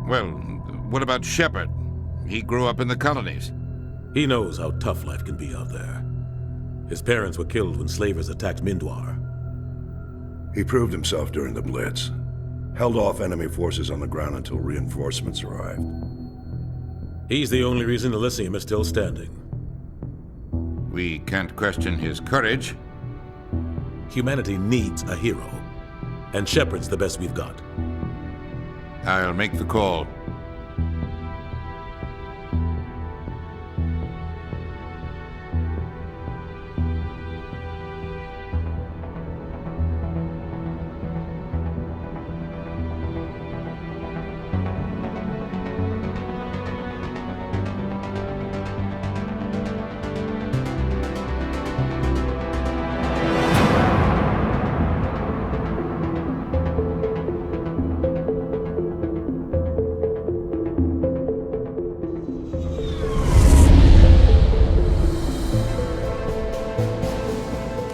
Well, what about Shepard? He grew up in the colonies. He knows how tough life can be out there. His parents were killed when slavers attacked Mindwar. He proved himself during the Blitz. Held off enemy forces on the ground until reinforcements arrived. He's the only reason Elysium is still standing. We can't question his courage. Humanity needs a hero. And Shepard's the best we've got. I'll make the call.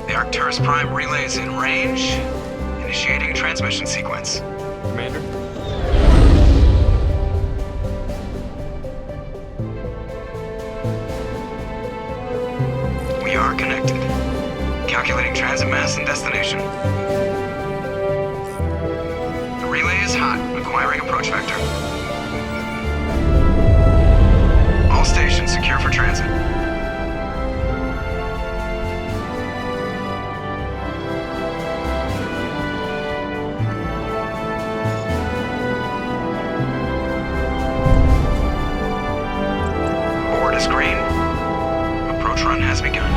The Arcturus Prime relay is in range. Initiating transmission sequence. Commander? We are connected. Calculating transit mass and destination. The relay is hot, acquiring approach vector. All stations secure for transit. Board is green. Approach run has begun.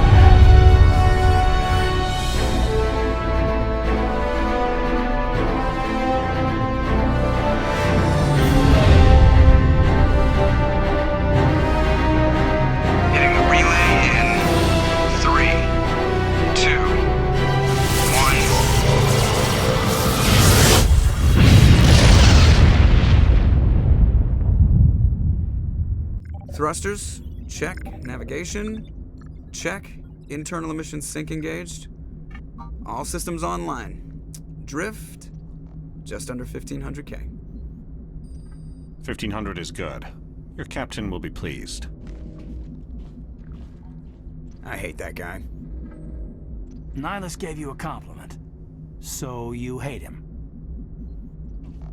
Hitting the relay in 3, 2, 1. Thrusters, check. Navigation, check. Internal emission sync engaged. All systems online. Drift, just under 1500K. 1500 is good. Your captain will be pleased. I hate that guy. Nihilus gave you a compliment. So you hate him.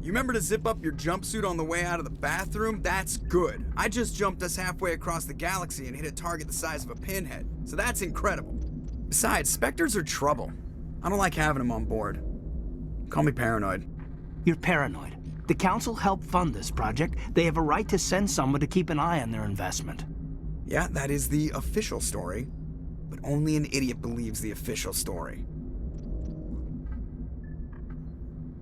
You remember to zip up your jumpsuit on the way out of the bathroom? That's good. I just jumped us halfway across the galaxy and hit a target the size of a pinhead, so that's incredible. Besides, Spectres are trouble. I don't like having them on board. Call me paranoid. You're paranoid. The Council helped fund this project. They have a right to send someone to keep an eye on their investment. Yeah, that is the official story, but only an idiot believes the official story.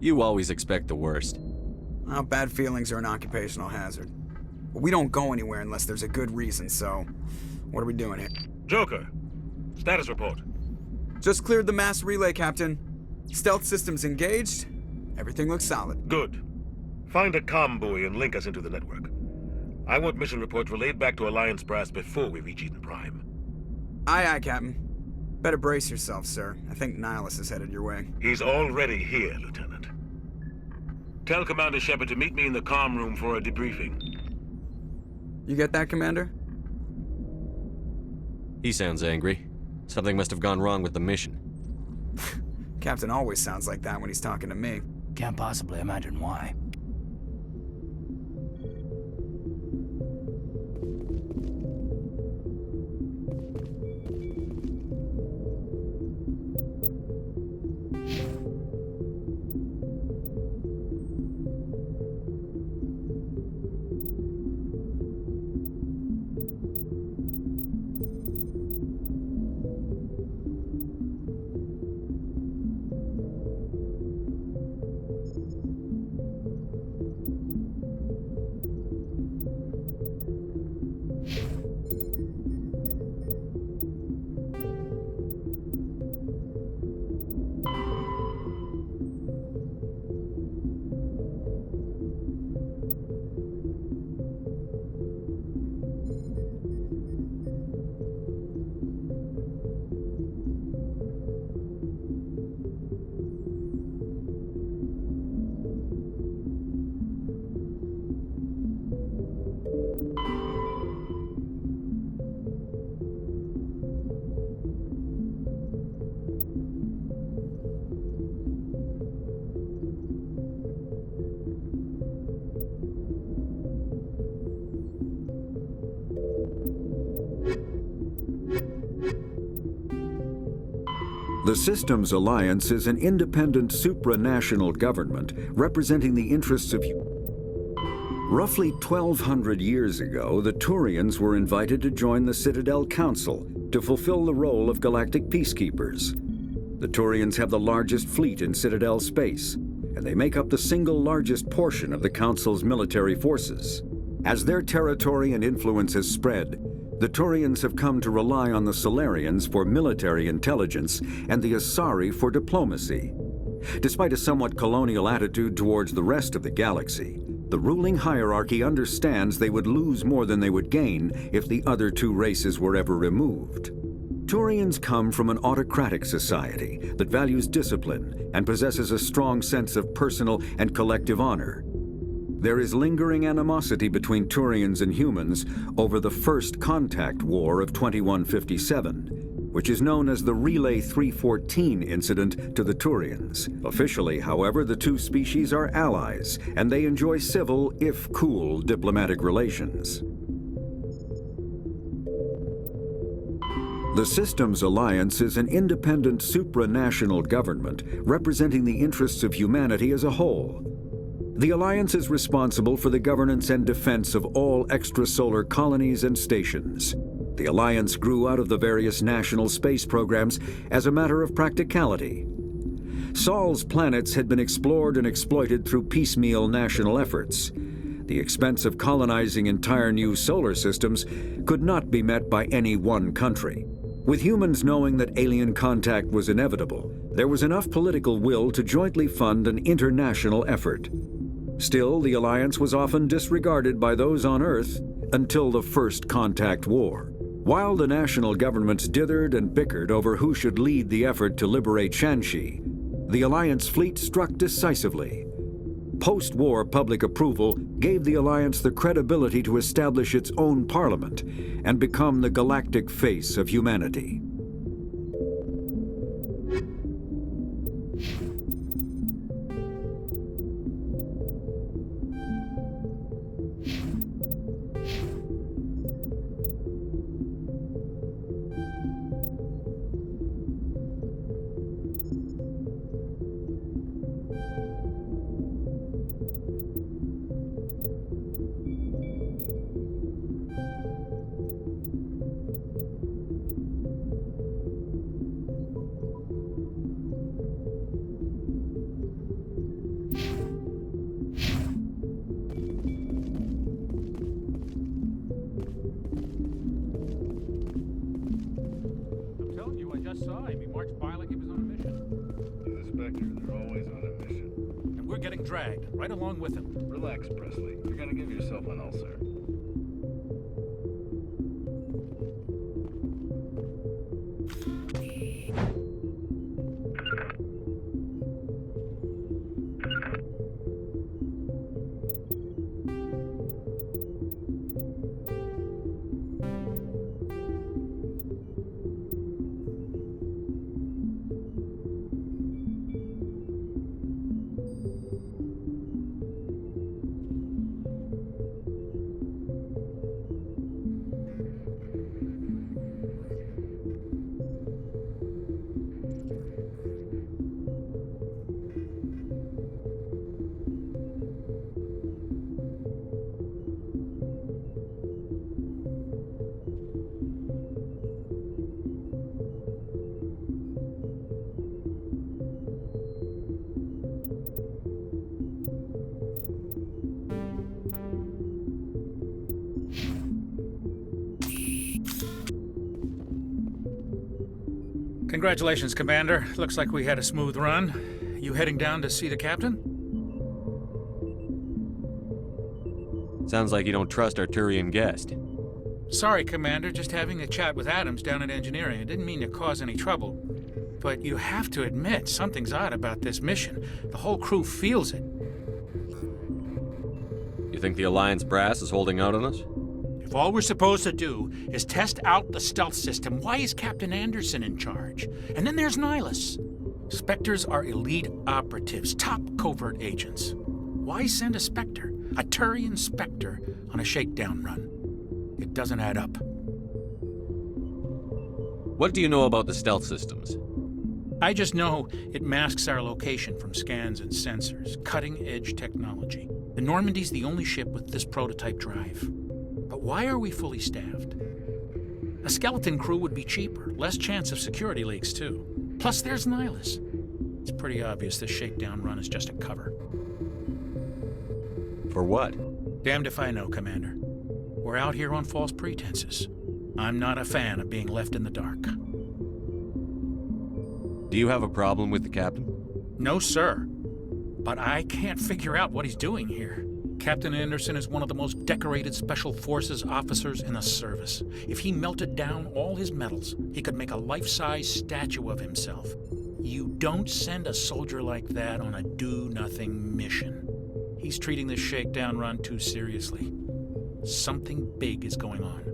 You always expect the worst. Well, bad feelings are an occupational hazard. But we don't go anywhere unless there's a good reason, so what are we doing here? Joker, status report. Just cleared the mass relay, Captain. Stealth systems engaged. Everything looks solid. Good. Find a comm buoy and link us into the network. I want mission reports relayed back to Alliance Brass before we reach Eden Prime. Aye, aye, Captain. Better brace yourself, sir. I think Nihilus is headed your way. He's already here, Lieutenant. Tell Commander Shepard to meet me in the comm room for a debriefing. You get that, Commander? He sounds angry. Something must have gone wrong with the mission. Captain always sounds like that when he's talking to me. Can't possibly imagine why. The Systems Alliance is an independent supranational government representing the interests of Roughly 1,200 years ago, the Turians were invited to join the Citadel Council to fulfill the role of galactic peacekeepers. The Turians have the largest fleet in Citadel space, and they make up the single largest portion of the Council's military forces. As their territory and influence has spread, the Turians have come to rely on the Solarians for military intelligence and the Asari for diplomacy. Despite a somewhat colonial attitude towards the rest of the galaxy, the ruling hierarchy understands they would lose more than they would gain if the other two races were ever removed. Turians come from an autocratic society that values discipline and possesses a strong sense of personal and collective honor. There is lingering animosity between Turians and humans over the First Contact War of 2157, which is known as the Relay 314 incident to the Turians. Officially, however, the two species are allies, and they enjoy civil, if cool, diplomatic relations. The Systems Alliance is an independent supranational government representing the interests of humanity as a whole. The Alliance is responsible for the governance and defense of all extrasolar colonies and stations. The Alliance grew out of the various national space programs as a matter of practicality. Sol's planets had been explored and exploited through piecemeal national efforts. The expense of colonizing entire new solar systems could not be met by any one country. With humans knowing that alien contact was inevitable, there was enough political will to jointly fund an international effort. Still, the Alliance was often disregarded by those on Earth until the First Contact War. While the national governments dithered and bickered over who should lead the effort to liberate Shanxi, the Alliance fleet struck decisively. Post-war public approval gave the Alliance the credibility to establish its own parliament and become the galactic face of humanity. Dragged, right along with him. Relax, Presley. You're gonna give yourself an ulcer. Congratulations, Commander. Looks like we had a smooth run. You heading down to see the captain? Sounds like you don't trust our Turian guest. Sorry, Commander. Just having a chat with Adams down at engineering. It didn't mean to cause any trouble. But you have to admit, something's odd about this mission. The whole crew feels it. You think the Alliance brass is holding out on us? If all we're supposed to do is test out the stealth system, why is Captain Anderson in charge? And then there's Nihilus. Spectres are elite operatives, top covert agents. Why send a Spectre, a Turian Spectre, on a shakedown run? It doesn't add up. What do you know about the stealth systems? I just know it masks our location from scans and sensors. Cutting-edge technology. The Normandy's the only ship with this prototype drive. But why are we fully staffed? A skeleton crew would be cheaper, less chance of security leaks, too. Plus, there's Nihilus. It's pretty obvious this shakedown run is just a cover. For what? Damned if I know, Commander. We're out here on false pretenses. I'm not a fan of being left in the dark. Do you have a problem with the captain? No, sir. But I can't figure out what he's doing here. Captain Anderson is one of the most decorated Special Forces officers in the service. If he melted down all his medals, he could make a life-size statue of himself. You don't send a soldier like that on a do-nothing mission. He's treating this shakedown run too seriously. Something big is going on.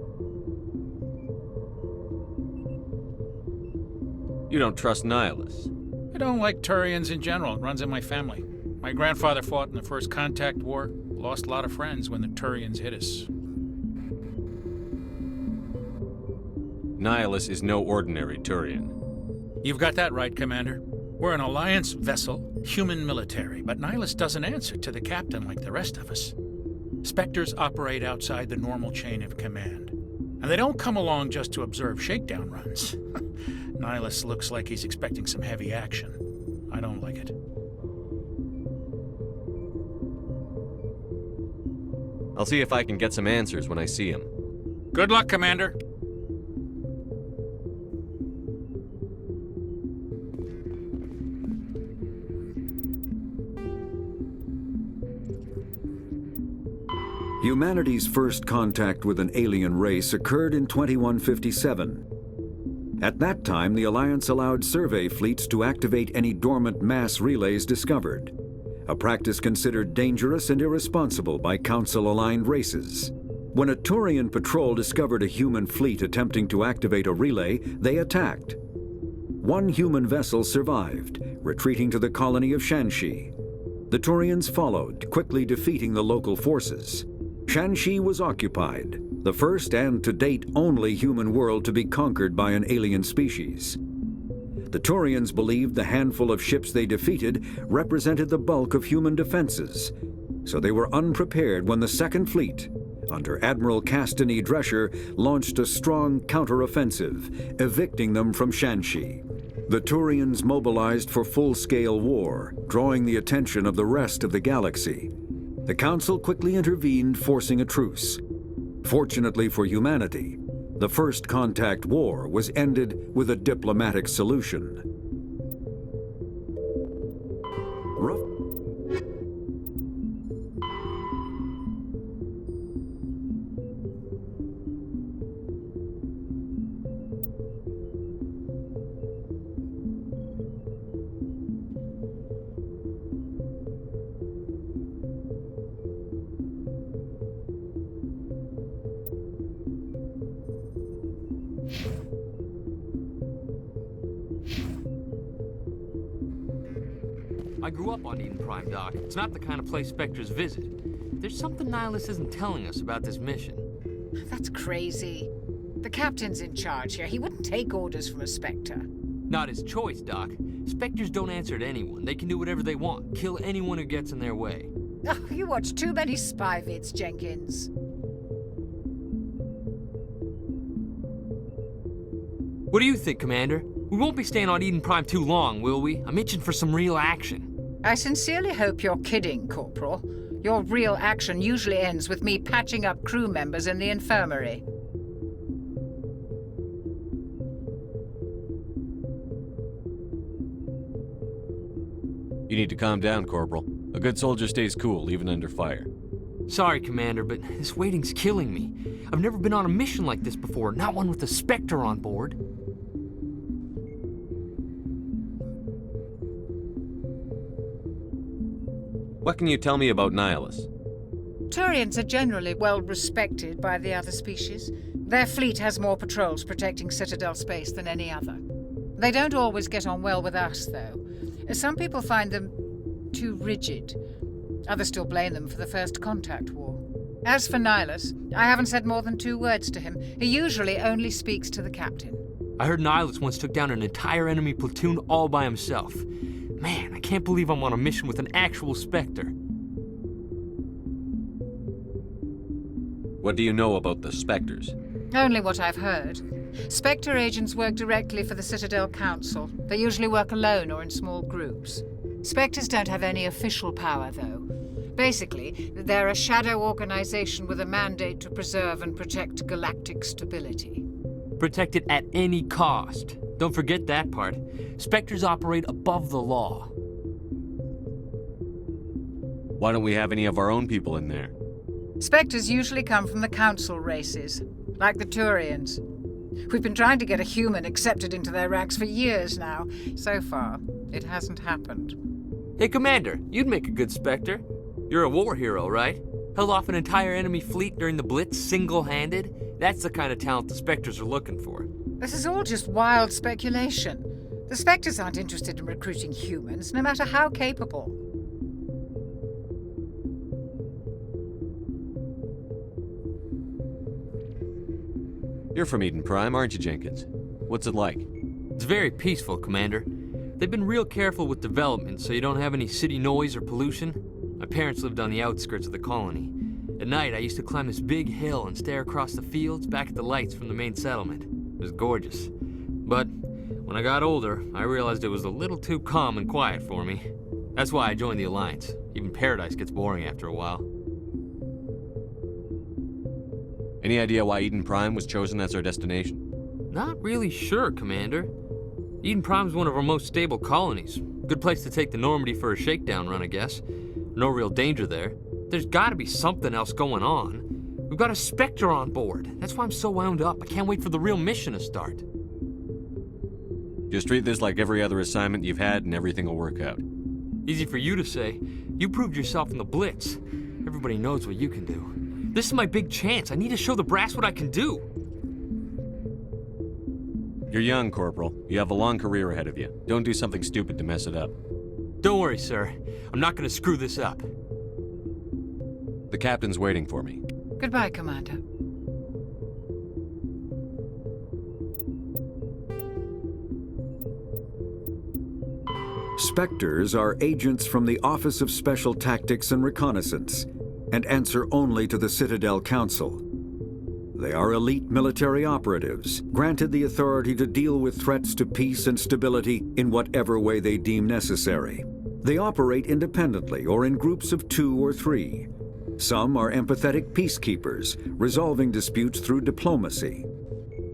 You don't trust Nihilus? I don't like Turians in general. It runs in my family. My grandfather fought in the First Contact War. Lost a lot of friends when the Turians hit us. Nihilus is no ordinary Turian. You've got that right, Commander. We're an Alliance vessel, human military, but Nihilus doesn't answer to the captain like the rest of us. Spectres operate outside the normal chain of command. And they don't come along just to observe shakedown runs. Nihilus looks like he's expecting some heavy action. I don't like it. I'll see if I can get some answers when I see him. Good luck, Commander. Humanity's first contact with an alien race occurred in 2157. At that time, the Alliance allowed survey fleets to activate any dormant mass relays discovered, a practice considered dangerous and irresponsible by Council-aligned races. When a Turian patrol discovered a human fleet attempting to activate a relay, they attacked. One human vessel survived, retreating to the colony of Shanxi. The Turians followed, quickly defeating the local forces. Shanxi was occupied, the first and to date only human world to be conquered by an alien species. The Turians believed the handful of ships they defeated represented the bulk of human defenses, so they were unprepared when the Second Fleet, under Admiral Castany Drescher, launched a strong counteroffensive, evicting them from Shanxi. The Turians mobilized for full-scale war, drawing the attention of the rest of the galaxy. The Council quickly intervened, forcing a truce. Fortunately for humanity, the First Contact War was ended with a diplomatic solution. I grew up on Eden Prime, Doc. It's not the kind of place Spectres visit. There's something Nihilus isn't telling us about this mission. That's crazy. The captain's in charge here. He wouldn't take orders from a Spectre. Not his choice, Doc. Spectres don't answer to anyone. They can do whatever they want. Kill anyone who gets in their way. Oh, you watch too many spy vids, Jenkins. What do you think, Commander? We won't be staying on Eden Prime too long, will we? I'm itching for some real action. I sincerely hope you're kidding, Corporal. Your real action usually ends with me patching up crew members in the infirmary. You need to calm down, Corporal. A good soldier stays cool, even under fire. Sorry, Commander, but this waiting's killing me. I've never been on a mission like this before, not one with a Spectre on board. What can you tell me about Nihilus? Turians are generally well respected by the other species. Their fleet has more patrols protecting Citadel space than any other. They don't always get on well with us, though. Some people find them too rigid. Others still blame them for the First Contact War. As for Nihilus, I haven't said more than 2 words to him. He usually only speaks to the captain. I heard Nihilus once took down an entire enemy platoon all by himself. Man, I can't believe I'm on a mission with an actual Spectre. What do you know about the Spectres? Only what I've heard. Spectre agents work directly for the Citadel Council. They usually work alone or in small groups. Spectres don't have any official power, though. Basically, they're a shadow organization with a mandate to preserve and protect galactic stability. Protect it at any cost. Don't forget that part. Spectres operate above the law. Why don't we have any of our own people in there? Spectres usually come from the Council races, like the Turians. We've been trying to get a human accepted into their ranks for years now. So far, it hasn't happened. Hey, Commander, you'd make a good Spectre. You're a war hero, right? Held off an entire enemy fleet during the Blitz single-handed? That's the kind of talent the Spectres are looking for. This is all just wild speculation. The Spectres aren't interested in recruiting humans, no matter how capable. You're from Eden Prime, aren't you, Jenkins? What's it like? It's very peaceful, Commander. They've been real careful with development, so you don't have any city noise or pollution. My parents lived on the outskirts of the colony. At night, I used to climb this big hill and stare across the fields back at the lights from the main settlement. It was gorgeous. But when I got older, I realized it was a little too calm and quiet for me. That's why I joined the Alliance. Even Paradise gets boring after a while. Any idea why Eden Prime was chosen as our destination? Not really sure, Commander. Eden Prime's one of our most stable colonies. Good place to take the Normandy for a shakedown run, I guess. No real danger there. There's gotta be something else going on. We've got a Spectre on board. That's why I'm so wound up. I can't wait for the real mission to start. Just treat this like every other assignment you've had and everything will work out. Easy for you to say. You proved yourself in the Blitz. Everybody knows what you can do. This is my big chance. I need to show the brass what I can do. You're young, Corporal. You have a long career ahead of you. Don't do something stupid to mess it up. Don't worry, sir. I'm not gonna screw this up. The captain's waiting for me. Goodbye, Commander. Spectres are agents from the Office of Special Tactics and Reconnaissance, and answer only to the Citadel Council. They are elite military operatives, granted the authority to deal with threats to peace and stability in whatever way they deem necessary. They operate independently or in groups of 2 or 3. Some are empathetic peacekeepers, resolving disputes through diplomacy.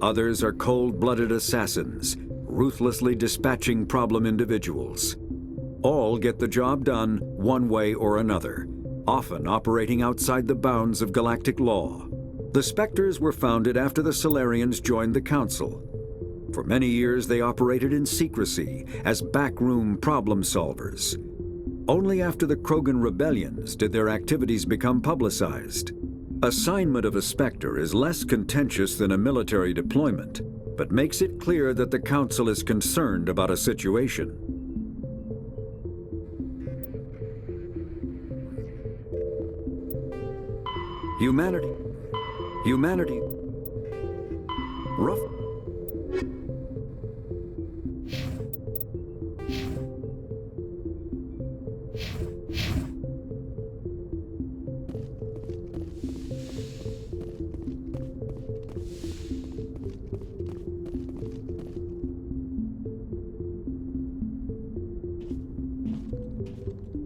Others are cold-blooded assassins, ruthlessly dispatching problem individuals. All get the job done one way or another, often operating outside the bounds of galactic law. The Spectres were founded after the Solarians joined the Council. For many years, they operated in secrecy as backroom problem solvers. Only after the Krogan rebellions did their activities become publicized. Assignment of a Spectre is less contentious than a military deployment, but makes it clear that the Council is concerned about a situation. Humanity. Rough.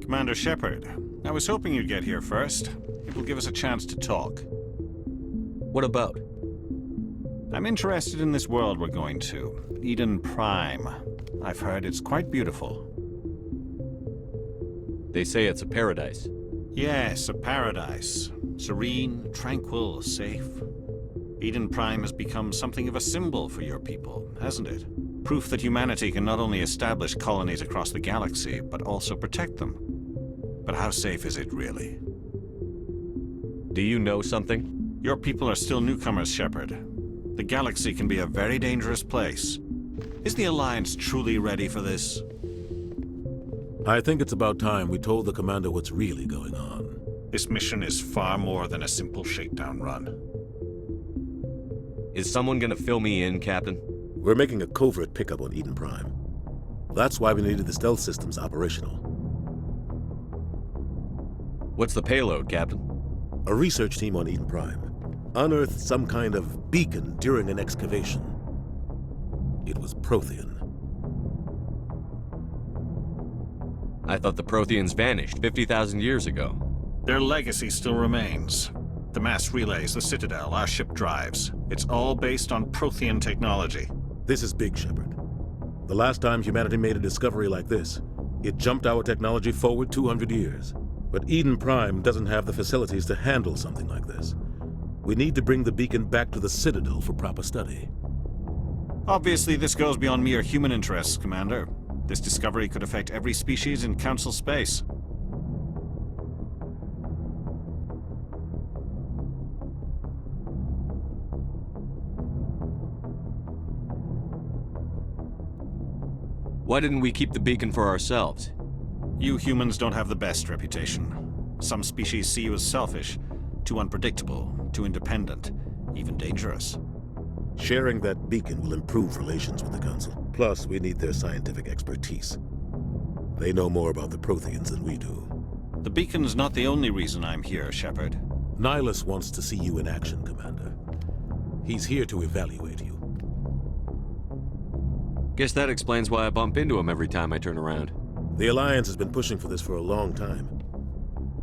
Commander Shepard, I was hoping you'd get here first. It will give us a chance to talk. What about? I'm interested in this world we're going to, Eden Prime. I've heard it's quite beautiful. They say it's a paradise. Yes, a paradise. Serene, tranquil, safe. Eden Prime has become something of a symbol for your people, hasn't it? Proof that humanity can not only establish colonies across the galaxy, but also protect them. But how safe is it, really? Do you know something? Your people are still newcomers, Shepard. The galaxy can be a very dangerous place. Is the Alliance truly ready for this? I think it's about time we told the Commander what's really going on. This mission is far more than a simple shakedown run. Is someone gonna fill me in, Captain? We're making a covert pickup on Eden Prime. That's why we needed the stealth systems operational. What's the payload, Captain? A research team on Eden Prime unearthed some kind of beacon during an excavation. It was Prothean. I thought the Protheans vanished 50,000 years ago. Their legacy still remains. The mass relays, the Citadel, our ship drives. It's all based on Prothean technology. This is big, Shepard. The last time humanity made a discovery like this, it jumped our technology forward 200 years. But Eden Prime doesn't have the facilities to handle something like this. We need to bring the beacon back to the Citadel for proper study. Obviously, this goes beyond mere human interests, Commander. This discovery could affect every species in Council space. Why didn't we keep the beacon for ourselves? You humans don't have the best reputation. Some species see you as selfish, too unpredictable, too independent, even dangerous. Sharing that beacon will improve relations with the Council. Plus, we need their scientific expertise. They know more about the Protheans than we do. The beacon's not the only reason I'm here, Shepard. Nihilus wants to see you in action, Commander. He's here to evaluate you. Guess that explains why I bump into him every time I turn around. The Alliance has been pushing for this for a long time.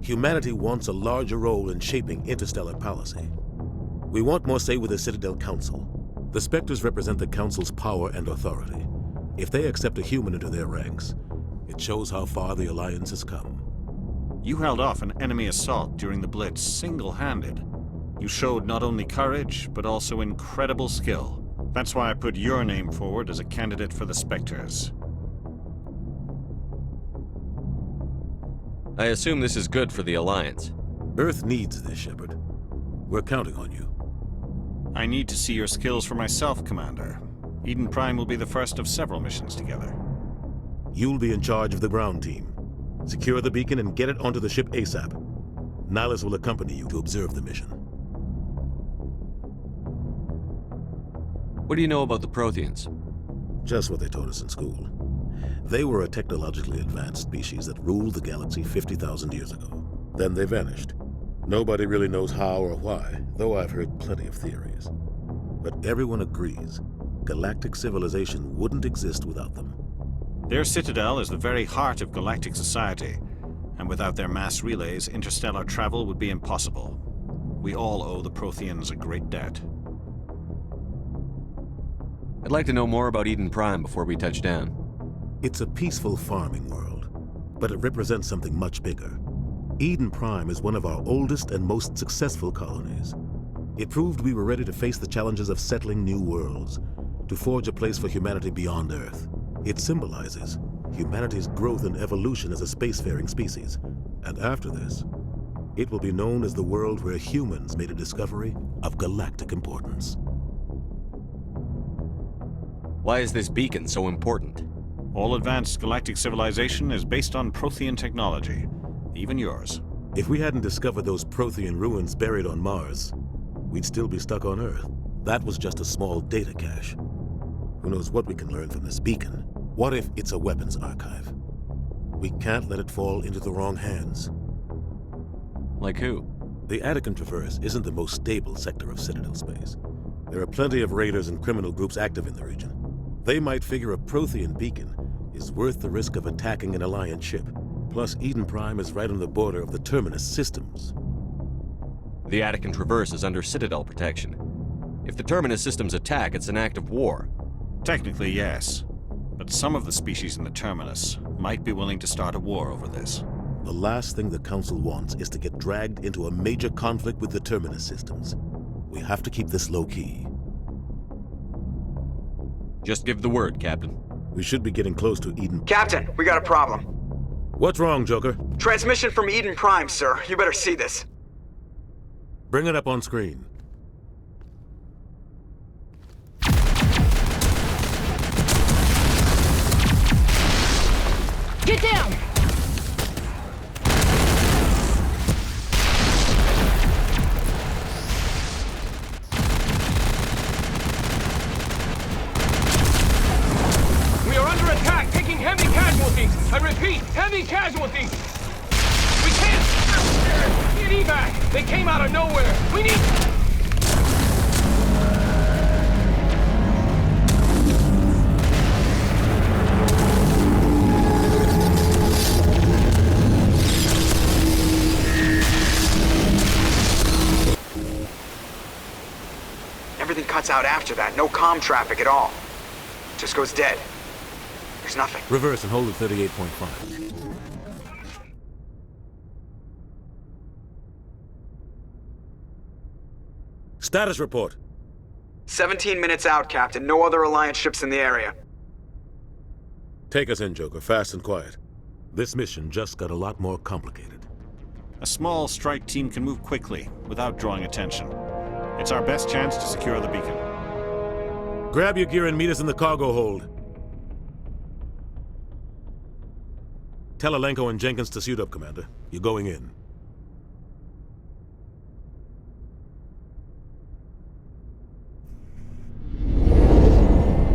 Humanity wants a larger role in shaping interstellar policy. We want more say with the Citadel Council. The Spectres represent the Council's power and authority. If they accept a human into their ranks, it shows how far the Alliance has come. You held off an enemy assault during the Blitz single-handed. You showed not only courage, but also incredible skill. That's why I put your name forward as a candidate for the Spectres. I assume this is good for the Alliance. Earth needs this, Shepard. We're counting on you. I need to see your skills for myself, Commander. Eden Prime will be the first of several missions together. You'll be in charge of the ground team. Secure the beacon and get it onto the ship ASAP. Nihilus will accompany you to observe the mission. What do you know about the Protheans? Just what they taught us in school. They were a technologically advanced species that ruled the galaxy 50,000 years ago. Then they vanished. Nobody really knows how or why, though I've heard plenty of theories. But everyone agrees, galactic civilization wouldn't exist without them. Their Citadel is the very heart of galactic society, and without their mass relays, interstellar travel would be impossible. We all owe the Protheans a great debt. I'd like to know more about Eden Prime before we touch down. It's a peaceful farming world, but it represents something much bigger. Eden Prime is one of our oldest and most successful colonies. It proved we were ready to face the challenges of settling new worlds, to forge a place for humanity beyond Earth. It symbolizes humanity's growth and evolution as a spacefaring species. And after this, it will be known as the world where humans made a discovery of galactic importance. Why is this beacon so important? All advanced galactic civilization is based on Prothean technology, even yours. If we hadn't discovered those Prothean ruins buried on Mars, we'd still be stuck on Earth. That was just a small data cache. Who knows what we can learn from this beacon? What if it's a weapons archive? We can't let it fall into the wrong hands. Like who? The Attican Traverse isn't the most stable sector of Citadel space. There are plenty of raiders and criminal groups active in the region. They might figure a Prothean beacon is worth the risk of attacking an Alliance ship. Plus, Eden Prime is right on the border of the Terminus systems. The Attican Traverse is under Citadel protection. If the Terminus systems attack, it's an act of war. Technically, yes. But some of the species in the Terminus might be willing to start a war over this. The last thing the Council wants is to get dragged into a major conflict with the Terminus systems. We have to keep this low-key. Just give the word, Captain. We should be getting close to Eden. Captain, we got a problem. What's wrong, Joker? Transmission from Eden Prime, sir. You better see this. Bring it up on screen. Get down! I repeat, heavy casualties! We can't... Need evac! They came out of nowhere! We need... Everything cuts out after that. No comm traffic at all. Just goes dead. There's nothing. Reverse and hold at 38.5. Status report. 17 minutes out, Captain. No other Alliance ships in the area. Take us in, Joker, fast and quiet. This mission just got a lot more complicated. A small strike team can move quickly, without drawing attention. It's our best chance to secure the beacon. Grab your gear and meet us in the cargo hold. Tell Alenko and Jenkins to suit up, Commander. You're going in.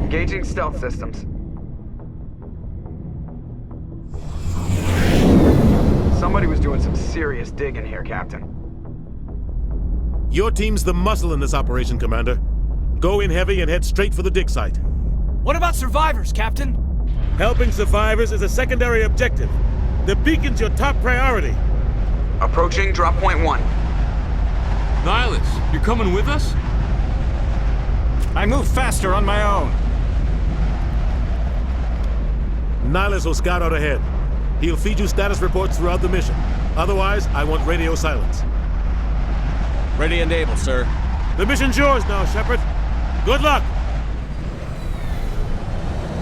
Engaging stealth systems. Somebody was doing some serious digging here, Captain. Your team's the muscle in this operation, Commander. Go in heavy and head straight for the dig site. What about survivors, Captain? Helping survivors is a secondary objective. The beacon's your top priority. Approaching drop point 1. Nihilus, you're coming with us? I move faster on my own. Nihilus will scout out ahead. He'll feed you status reports throughout the mission. Otherwise, I want radio silence. Ready and able, sir. The mission's yours now, Shepard. Good luck!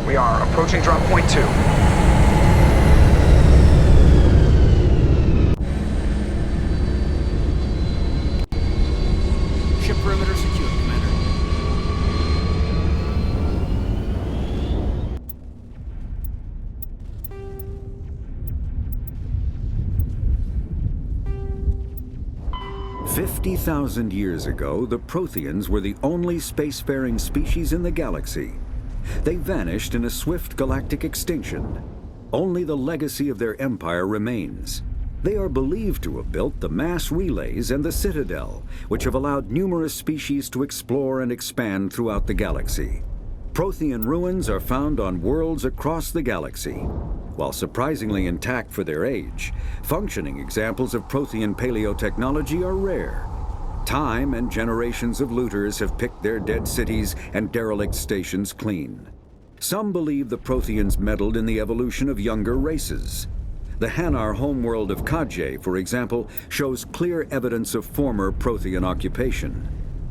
We are approaching drop point 2. Ship perimeter secure, Commander. "50,000 years ago, the Protheans were the only spacefaring species in the galaxy. They vanished in a swift galactic extinction. Only the legacy of their empire remains. They are believed to have built the mass relays and the Citadel, which have allowed numerous species to explore and expand throughout the galaxy. Prothean ruins are found on worlds across the galaxy. While surprisingly intact for their age, functioning examples of Prothean paleotechnology are rare. Time and generations of looters have picked their dead cities and derelict stations clean. Some believe the Protheans meddled in the evolution of younger races. The Hanar homeworld of Kaj'eh, for example, shows clear evidence of former Prothean occupation.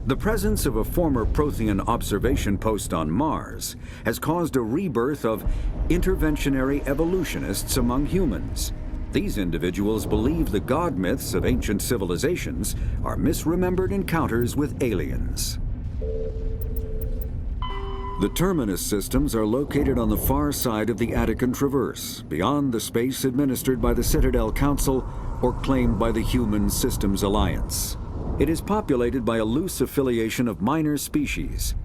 The presence of a former Prothean observation post on Mars has caused a rebirth of interventionary evolutionists among humans. These individuals believe the god myths of ancient civilizations are misremembered encounters with aliens. The Terminus systems are located on the far side of the Attican Traverse, beyond the space administered by the Citadel Council or claimed by the Human Systems Alliance. It is populated by a loose affiliation of minor species,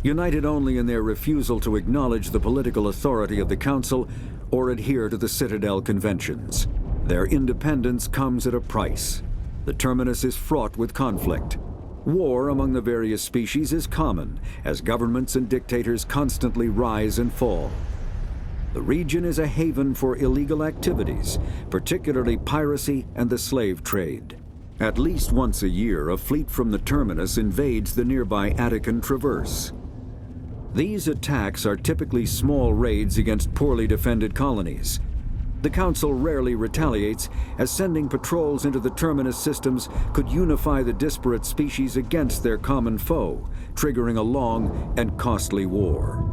united only in their refusal to acknowledge the political authority of the Council or adhere to the Citadel conventions. Their independence comes at a price. The Terminus is fraught with conflict. War among the various species is common, as governments and dictators constantly rise and fall. The region is a haven for illegal activities, particularly piracy and the slave trade. At least once a year, a fleet from the Terminus invades the nearby Attican Traverse. These attacks are typically small raids against poorly defended colonies. The Council rarely retaliates, as sending patrols into the Terminus systems could unify the disparate species against their common foe, triggering a long and costly war.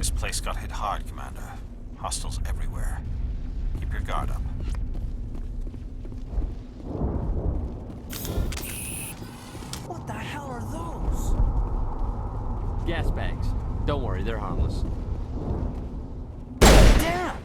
This place got hit hard, Commander. Hostiles everywhere. Keep your guard up. What the hell are those? Gas bags. Don't worry, they're harmless. Damn!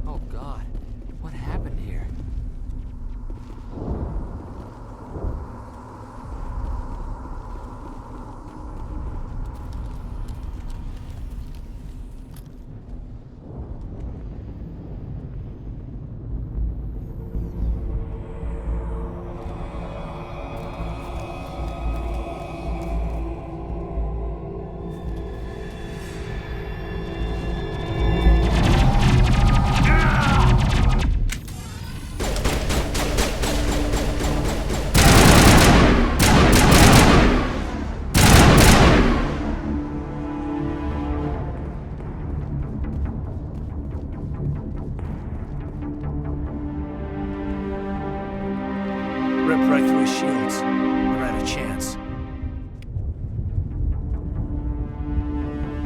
Oh God, what happened here? Rip right through his shields. We're at a chance.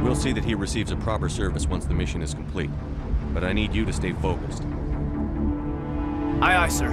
We'll see that he receives a proper service once the mission is complete. But I need you to stay focused. Aye, aye, sir.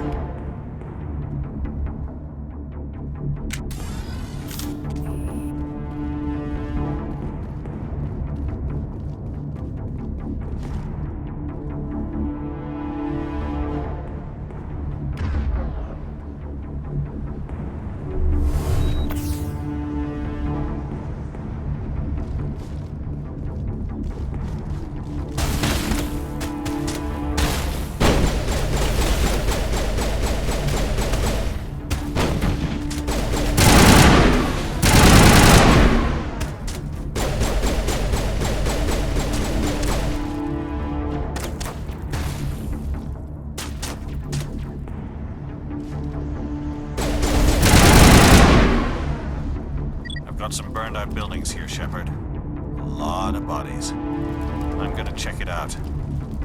Got some burned out buildings here, Shepard. A lot of bodies. I'm gonna check it out.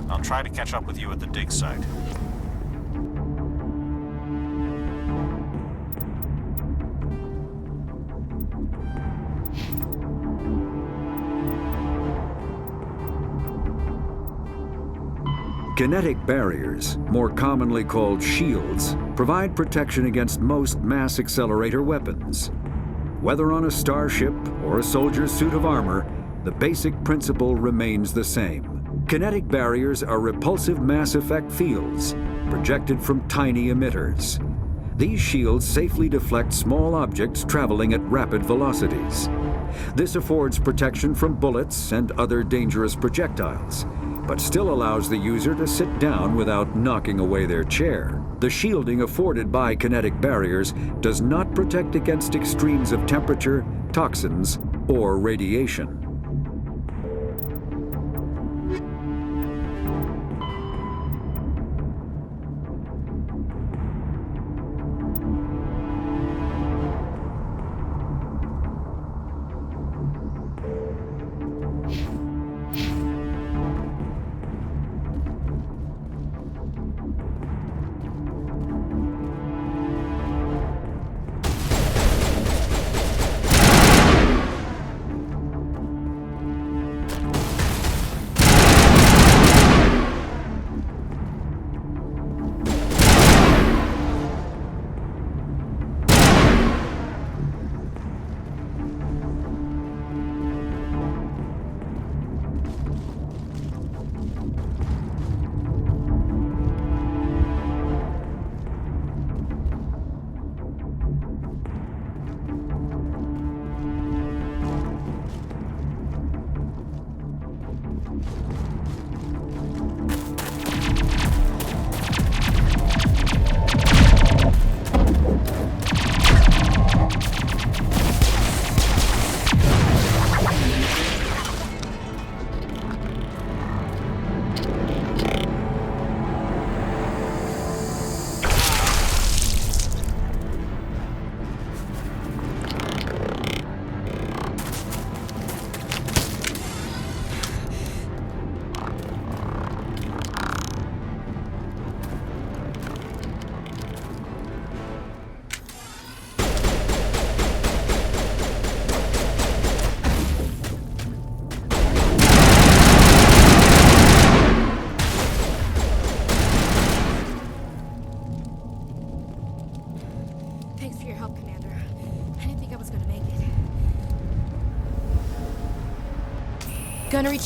I'll try to catch up with you at the dig site. Kinetic barriers, more commonly called shields, provide protection against most mass accelerator weapons. Whether on a starship or a soldier's suit of armor, the basic principle remains the same. Kinetic barriers are repulsive mass effect fields, projected from tiny emitters. These shields safely deflect small objects traveling at rapid velocities. This affords protection from bullets and other dangerous projectiles, but still allows the user to sit down without knocking away their chair. The shielding afforded by kinetic barriers does not protect against extremes of temperature, toxins, or radiation.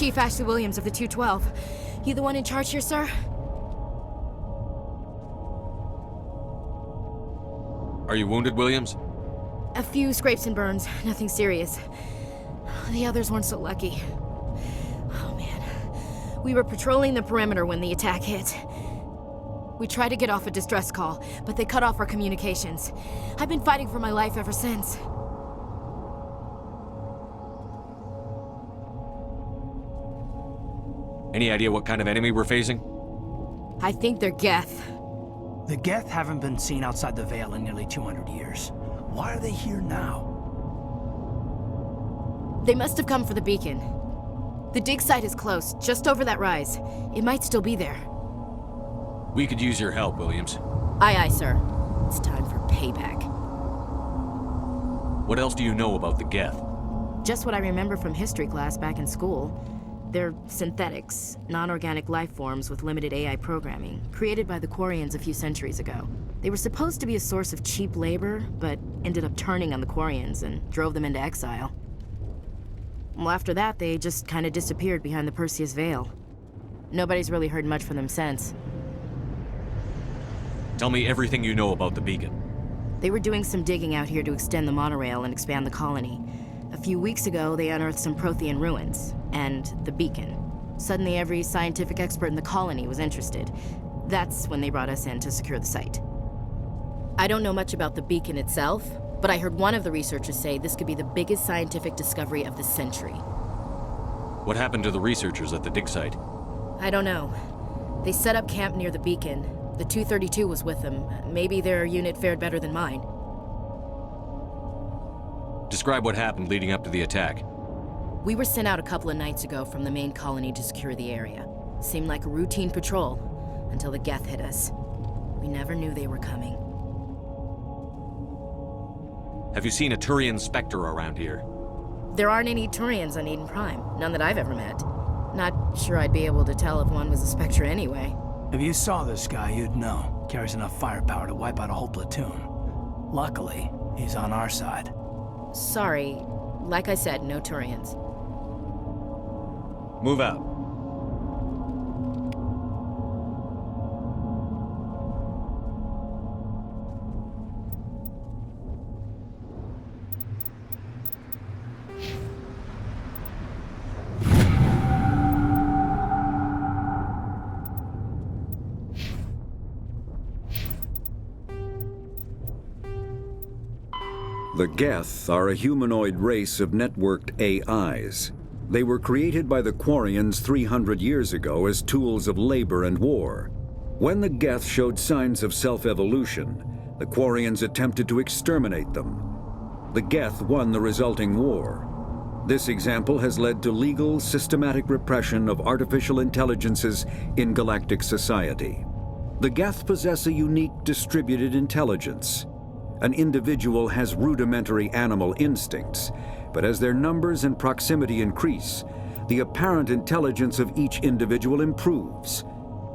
Chief Ashley Williams of the 212. You the one in charge here, sir? Are you wounded, Williams? A few scrapes and burns, nothing serious. The others weren't so lucky. Oh man. We were patrolling the perimeter when the attack hit. We tried to get off a distress call, but they cut off our communications. I've been fighting for my life ever since. Any idea what kind of enemy we're facing? I think they're Geth. The Geth haven't been seen outside the Veil in nearly 200 years. Why are they here now? They must have come for the beacon. The dig site is close, just over that rise. It might still be there. We could use your help, Williams. Aye, aye, sir. It's time for payback. What else do you know about the Geth? Just what I remember from history class back in school. They're synthetics, non-organic life forms with limited AI programming, created by the Quarians a few centuries ago. They were supposed to be a source of cheap labor, but ended up turning on the Quarians and drove them into exile. Well, after that, they just kind of disappeared behind the Perseus Veil. Nobody's really heard much from them since. Tell me everything you know about the beacon. They were doing some digging out here to extend the monorail and expand the colony. A few weeks ago, they unearthed some Prothean ruins, and the beacon. Suddenly, every scientific expert in the colony was interested. That's when they brought us in to secure the site. I don't know much about the beacon itself, but I heard one of the researchers say this could be the biggest scientific discovery of the century. What happened to the researchers at the dig site? I don't know. They set up camp near the beacon. The 232 was with them. Maybe their unit fared better than mine. Describe what happened leading up to the attack. We were sent out a couple of nights ago from the main colony to secure the area. Seemed like a routine patrol, until the Geth hit us. We never knew they were coming. Have you seen a Turian Spectre around here? There aren't any Turians on Eden Prime. None that I've ever met. Not sure I'd be able to tell if one was a Spectre anyway. If you saw this guy, you'd know. Carries enough firepower to wipe out a whole platoon. Luckily, he's on our side. Sorry. Like I said, no Turians. Move out. The Geth are a humanoid race of networked AIs. They were created by the Quarians 300 years ago as tools of labor and war. When the Geth showed signs of self-evolution, the Quarians attempted to exterminate them. The Geth won the resulting war. This example has led to legal, systematic repression of artificial intelligences in galactic society. The Geth possess a unique distributed intelligence. An individual has rudimentary animal instincts, but as their numbers and proximity increase, the apparent intelligence of each individual improves.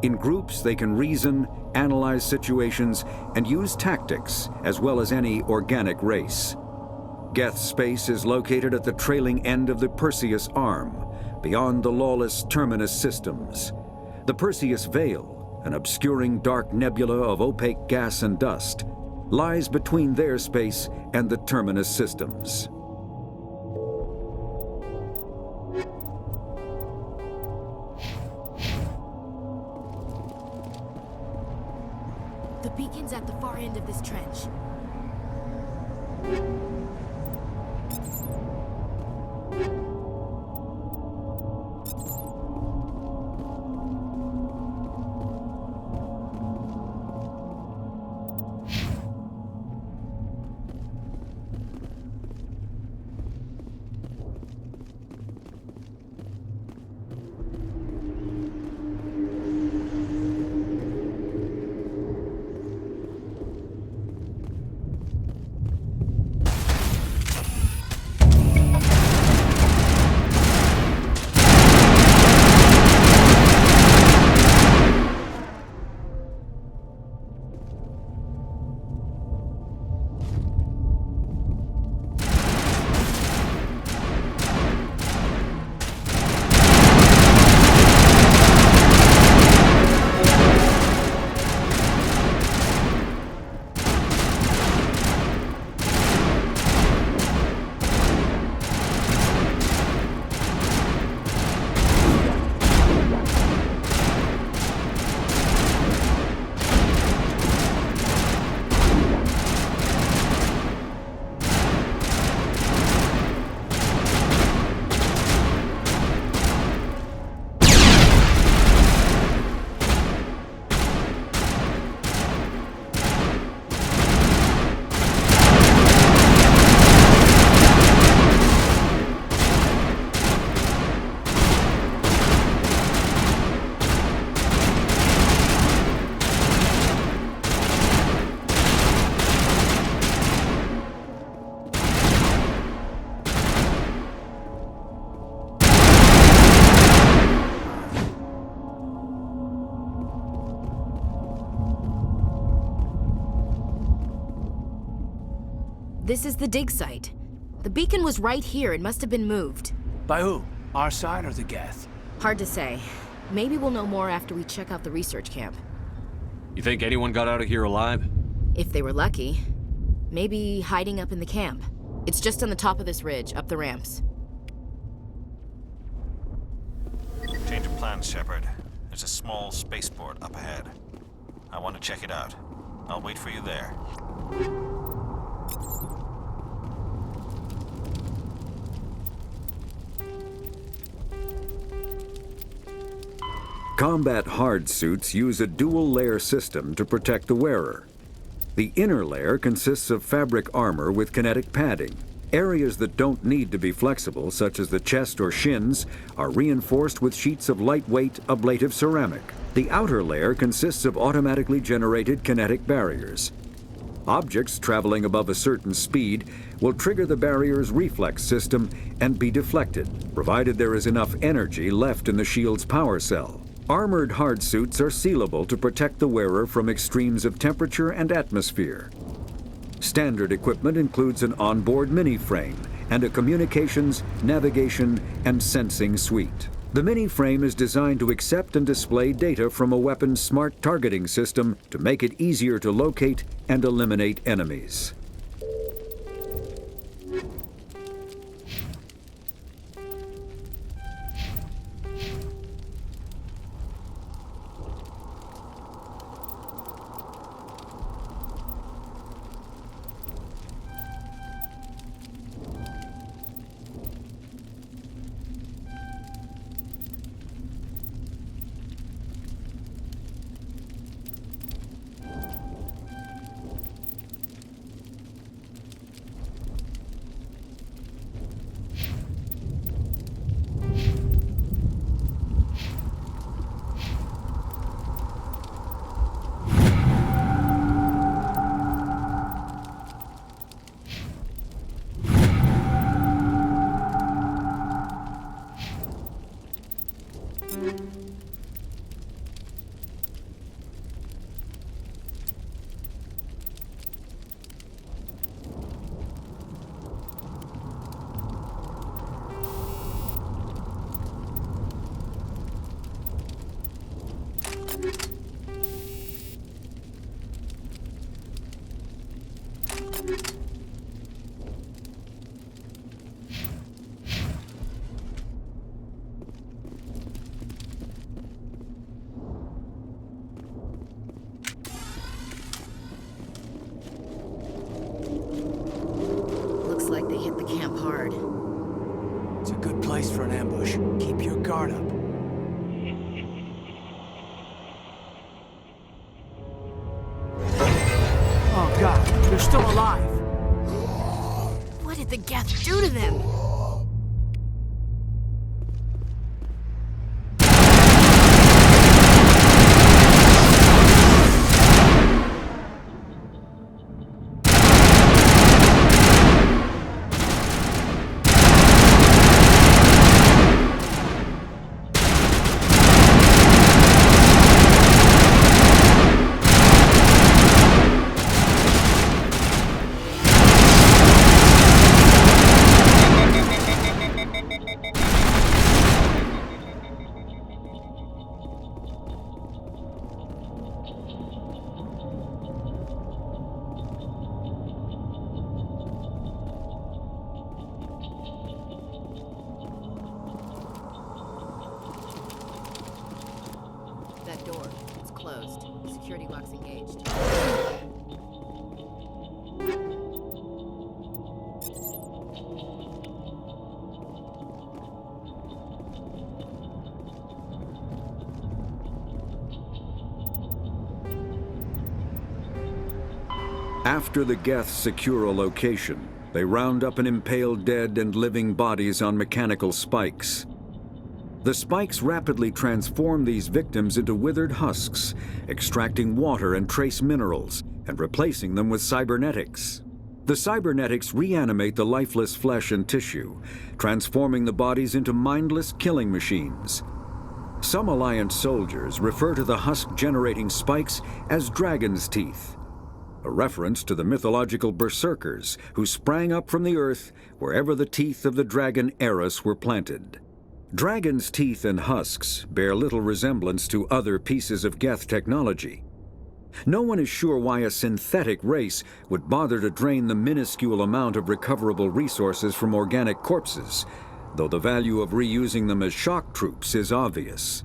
In groups, they can reason, analyze situations, and use tactics, as well as any organic race. Geth space is located at the trailing end of the Perseus Arm, beyond the lawless Terminus systems. The Perseus Veil, an obscuring dark nebula of opaque gas and dust, lies between their space and the Terminus systems. The beacon's at the far end of this trench. This is the dig site. The beacon was right here. It must have been moved. By who? Our side or the Geth? Hard to say. Maybe we'll know more after we check out the research camp. You think anyone got out of here alive? If they were lucky. Maybe hiding up in the camp. It's just on the top of this ridge, up the ramps. Change of plans, Shepard. There's a small spaceport up ahead. I want to check it out. I'll wait for you there. Combat hard suits use a dual-layer system to protect the wearer. The inner layer consists of fabric armor with kinetic padding. Areas that don't need to be flexible, such as the chest or shins, are reinforced with sheets of lightweight, ablative ceramic. The outer layer consists of automatically generated kinetic barriers. Objects traveling above a certain speed will trigger the barrier's reflex system and be deflected, provided there is enough energy left in the shield's power cell. Armored hard suits are sealable to protect the wearer from extremes of temperature and atmosphere. Standard equipment includes an onboard mini-frame and a communications, navigation, and sensing suite. The mini-frame is designed to accept and display data from a weapon's smart targeting system to make it easier to locate and eliminate enemies. Looks like they hit the camp hard. It's a good place for an ambush. Keep your guard up. Oh God, they're still alive. What did the Geth do to them? That door, it's closed. Security lock's engaged. After the Geth secure a location, they round up and impale dead and living bodies on mechanical spikes. The spikes rapidly transform these victims into withered husks, extracting water and trace minerals, and replacing them with cybernetics. The cybernetics reanimate the lifeless flesh and tissue, transforming the bodies into mindless killing machines. Some Alliance soldiers refer to the husk-generating spikes as dragon's teeth. a reference to the mythological berserkers who sprang up from the earth wherever the teeth of the dragon Eris were planted. Dragon's teeth and husks bear little resemblance to other pieces of Geth technology. No one is sure why a synthetic race would bother to drain the minuscule amount of recoverable resources from organic corpses, though the value of reusing them as shock troops is obvious.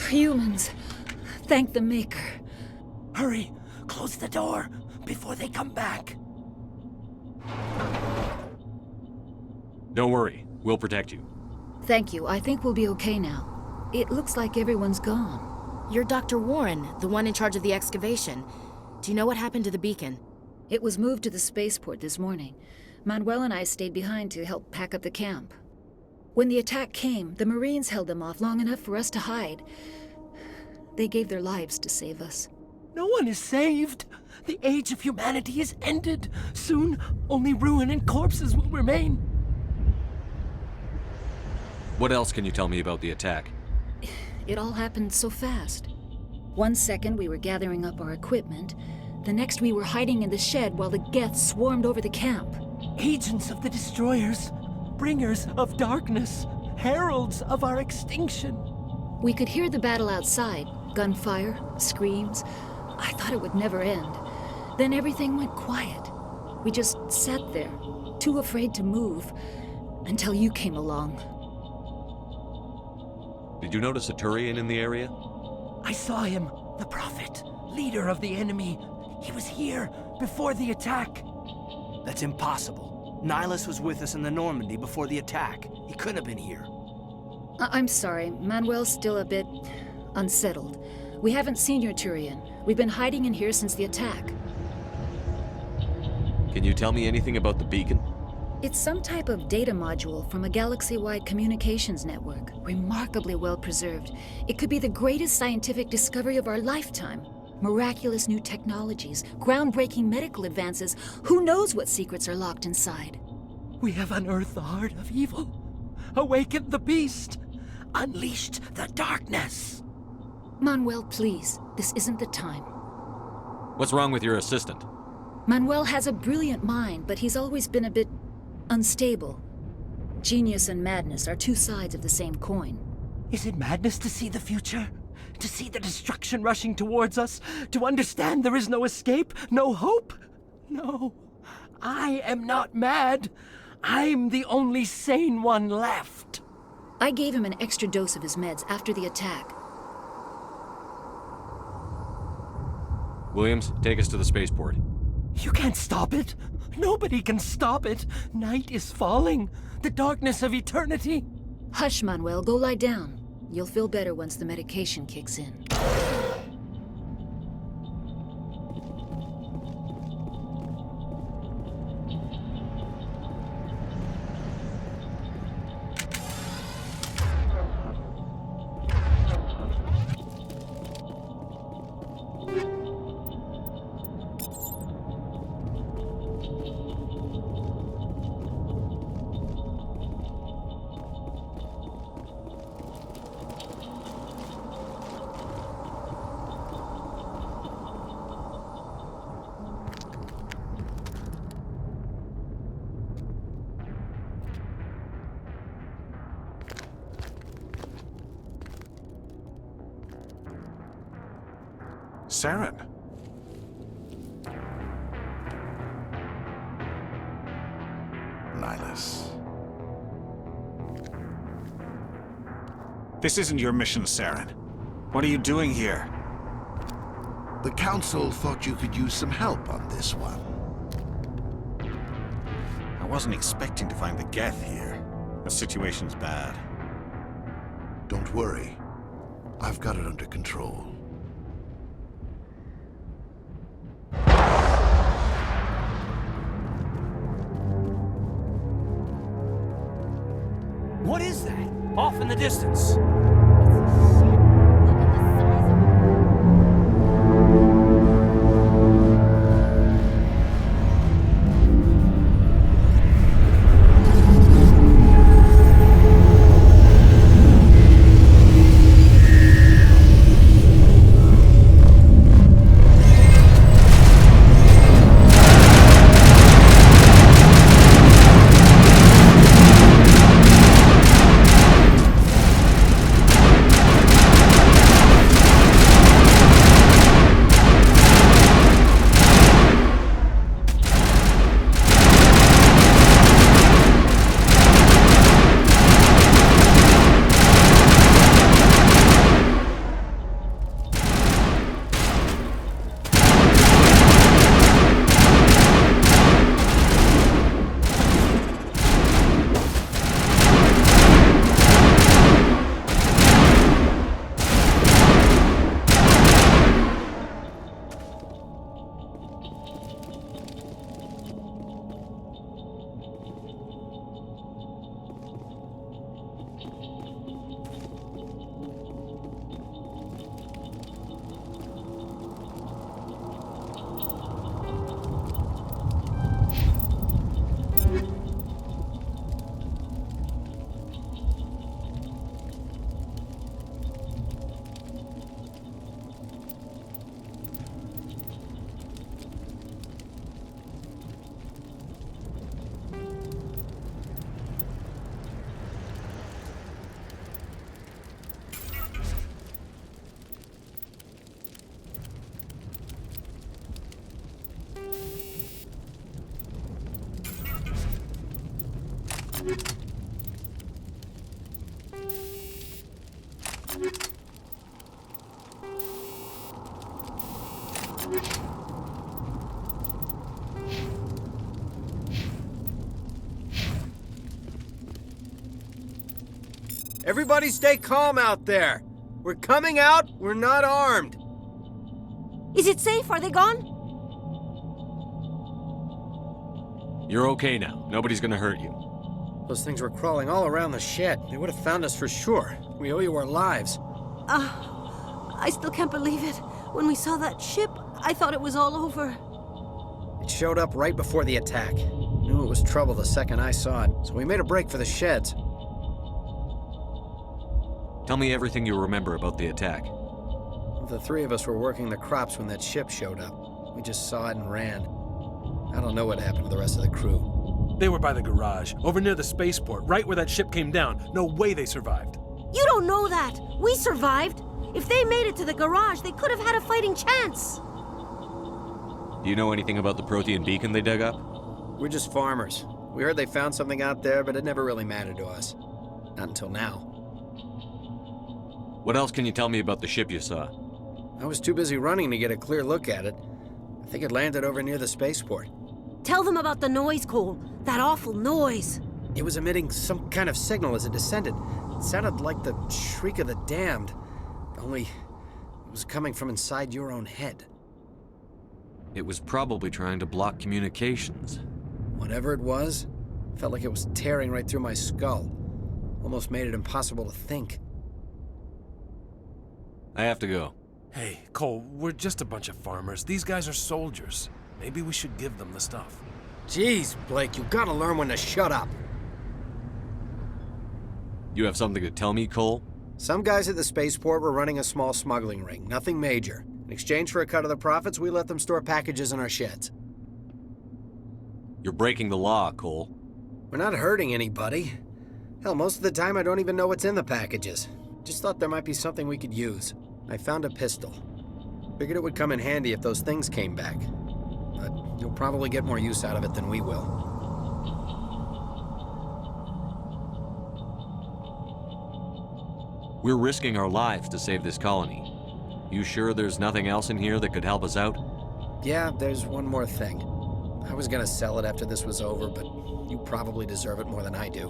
Humans. Thank the Maker. Hurry! Close the door before they come back. Don't worry. We'll protect you. Thank you. I think we'll be okay now. It looks like everyone's gone. You're Dr. Warren, the one in charge of the excavation. Do you know what happened to the beacon? It was moved to the spaceport this morning. Manuel and I stayed behind to help pack up the camp. When the attack came, the Marines held them off long enough for us to hide. They gave their lives to save us. No one is saved. The age of humanity is ended. Soon, only ruin and corpses will remain. What else can you tell me about the attack? It all happened so fast. 1 second we were gathering up our equipment. The next we were hiding in the shed while the Geth swarmed over the camp. Agents of the Destroyers. Bringers of darkness. Heralds of our extinction. We could hear the battle outside. Gunfire, screams. I thought it would never end. Then everything went quiet. We just sat there, too afraid to move, until you came along. Did you notice a Turian in the area? I saw him, the Prophet, leader of the enemy. He was here before the attack. That's impossible. Nihilus was with us in the Normandy before the attack. He couldn't have been here. I'm sorry. Manuel's still a bit unsettled. We haven't seen your Turian. We've been hiding in here since the attack. Can you tell me anything about the beacon? It's some type of data module from a galaxy-wide communications network. Remarkably well preserved. It could be the greatest scientific discovery of our lifetime. Miraculous new technologies, groundbreaking medical advances. Who knows what secrets are locked inside? We have unearthed the heart of evil, awakened the beast, unleashed the darkness. Manuel, please. This isn't the time. What's wrong with your assistant? Manuel has a brilliant mind, but he's always been a bit unstable. Genius and madness are two sides of the same coin. Is it madness to see the future? To see the destruction rushing towards us? To understand there is no escape? No hope? No. I am not mad. I'm the only sane one left. I gave him an extra dose of his meds after the attack. Williams, take us to the spaceport. You can't stop it. Nobody can stop it. Night is falling. The darkness of eternity. Hush, Manuel. Go lie down. You'll feel better once the medication kicks in. Saren. Nihilus. This isn't your mission, Saren. What are you doing here? The Council thought you could use some help on this one. I wasn't expecting to find the Geth here. The situation's bad. Don't worry. I've got it under control. What is that? Off in the distance. Everybody stay calm out there. We're coming out, we're not armed. Is it safe? Are they gone? You're okay now. Nobody's gonna hurt you. Those things were crawling all around the shed. They would have found us for sure. We owe you our lives. I still can't believe it. When we saw that ship, I thought it was all over. It showed up right before the attack. Knew it was trouble the second I saw it, so we made a break for the sheds. Tell me everything you remember about the attack. The three of us were working the crops when that ship showed up. We just saw it and ran. I don't know what happened to the rest of the crew. They were by the garage, over near the spaceport, right where that ship came down. No way they survived. You don't know that. We survived. If they made it to the garage, they could have had a fighting chance. Do you know anything about the Prothean beacon they dug up? We're just farmers. We heard they found something out there, but it never really mattered to us. Not until now. What else can you tell me about the ship you saw? I was too busy running to get a clear look at it. I think it landed over near the spaceport. Tell them about the noise, Cole. That awful noise. It was emitting some kind of signal as it descended. It sounded like the shriek of the damned. Only it was coming from inside your own head. It was probably trying to block communications. Whatever it was, felt like it was tearing right through my skull. Almost made it impossible to think. I have to go. Hey, Cole, we're just a bunch of farmers. These guys are soldiers. Maybe we should give them the stuff. Jeez, Blake, you gotta learn when to shut up. You have something to tell me, Cole? Some guys at the spaceport were running a small smuggling ring, nothing major. In exchange for a cut of the profits, we let them store packages in our sheds. You're breaking the law, Cole. We're not hurting anybody. Hell, most of the time I don't even know what's in the packages. Just thought there might be something we could use. I found a pistol. Figured it would come in handy if those things came back. But you'll probably get more use out of it than we will. We're risking our lives to save this colony. You sure there's nothing else in here that could help us out? Yeah, there's one more thing. I was gonna sell it after this was over, but you probably deserve it more than I do.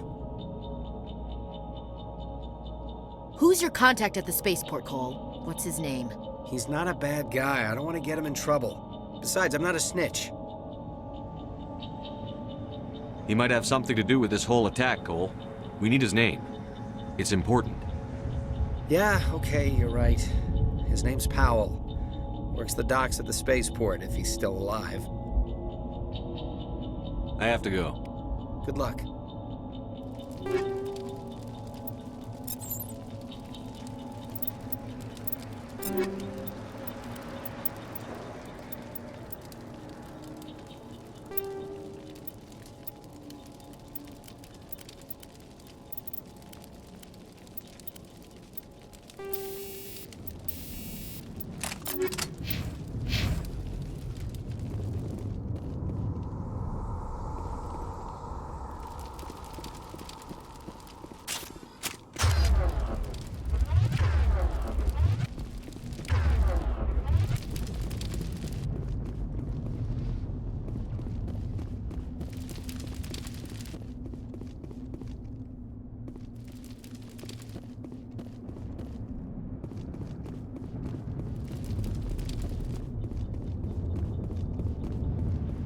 Who's your contact at the spaceport, Cole? What's his name? He's not a bad guy. I don't want to get him in trouble. Besides, I'm not a snitch. He might have something to do with this whole attack, Cole. We need his name. It's important. Yeah, okay, you're right. His name's Powell. Works the docks at the spaceport if he's still alive. I have to go. Good luck.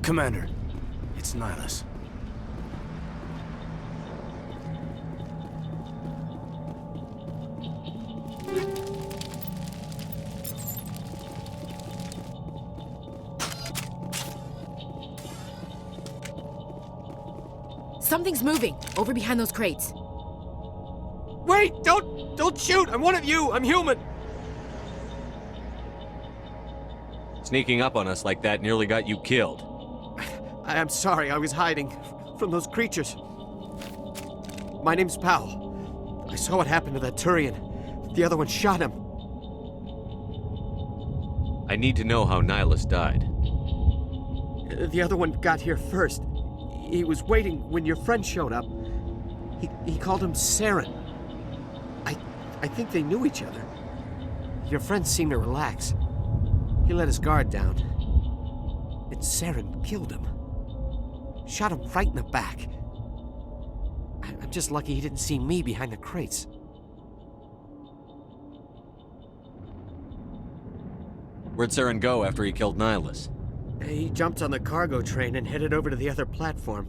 Commander, it's Nihilus. Something's moving, over behind those crates. Wait! Don't shoot! I'm one of you! I'm human! Sneaking up on us like that nearly got you killed. I'm sorry, I was hiding from those creatures. My name's Powell. I saw what happened to that Turian. The other one shot him. I need to know how Nihilus died. The other one got here first. He was waiting when your friend showed up. He called him Saren. I think they knew each other. Your friend seemed to relax. He let his guard down. And Saren killed him. Shot him right in the back. I'm just lucky he didn't see me behind the crates. Where'd Saren go after he killed Nihilus? He jumped on the cargo train and headed over to the other platform.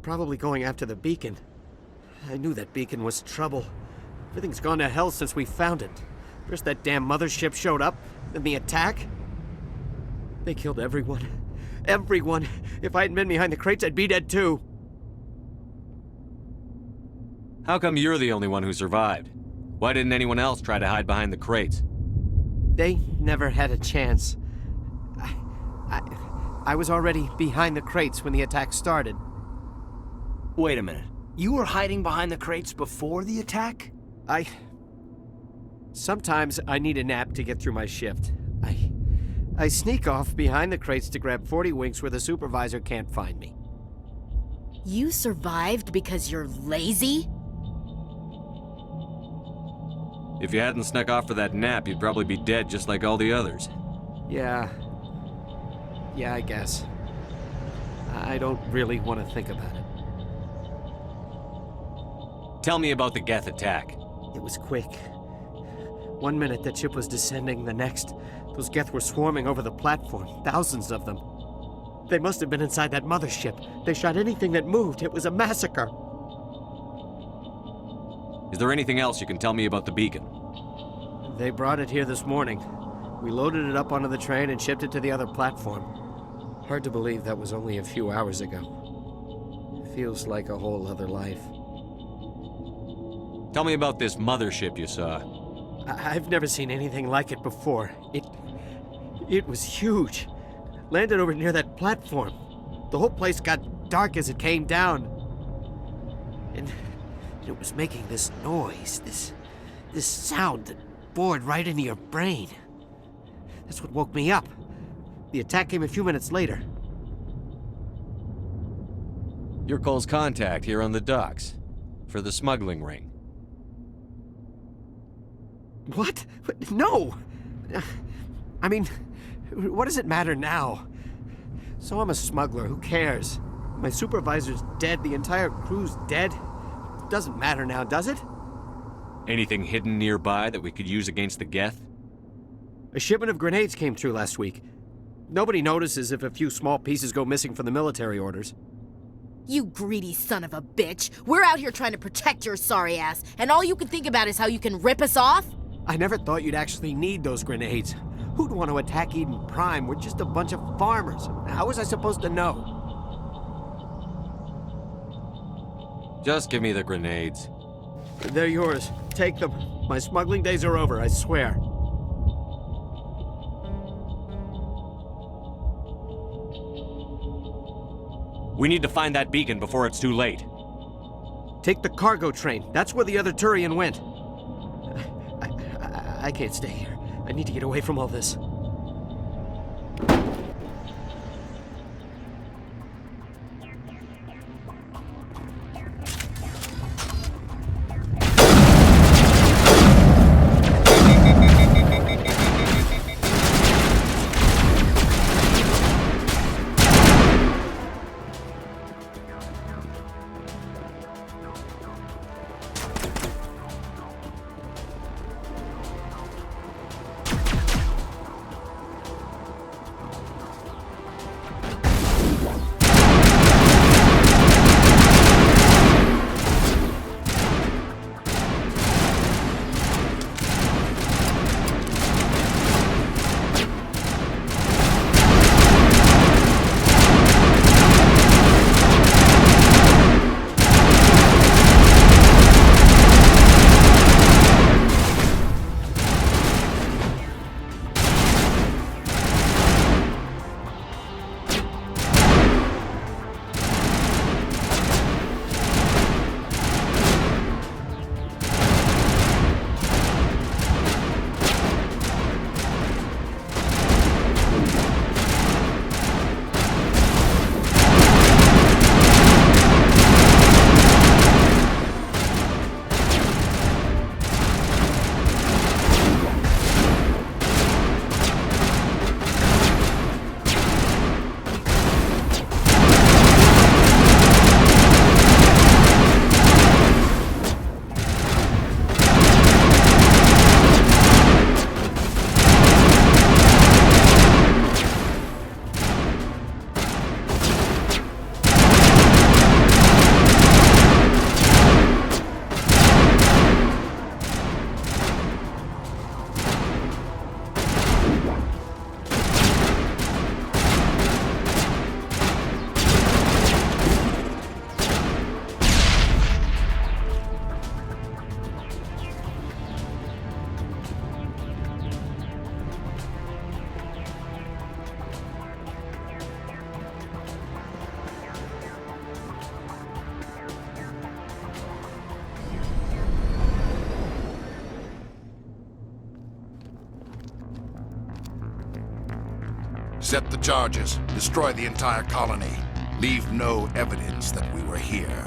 Probably going after the beacon. I knew that beacon was trouble. Everything's gone to hell since we found it. First that damn mothership showed up, then the attack. They killed everyone. Everyone! If I hadn't been behind the crates, I'd be dead too. How come you're the only one who survived? Why didn't anyone else try to hide behind the crates? They never had a chance. I was already behind the crates when the attack started. Wait a minute. You were hiding behind the crates before the attack? Sometimes I need a nap to get through my shift. I sneak off behind the crates to grab 40 winks where the supervisor can't find me. You survived because you're lazy? If you hadn't snuck off for that nap, you'd probably be dead just like all the others. Yeah, I guess. I don't really want to think about it. Tell me about the Geth attack. It was quick. 1 minute that ship was descending, the next, those Geth were swarming over the platform, thousands of them. They must have been inside that mothership. They shot anything that moved. It was a massacre. Is there anything else you can tell me about the beacon? They brought it here this morning. We loaded it up onto the train and shipped it to the other platform. Hard to believe that was only a few hours ago. Feels like a whole other life. Tell me about this mothership you saw. I've never seen anything like it before. It was huge. Landed over near that platform. The whole place got dark as it came down. And it was making this noise, this sound that bored right into your brain. That's what woke me up. The attack came a few minutes later. You're Cole's contact here on the docks. For the smuggling ring. What? No! I mean, what does it matter now? So I'm a smuggler, who cares? My supervisor's dead, the entire crew's dead. Doesn't matter now, does it? Anything hidden nearby that we could use against the Geth? A shipment of grenades came through last week. Nobody notices if a few small pieces go missing from the military orders. You greedy son of a bitch! We're out here trying to protect your sorry ass, and all you can think about is how you can rip us off? I never thought you'd actually need those grenades. Who'd want to attack Eden Prime? We're just a bunch of farmers. How was I supposed to know? Just give me the grenades. They're yours. Take them. My smuggling days are over, I swear. We need to find that beacon before it's too late. Take the cargo train. That's where the other Turian went. I can't stay here. I need to get away from all this. Set the charges. Destroy the entire colony. Leave no evidence that we were here.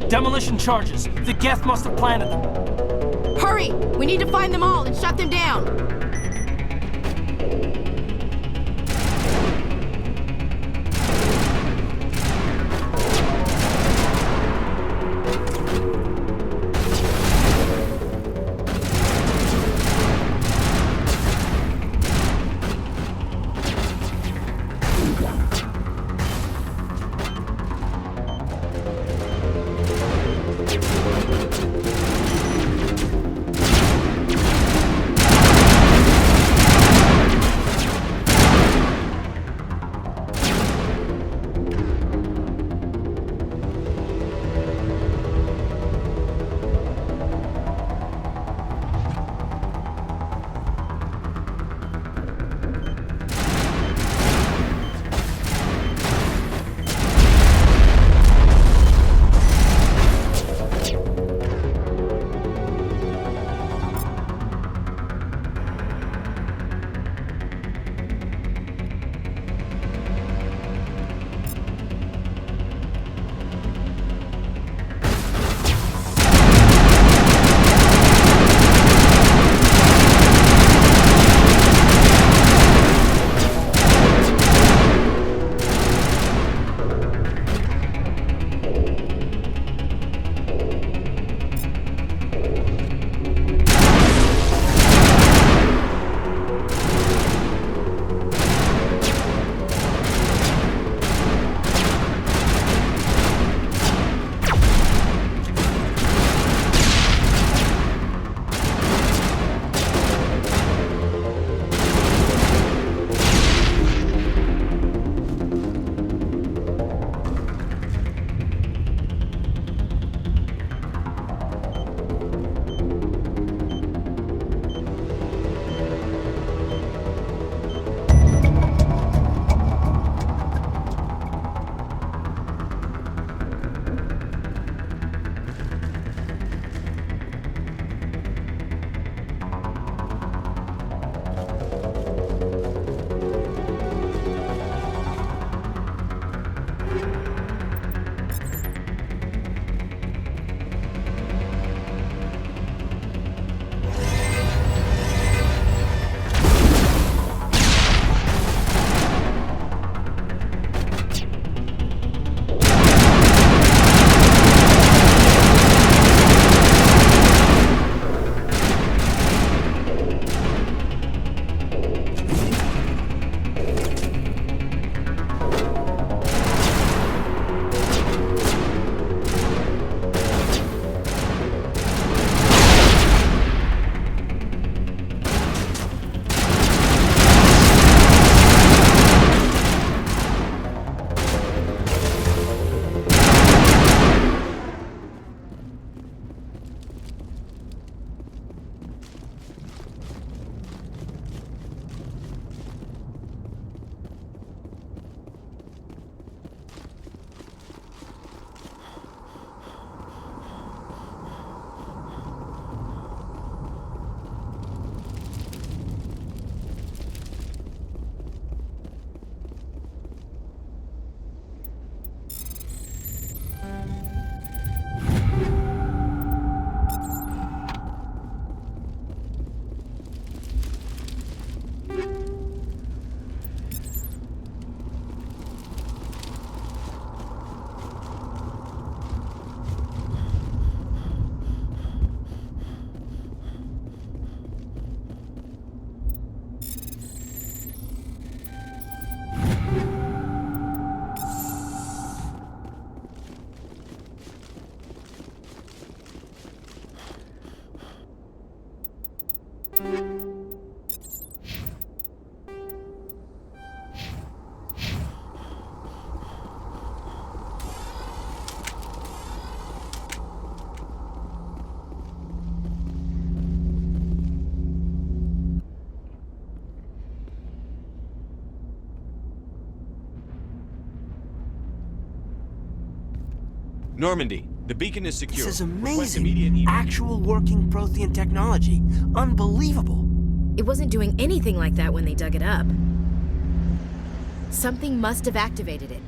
Demolition charges. The Geth must have planted them. Hurry! We need to find them all and shut them down! Normandy, the beacon is secure. This is Request amazing. immediate Actual working Prothean technology. Unbelievable. It wasn't doing anything like that when they dug it up. Something must have activated it.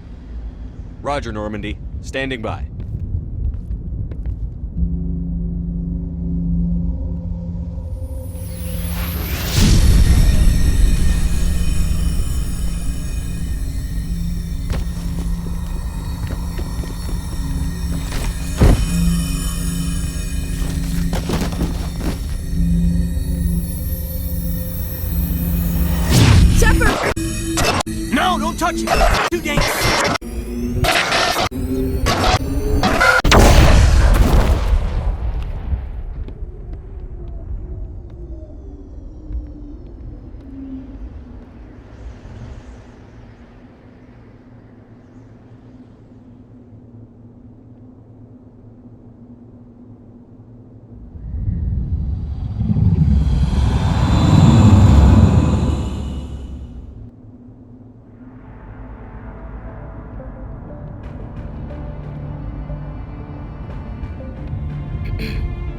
Roger, Normandy. Standing by. No, don't touch it! Too dangerous!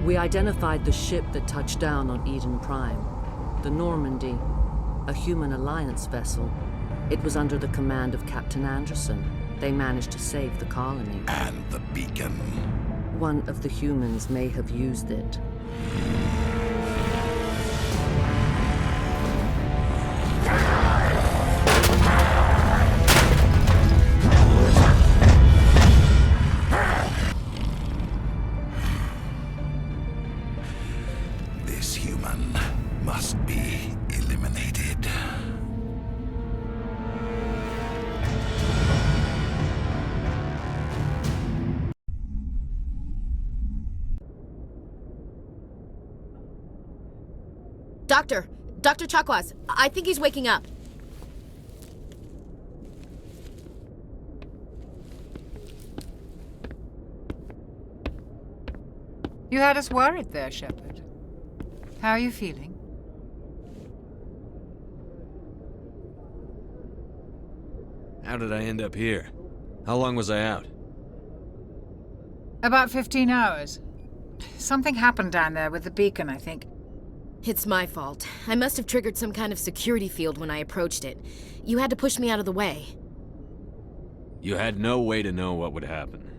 We identified the ship that touched down on Eden Prime. The Normandy, a human alliance vessel. It was under the command of Captain Anderson. They managed to save the colony. And the beacon. One of the humans may have used it. This human must be eliminated. Dr. Chakwas, I think he's waking up. You had us worried there, Shepard. How are you feeling? How did I end up here? How long was I out? About 15 hours. Something happened down there with the beacon, I think. It's my fault. I must have triggered some kind of security field when I approached it. You had to push me out of the way. You had no way to know what would happen.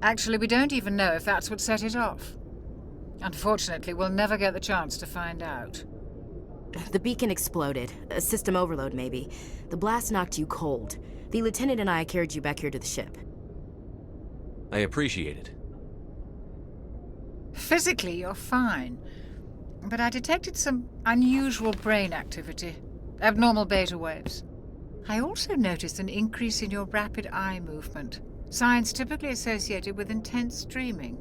Actually, we don't even know if that's what set it off. Unfortunately, we'll never get the chance to find out. The beacon exploded. A system overload, maybe. The blast knocked you cold. The lieutenant and I carried you back here to the ship. I appreciate it. Physically, you're fine. But I detected some unusual brain activity. Abnormal beta waves. I also noticed an increase in your rapid eye movement. Signs typically associated with intense dreaming.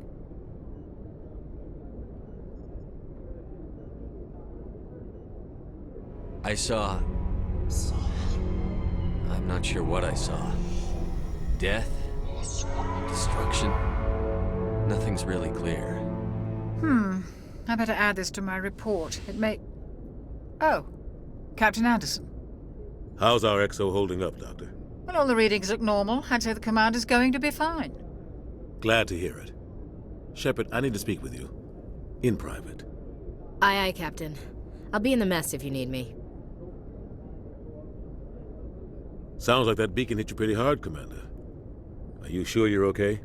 I saw... I'm not sure what I saw. Death? Destruction? Nothing's really clear. I better add this to my report. It may... Oh, Captain Anderson. How's our XO holding up, Doctor? Well, all the readings look normal. I'd say the commander's going to be fine. Glad to hear it. Shepard, I need to speak with you. In private. Aye, Captain. I'll be in the mess if you need me. Sounds like that beacon hit you pretty hard, Commander. Are you sure you're okay?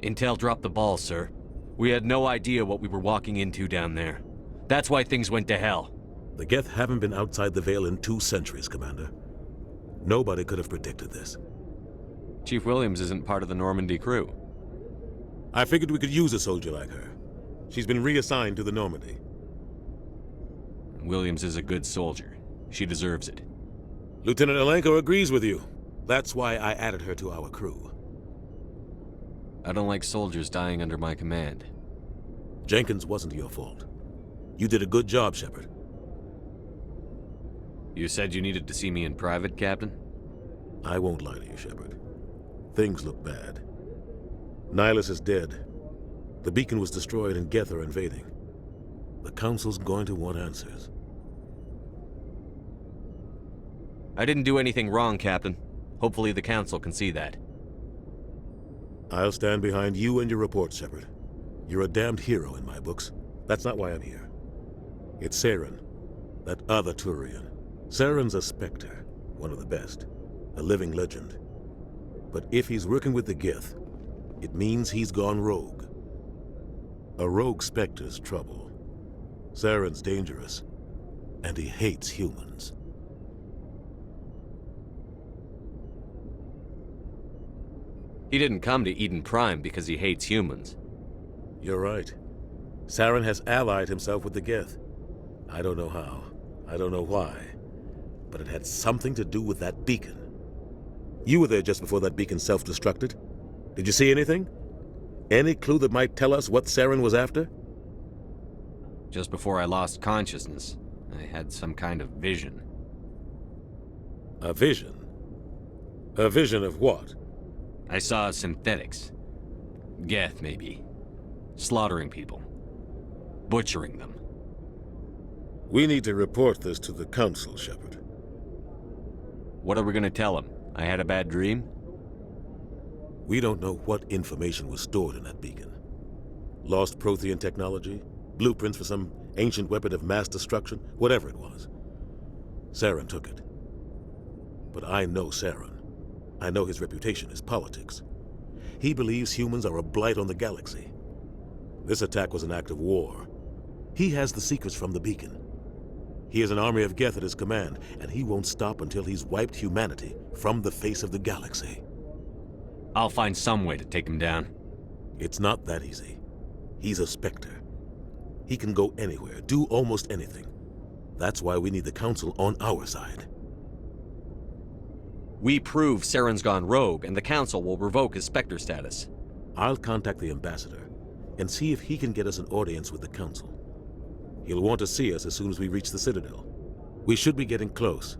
Intel dropped the ball, sir. We had no idea what we were walking into down there. That's why things went to hell. The Geth haven't been outside the Veil in 2 centuries, Commander. Nobody could have predicted this. Chief Williams isn't part of the Normandy crew. I figured we could use a soldier like her. She's been reassigned to the Normandy. Williams is a good soldier. She deserves it. Lieutenant Alenko agrees with you. That's why I added her to our crew. I don't like soldiers dying under my command. Jenkins wasn't your fault. You did a good job, Shepard. You said you needed to see me in private, Captain? I won't lie to you, Shepard. Things look bad. Nihilus is dead. The beacon was destroyed and Geth are invading. The Council's going to want answers. I didn't do anything wrong, Captain. Hopefully the Council can see that. I'll stand behind you and your report, Shepard. You're a damned hero in my books. That's not why I'm here. It's Saren, that other Turian. Saren's a Spectre, one of the best, a living legend. But if he's working with the Geth, it means he's gone rogue. A rogue Spectre's trouble. Saren's dangerous, and he hates humans. He didn't come to Eden Prime because he hates humans. You're right. Saren has allied himself with the Geth. I don't know how. I don't know why. But it had something to do with that beacon. You were there just before that beacon self-destructed. Did you see anything? Any clue that might tell us what Saren was after? Just before I lost consciousness, I had some kind of vision. A vision? A vision of what? I saw synthetics. Geth, maybe. Slaughtering people. Butchering them. We need to report this to the Council, Shepard. What are we gonna tell him? I had a bad dream? We don't know what information was stored in that beacon. Lost Prothean technology? Blueprints for some ancient weapon of mass destruction? Whatever it was. Saren took it. But I know Saren. I know his reputation is politics. He believes humans are a blight on the galaxy. This attack was an act of war. He has the secrets from the beacon. He has an army of Geth at his command, and he won't stop until he's wiped humanity from the face of the galaxy. I'll find some way to take him down. It's not that easy. He's a Spectre. He can go anywhere, do almost anything. That's why we need the Council on our side. We prove Saren's gone rogue, and the Council will revoke his Spectre status. I'll contact the Ambassador and see if he can get us an audience with the Council. He'll want to see us as soon as we reach the Citadel. We should be getting close.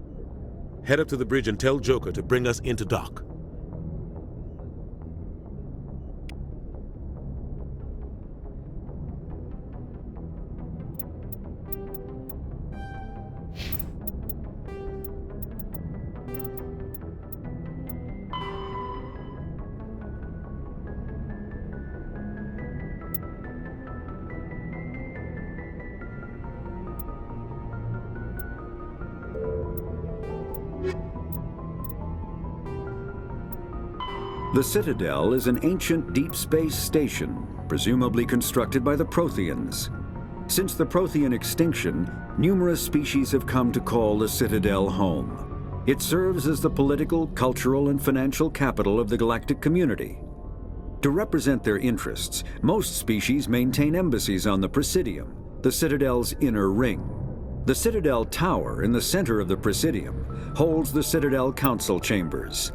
Head up to the bridge and tell Joker to bring us into dock. The Citadel is an ancient deep space station, presumably constructed by the Protheans. Since the Prothean extinction, numerous species have come to call the Citadel home. It serves as the political, cultural, and financial capital of the galactic community. To represent their interests, most species maintain embassies on the Presidium, the Citadel's inner ring. The Citadel Tower in the center of the Presidium holds the Citadel Council chambers.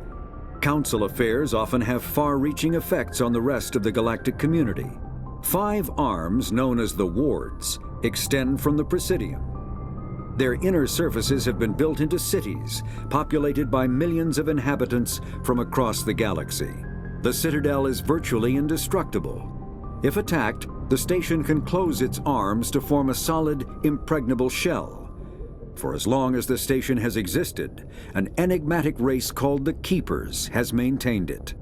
Council affairs often have far-reaching effects on the rest of the galactic community. 5 arms, known as the Wards, extend from the Presidium. Their inner surfaces have been built into cities, populated by millions of inhabitants from across the galaxy. The Citadel is virtually indestructible. If attacked, the station can close its arms to form a solid, impregnable shell. For as long as the station has existed, an enigmatic race called the Keepers has maintained it.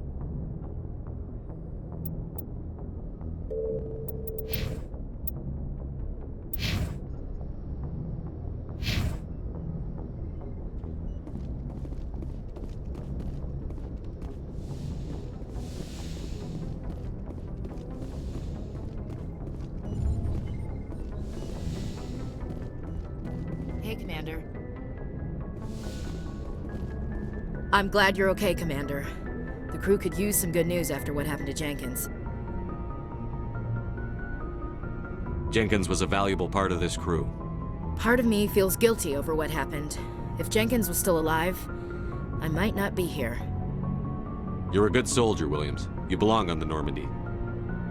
Hey, Commander. I'm glad you're okay, Commander. The crew could use some good news after what happened to Jenkins. Jenkins was a valuable part of this crew. Part of me feels guilty over what happened. If Jenkins was still alive, I might not be here. You're a good soldier, Williams. You belong on the Normandy.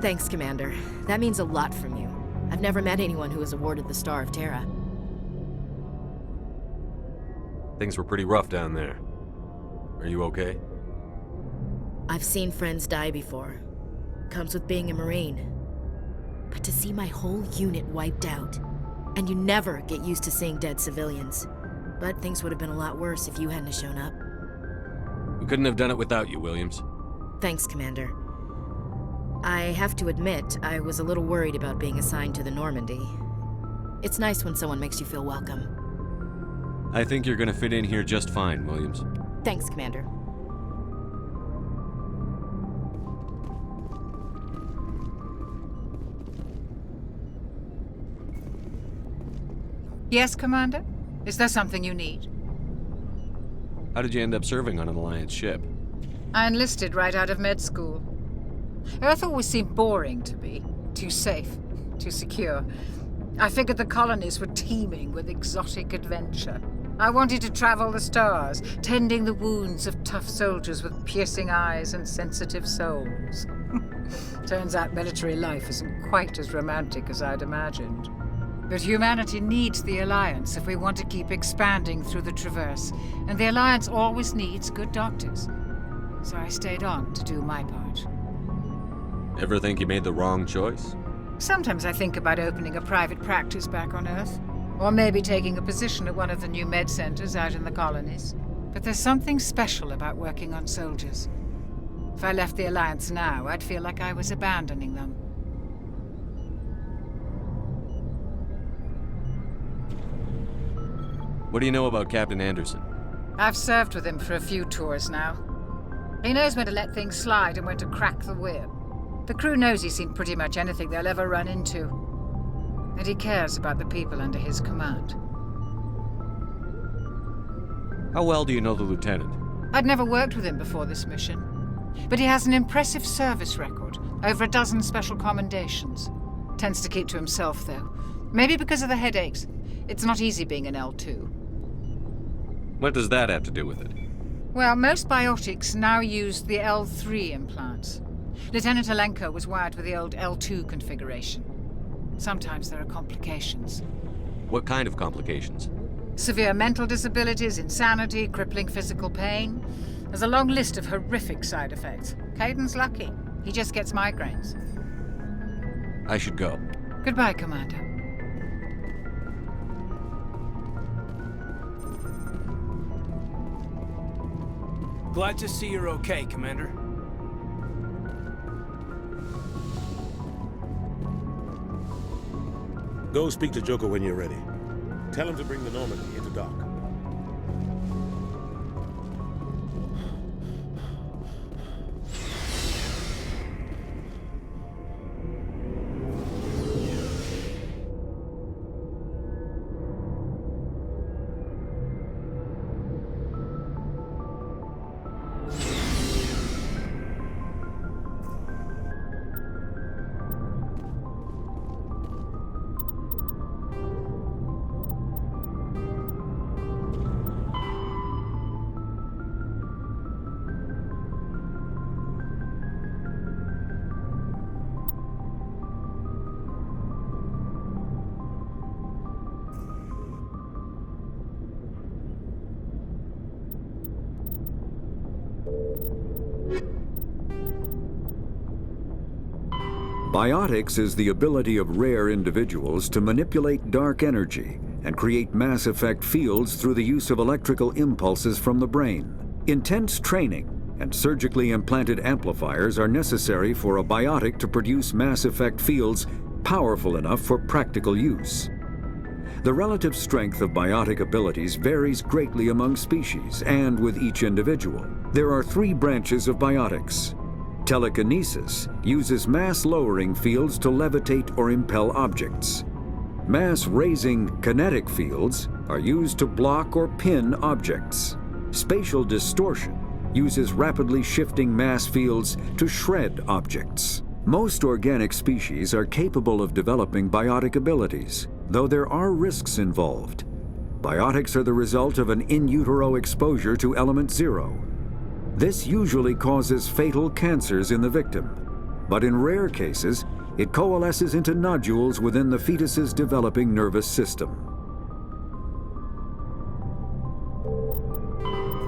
Thanks, Commander. That means a lot from you. I've never met anyone who was awarded the Star of Terra. Things were pretty rough down there. Are you okay? I've seen friends die before. Comes with being a Marine. But to see my whole unit wiped out, and you never get used to seeing dead civilians. But things would have been a lot worse if you hadn't shown up. We couldn't have done it without you, Williams. Thanks, Commander. I have to admit, I was a little worried about being assigned to the Normandy. It's nice when someone makes you feel welcome. I think you're gonna fit in here just fine, Williams. Thanks, Commander. Yes, Commander? Is there something you need? How did you end up serving on an Alliance ship? I enlisted right out of med school. Earth always seemed boring to me. Too safe, too secure. I figured the colonies were teeming with exotic adventure. I wanted to travel the stars, tending the wounds of tough soldiers with piercing eyes and sensitive souls. Turns out military life isn't quite as romantic as I'd imagined. But humanity needs the Alliance if we want to keep expanding through the Traverse, and the Alliance always needs good doctors. So I stayed on to do my part. Ever think you made the wrong choice? Sometimes I think about opening a private practice back on Earth, or maybe taking a position at one of the new med centers out in the colonies. But there's something special about working on soldiers. If I left the Alliance now, I'd feel like I was abandoning them. What do you know about Captain Anderson? I've served with him for a few tours now. He knows when to let things slide and when to crack the whip. The crew knows he's seen pretty much anything they'll ever run into. And he cares about the people under his command. How well do you know the lieutenant? I'd never worked with him before this mission. But he has an impressive service record, over a dozen special commendations. Tends to keep to himself, though. Maybe because of the headaches. It's not easy being an L2. What does that have to do with it? Well, most biotics now use the L3 implants. Lieutenant Alenko was wired with the old L2 configuration. Sometimes there are complications. What kind of complications? Severe mental disabilities, insanity, crippling physical pain. There's a long list of horrific side effects. Caden's lucky. He just gets migraines. I should go. Goodbye, Commander. Glad to see you're okay, Commander. Go speak to Joker when you're ready. Tell him to bring the Normandy into dock. Biotics is the ability of rare individuals to manipulate dark energy and create mass effect fields through the use of electrical impulses from the brain. Intense training and surgically implanted amplifiers are necessary for a biotic to produce mass effect fields powerful enough for practical use. The relative strength of biotic abilities varies greatly among species and with each individual. There are 3 branches of biotics. Telekinesis uses mass-lowering fields to levitate or impel objects. Mass-raising kinetic fields are used to block or pin objects. Spatial distortion uses rapidly shifting mass fields to shred objects. Most organic species are capable of developing biotic abilities, though there are risks involved. Biotics are the result of an in utero exposure to element 0. This usually causes fatal cancers in the victim, but in rare cases, it coalesces into nodules within the fetus's developing nervous system.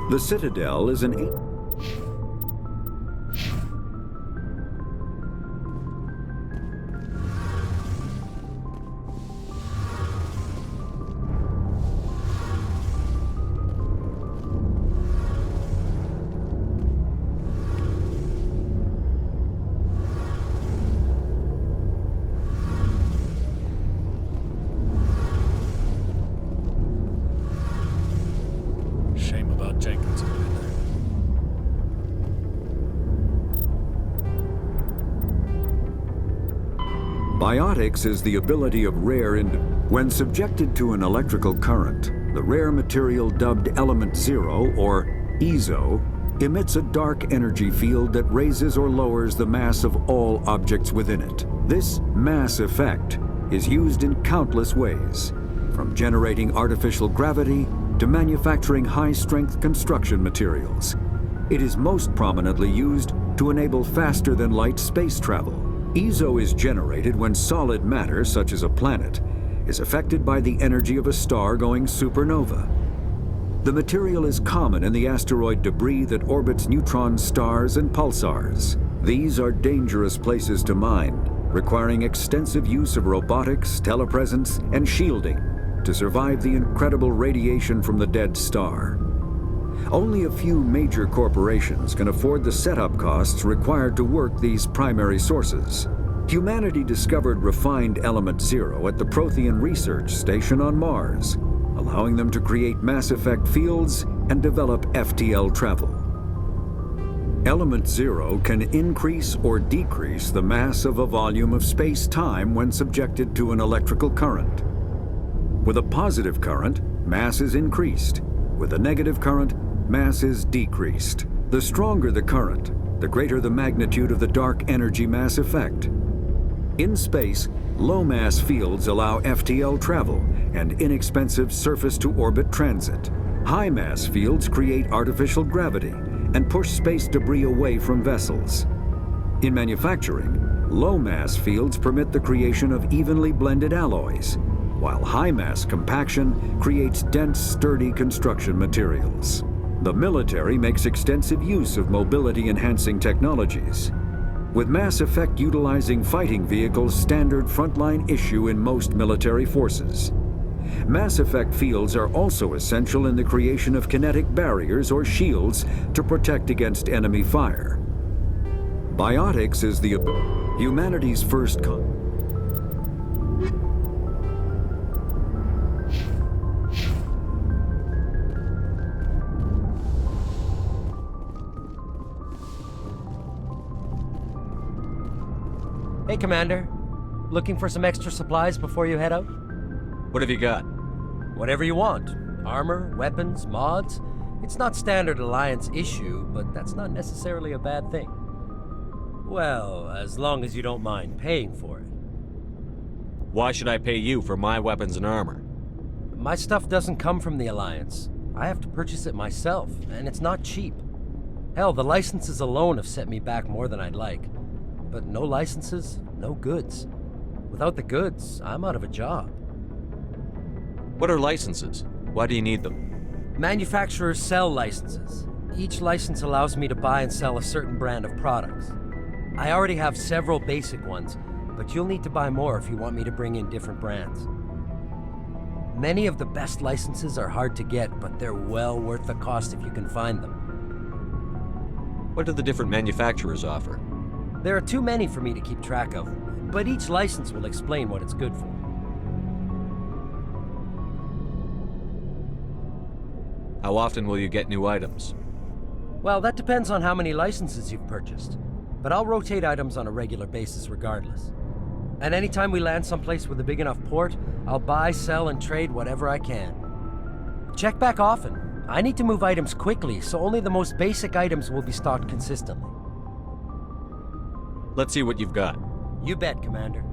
The Citadel is an Biotics is the ability of when subjected to an electrical current, the rare material dubbed Element Zero, or EZO, emits a dark energy field that raises or lowers the mass of all objects within it. This mass effect is used in countless ways, from generating artificial gravity to manufacturing high-strength construction materials. It is most prominently used to enable faster-than-light space travel. EZO is generated when solid matter, such as a planet, is affected by the energy of a star going supernova. The material is common in the asteroid debris that orbits neutron stars and pulsars. These are dangerous places to mine, requiring extensive use of robotics, telepresence, and shielding to survive the incredible radiation from the dead star. Only a few major corporations can afford the setup costs required to work these primary sources. Humanity discovered refined Element Zero at the Prothean Research Station on Mars, allowing them to create mass effect fields and develop FTL travel. Element Zero can increase or decrease the mass of a volume of space-time when subjected to an electrical current. With a positive current, mass is increased. With a negative current, mass is decreased. The stronger the current, the greater the magnitude of the dark energy mass effect. In space, low-mass fields allow FTL travel and inexpensive surface-to-orbit transit. High-mass fields create artificial gravity and push space debris away from vessels. In manufacturing, low-mass fields permit the creation of evenly blended alloys, while high-mass compaction creates dense, sturdy construction materials. The military makes extensive use of mobility-enhancing technologies, with Mass Effect utilizing fighting vehicles standard frontline issue in most military forces. Mass Effect fields are also essential in the creation of kinetic barriers or shields to protect against enemy fire. Biotics is the humanity's first Hey, Commander. Looking for some extra supplies before you head out? What have you got? Whatever you want. Armor, weapons, mods. It's not standard Alliance issue, but that's not necessarily a bad thing. Well, as long as you don't mind paying for it. Why should I pay you for my weapons and armor? My stuff doesn't come from the Alliance. I have to purchase it myself, and it's not cheap. Hell, the licenses alone have set me back more than I'd like. But no licenses, no goods. Without the goods, I'm out of a job. What are licenses? Why do you need them? Manufacturers sell licenses. Each license allows me to buy and sell a certain brand of products. I already have several basic ones, but you'll need to buy more if you want me to bring in different brands. Many of the best licenses are hard to get, but they're well worth the cost if you can find them. What do the different manufacturers offer? There are too many for me to keep track of, but each license will explain what it's good for. How often will you get new items? Well, that depends on how many licenses you've purchased, but I'll rotate items on a regular basis regardless. And anytime we land someplace with a big enough port, I'll buy, sell, and trade whatever I can. Check back often. I need to move items quickly, so only the most basic items will be stocked consistently. Let's see what you've got. You bet, Commander.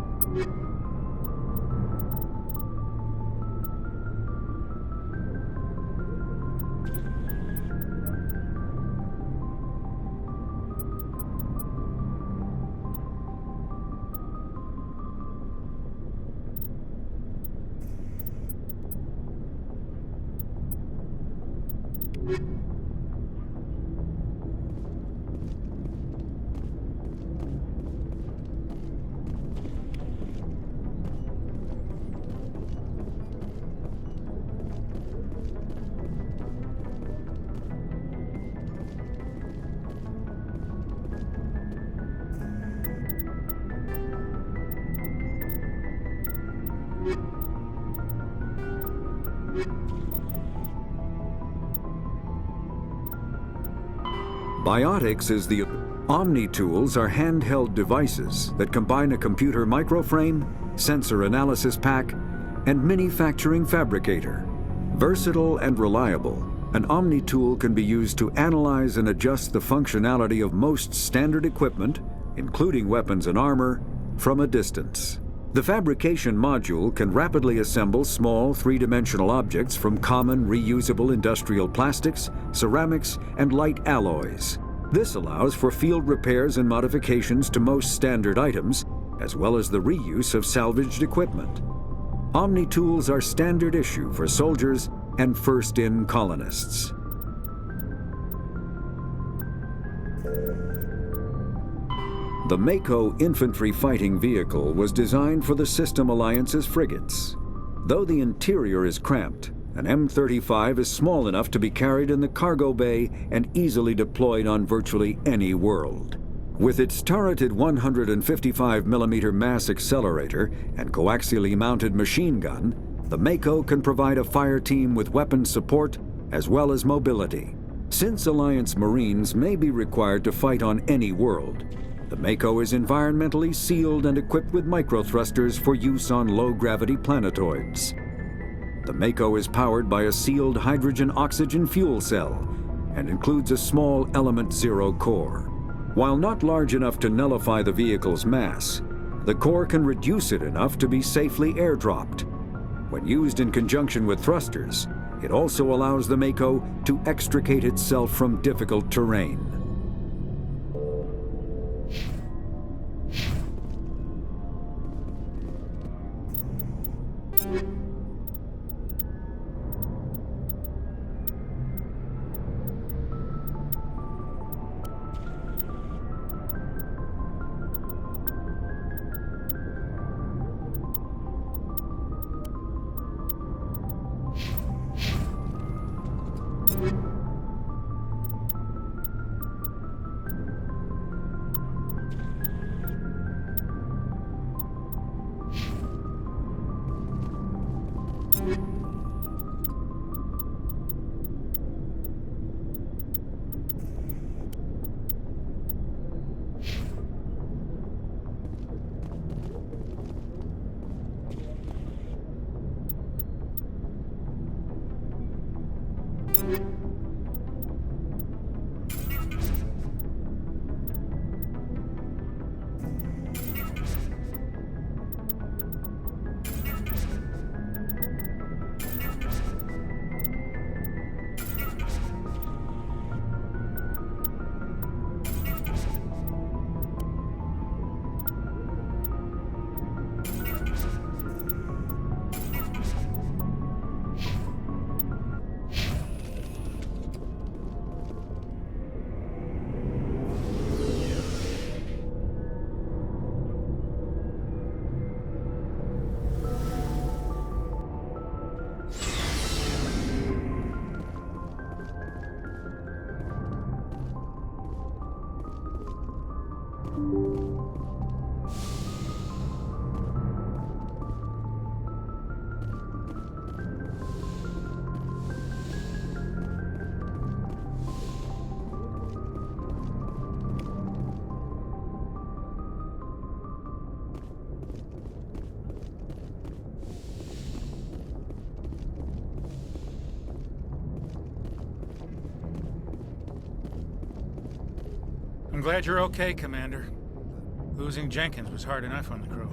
Biotics is the Omni-tools are handheld devices that combine a computer microframe, sensor analysis pack, and manufacturing fabricator. Versatile and reliable, an Omni-tool can be used to analyze and adjust the functionality of most standard equipment, including weapons and armor, from a distance. The fabrication module can rapidly assemble small three-dimensional objects from common reusable industrial plastics, ceramics, and light alloys. This allows for field repairs and modifications to most standard items, as well as the reuse of salvaged equipment. Omni-tools are standard issue for soldiers and first-in colonists. The Mako infantry fighting vehicle was designed for the System Alliance's frigates. Though the interior is cramped, an M35 is small enough to be carried in the cargo bay and easily deployed on virtually any world. With its turreted 155mm mass accelerator and coaxially mounted machine gun, the Mako can provide a fire team with weapon support as well as mobility. Since Alliance Marines may be required to fight on any world, the Mako is environmentally sealed and equipped with microthrusters for use on low-gravity planetoids. The Mako is powered by a sealed hydrogen-oxygen fuel cell and includes a small Element Zero core. While not large enough to nullify the vehicle's mass, the core can reduce it enough to be safely airdropped. When used in conjunction with thrusters, it also allows the Mako to extricate itself from difficult terrain. I'm glad you're okay, Commander. Losing Jenkins was hard enough on the crew.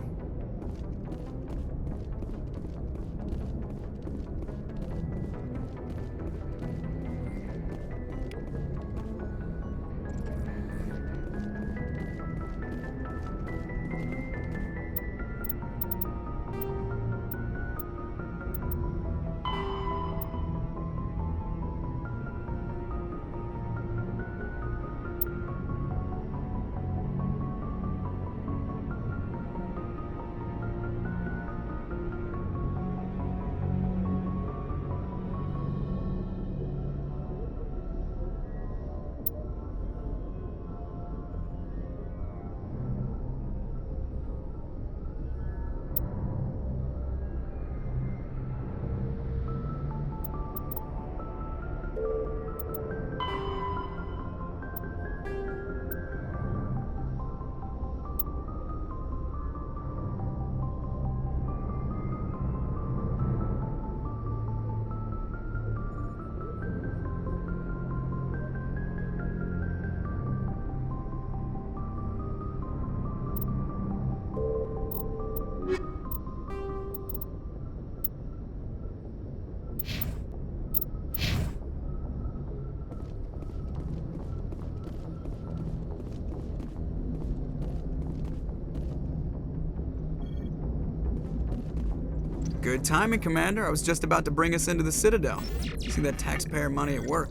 Good timing, Commander. I was just about to bring us into the Citadel. See that taxpayer money at work.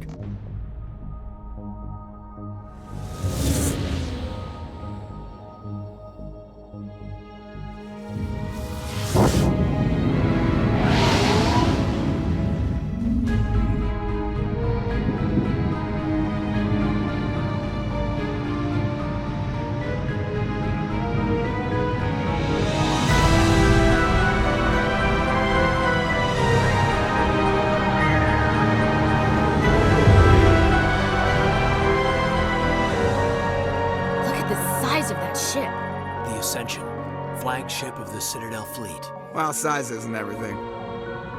Flagship of the Citadel fleet. Well, size isn't everything.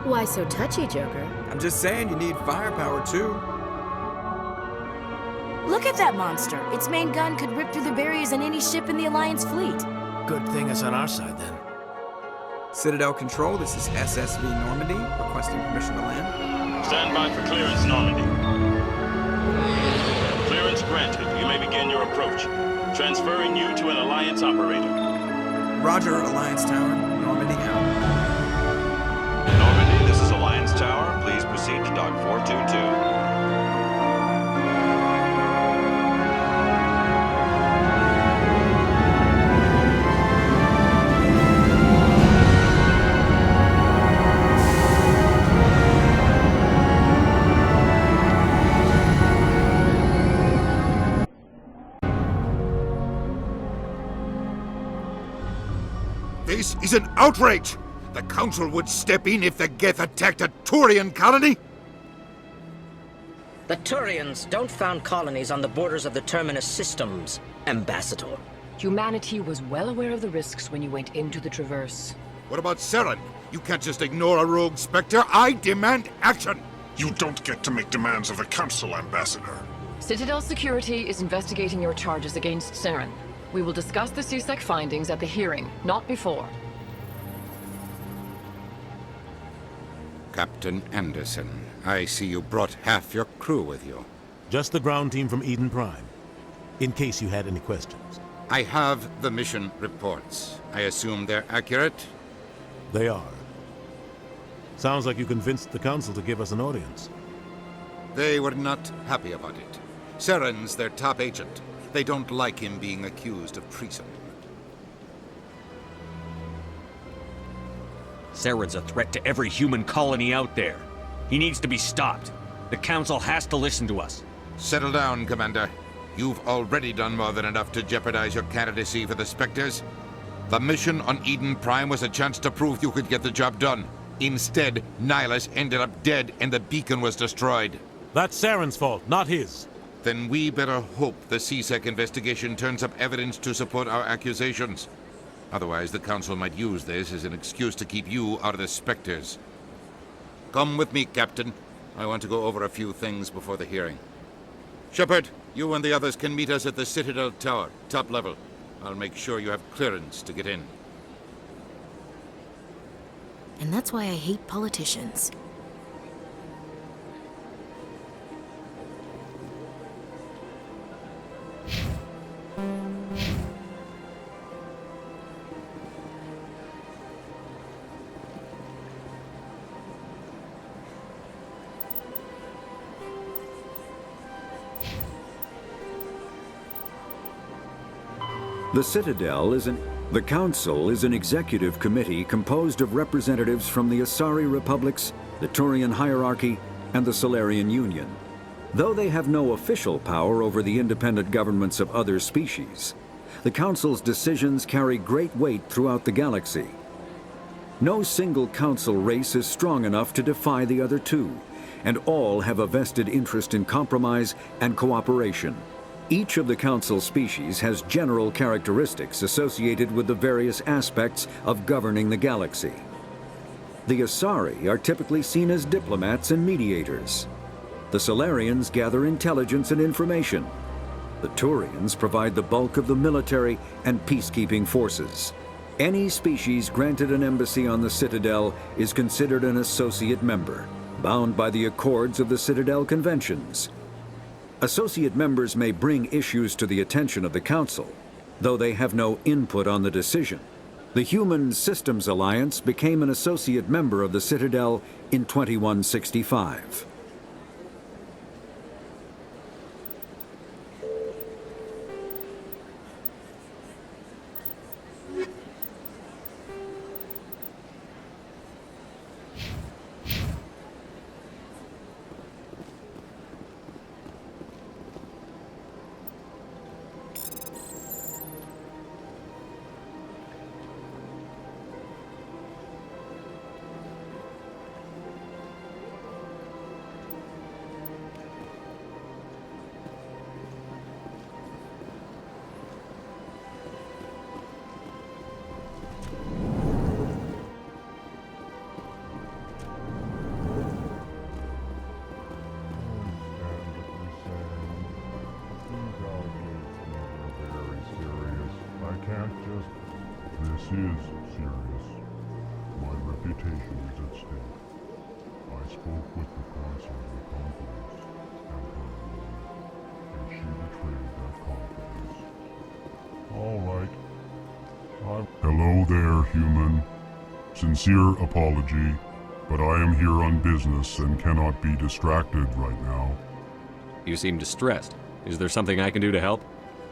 Why so touchy, Joker? I'm just saying you need firepower, too. Look at that monster. Its main gun could rip through the barriers in any ship in the Alliance fleet. Good thing it's on our side, then. Citadel Control, this is SSV Normandy, requesting permission to land. Stand by for clearance, Normandy. Clearance granted. You may begin your approach. Transferring you to an Alliance operator. Roger, Alliance Tower. Normandy out. Normandy, this is Alliance Tower. Please proceed to Dock 422. This is an outrage! The Council would step in if the Geth attacked a Turian colony? The Turians don't found colonies on the borders of the Terminus systems, Ambassador. Humanity was well aware of the risks when you went into the Traverse. What about Saren? You can't just ignore a rogue Spectre. I demand action! You don't get to make demands of the Council, Ambassador. Citadel Security is investigating your charges against Saren. We will discuss the CSEC findings at the hearing, not before. Captain Anderson, I see you brought half your crew with you. Just the ground team from Eden Prime, in case you had any questions. I have the mission reports. I assume they're accurate? They are. Sounds like you convinced the Council to give us an audience. They were not happy about it. Saren's their top agent. They don't like him being accused of treason. Saren's a threat to every human colony out there. He needs to be stopped. The Council has to listen to us. Settle down, Commander. You've already done more than enough to jeopardize your candidacy for the Spectres. The mission on Eden Prime was a chance to prove you could get the job done. Instead, Nihilus ended up dead and the beacon was destroyed. That's Saren's fault, not his. Then we better hope the CSEC investigation turns up evidence to support our accusations. Otherwise, the Council might use this as an excuse to keep you out of the Spectres. Come with me, Captain. I want to go over a few things before the hearing. Shepard, you and the others can meet us at the Citadel Tower, top level. I'll make sure you have clearance to get in. And that's why I hate politicians. The Council is an executive committee composed of representatives from the Asari Republics, the Turian hierarchy, and the Solarian Union. Though they have no official power over the independent governments of other species, the Council's decisions carry great weight throughout the galaxy. No single Council race is strong enough to defy the other two, and all have a vested interest in compromise and cooperation. Each of the Council species has general characteristics associated with the various aspects of governing the galaxy. The Asari are typically seen as diplomats and mediators. The Solarians gather intelligence and information. The Turians provide the bulk of the military and peacekeeping forces. Any species granted an embassy on the Citadel is considered an associate member, bound by the accords of the Citadel Conventions. Associate members may bring issues to the attention of the Council, though they have no input on the decision. The Human Systems Alliance became an associate member of the Citadel in 2165. This is serious. My reputation is at stake. I spoke with the consort in confidence, and her alone, and she betrayed that confidence. All right. Hello there, human. Sincere apology, but I am here on business and cannot be distracted right now. You seem distressed. Is there something I can do to help?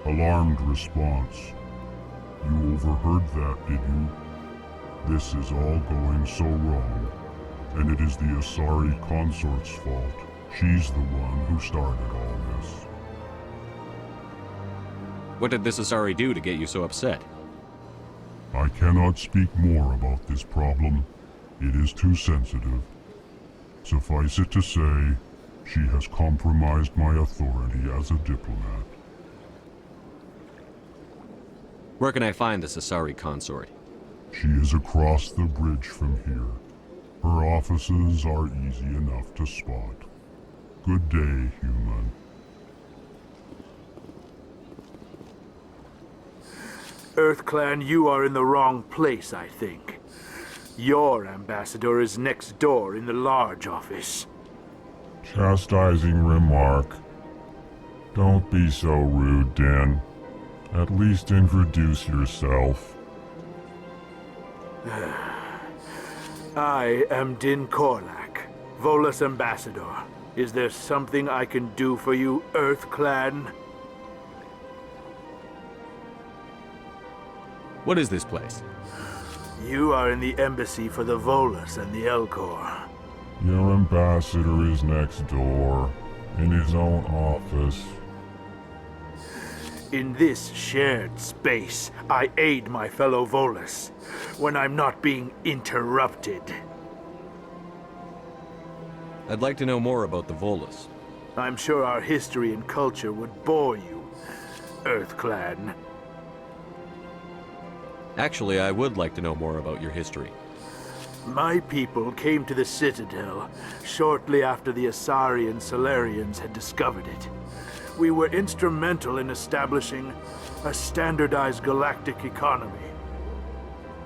Alarmed response. You overheard that, did you? This is all going so wrong, and it is the Asari consort's fault. She's the one who started all this. What did this Asari do to get you so upset? I cannot speak more about this problem. It is too sensitive. Suffice it to say, she has compromised my authority as a diplomat. Where can I find this Asari consort? She is across the bridge from here. Her offices are easy enough to spot. Good day, human. EarthClan, you are in the wrong place, I think. Your ambassador is next door in the large office. Chastising remark. Don't be so rude, Den. At least introduce yourself. I am Din Korlak, Volus ambassador. Is there something I can do for you, EarthClan? What is this place? You are in the embassy for the Volus and the Elcor. Your ambassador is next door, in his own office. In this shared space, I aid my fellow Volus when I'm not being interrupted. I'd like to know more about the Volus. I'm sure our history and culture would bore you, EarthClan. Actually, I would like to know more about your history. My people came to the Citadel shortly after the Asari and Solarians had discovered it. We were instrumental in establishing a standardized galactic economy.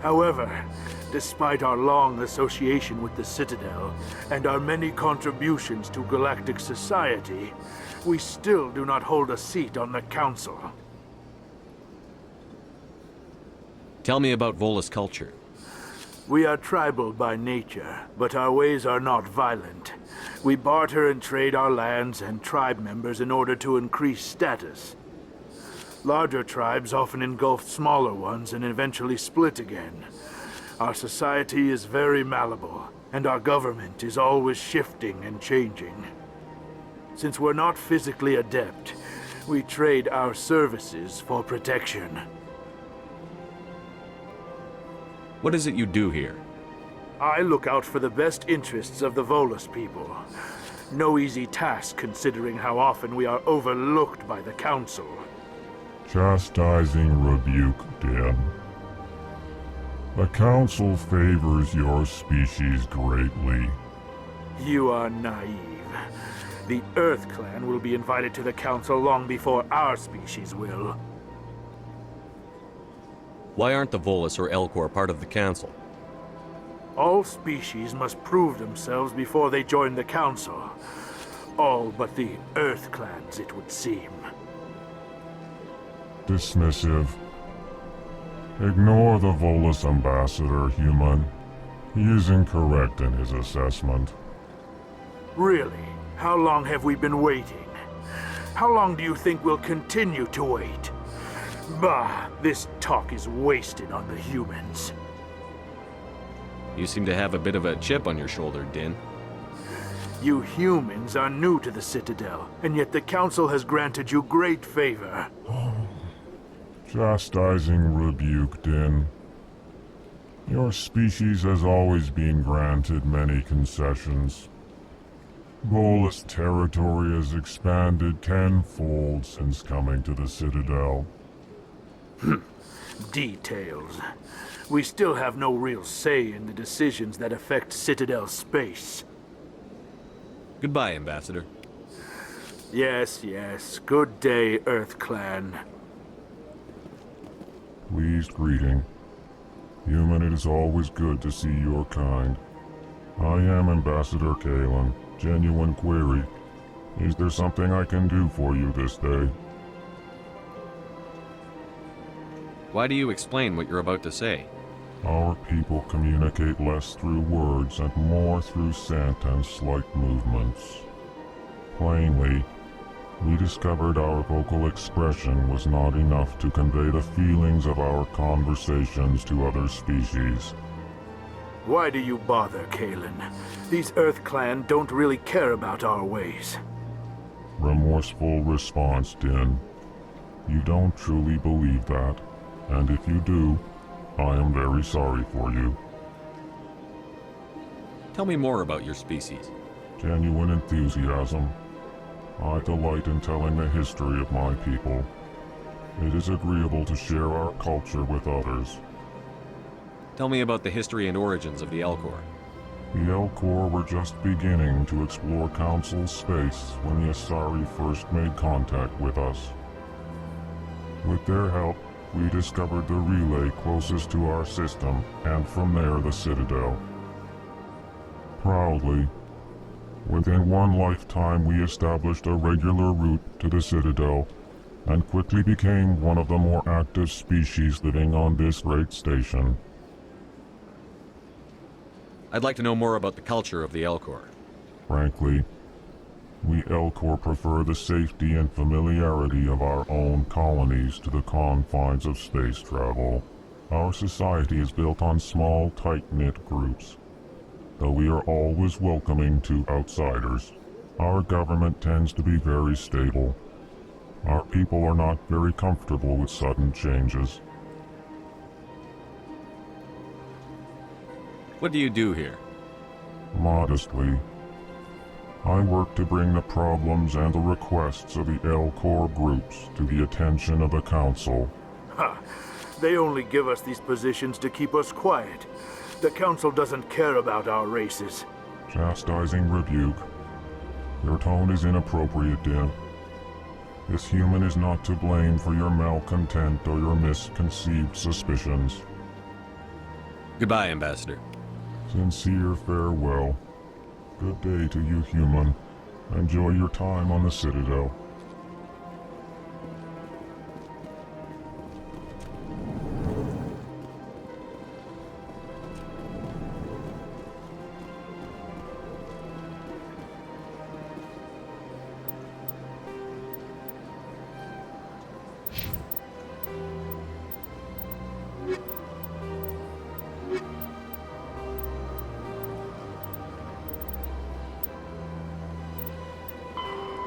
However, despite our long association with the Citadel and our many contributions to galactic society, we still do not hold a seat on the Council. Tell me about Volus culture. We are tribal by nature, but our ways are not violent. We barter and trade our lands and tribe members in order to increase status. Larger tribes often engulf smaller ones and eventually split again. Our society is very malleable, and our government is always shifting and changing. Since we're not physically adept, we trade our services for protection. What is it you do here? I look out for the best interests of the Volus people. No easy task considering how often we are overlooked by the Council. Chastising rebuke, Den. The Council favors your species greatly. You are naive. The EarthClan will be invited to the Council long before our species will. Why aren't the Volus or Elcor part of the Council? All species must prove themselves before they join the Council. All but the EarthClans, it would seem. Dismissive. Ignore the Volus ambassador, human. He is incorrect in his assessment. Really? How long have we been waiting? How long do you think we'll continue to wait? Bah, this talk is wasted on the humans. You seem to have a bit of a chip on your shoulder, Din. You humans are new to the Citadel, and yet the Council has granted you great favor. Chastising rebuke, Din. Your species has always been granted many concessions. Volus territory has expanded tenfold since coming to the Citadel. Details. We still have no real say in the decisions that affect Citadel space. Goodbye, Ambassador. Yes, yes. Good day, Earth Clan. Pleased greeting. Human, it is always good to see your kind. I am Ambassador Kalen. Genuine query. Is there something I can do for you this day? Why do you explain what you're about to say? Our people communicate less through words and more through scent and slight movements. Plainly, we discovered our vocal expression was not enough to convey the feelings of our conversations to other species. Why do you bother, Kalen? These Earth Clan don't really care about our ways. Remorseful response, Din. You don't truly believe that, and if you do, I am very sorry for you. Tell me more about your species. Genuine enthusiasm. I delight in telling the history of my people. It is agreeable to share our culture with others. Tell me about the history and origins of the Elcor. The Elcor were just beginning to explore Council space when the Asari first made contact with us. With their help, we discovered the relay closest to our system, and from there the Citadel. Proudly, within one lifetime we established a regular route to the Citadel, and quickly became one of the more active species living on this great station. I'd like to know more about the culture of the Elcor. Frankly, we Elcor prefer the safety and familiarity of our own colonies to the confines of space travel. Our society is built on small, tight-knit groups. Though we are always welcoming to outsiders, our government tends to be very stable. Our people are not very comfortable with sudden changes. What do you do here? Modestly, I work to bring the problems and the requests of the Elcor groups to the attention of the Council. Ha! They only give us these positions to keep us quiet. The Council doesn't care about our races. Chastising rebuke. Your tone is inappropriate, Din. This human is not to blame for your malcontent or your misconceived suspicions. Goodbye, Ambassador. Sincere farewell. Good day to you, human. Enjoy your time on the Citadel.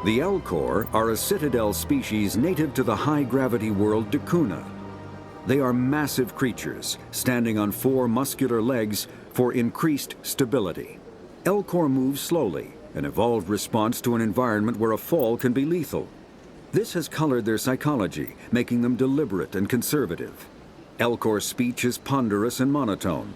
The Elcor are a Citadel species native to the high-gravity world Dakuna. They are massive creatures, standing on 4 muscular legs for increased stability. Elcor move slowly, an evolved response to an environment where a fall can be lethal. This has colored their psychology, making them deliberate and conservative. Elcor speech is ponderous and monotone.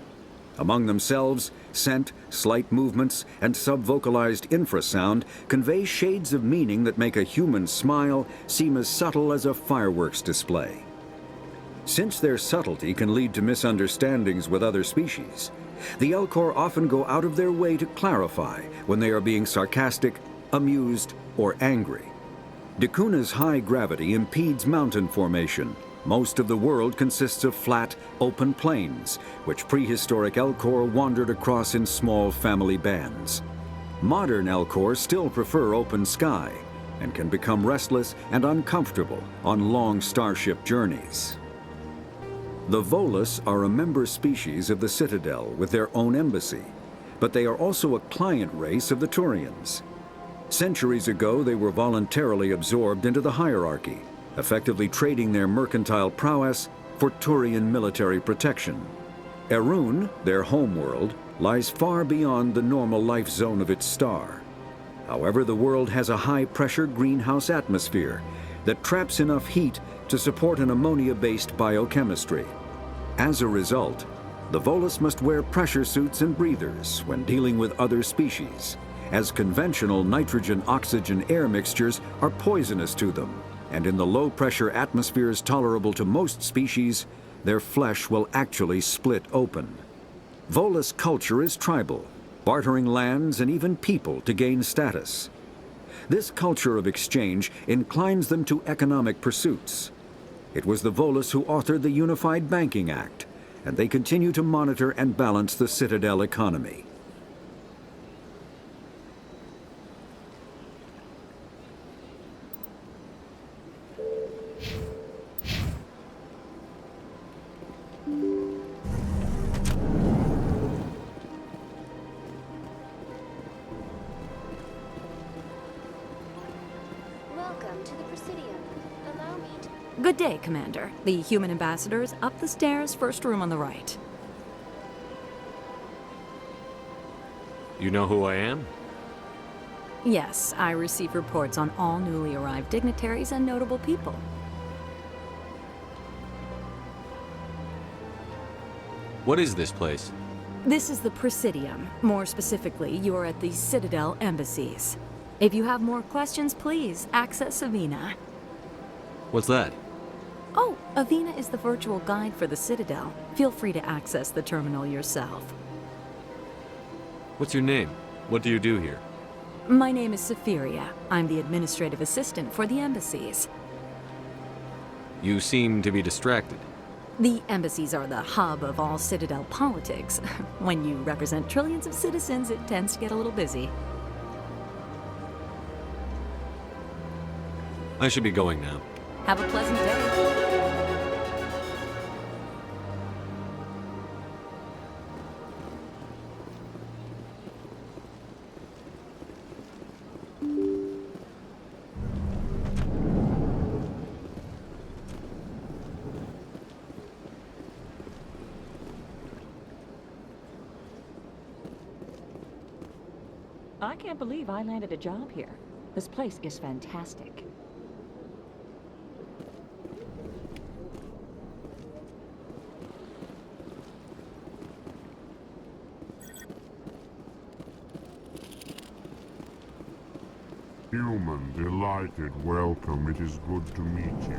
Among themselves, scent, slight movements, and sub-vocalized infrasound convey shades of meaning that make a human smile seem as subtle as a fireworks display. Since their subtlety can lead to misunderstandings with other species, the Elcor often go out of their way to clarify when they are being sarcastic, amused, or angry. Dakuna's high gravity impedes mountain formation, Most of the world consists of flat, open plains, which prehistoric Elcor wandered across in small family bands. Modern Elcor still prefer open sky and can become restless and uncomfortable on long starship journeys. The Volus are a member species of the Citadel with their own embassy, but they are also a client race of the Turians. Centuries ago, they were voluntarily absorbed into the hierarchy, effectively trading their mercantile prowess for Turian military protection. Erun, their homeworld, lies far beyond the normal life zone of its star. However, the world has a high-pressure greenhouse atmosphere that traps enough heat to support an ammonia-based biochemistry. As a result, the Volus must wear pressure suits and breathers when dealing with other species, as conventional nitrogen-oxygen air mixtures are poisonous to them, and in the low-pressure atmospheres tolerable to most species, their flesh will actually split open. Volus culture is tribal, bartering lands and even people to gain status. This culture of exchange inclines them to economic pursuits. It was the Volus who authored the Unified Banking Act, and they continue to monitor and balance the Citadel economy. Welcome to the Presidium. Allow me to... Good day, Commander. The human ambassador is up the stairs, first room on the right. You know who I am? Yes, I receive reports on all newly arrived dignitaries and notable people. What is this place? This is the Presidium. More specifically, you are at the Citadel embassies. If you have more questions, please access Avina. What's that? Oh, Avina is the virtual guide for the Citadel. Feel free to access the terminal yourself. What's your name? What do you do here? My name is Safiria. I'm the administrative assistant for the embassies. You seem to be distracted. The embassies are the hub of all Citadel politics. When you represent trillions of citizens, it tends to get a little busy. I should be going now. Have a pleasant day. I can't believe I landed a job here. This place is fantastic. Human, delighted, welcome. It is good to meet you.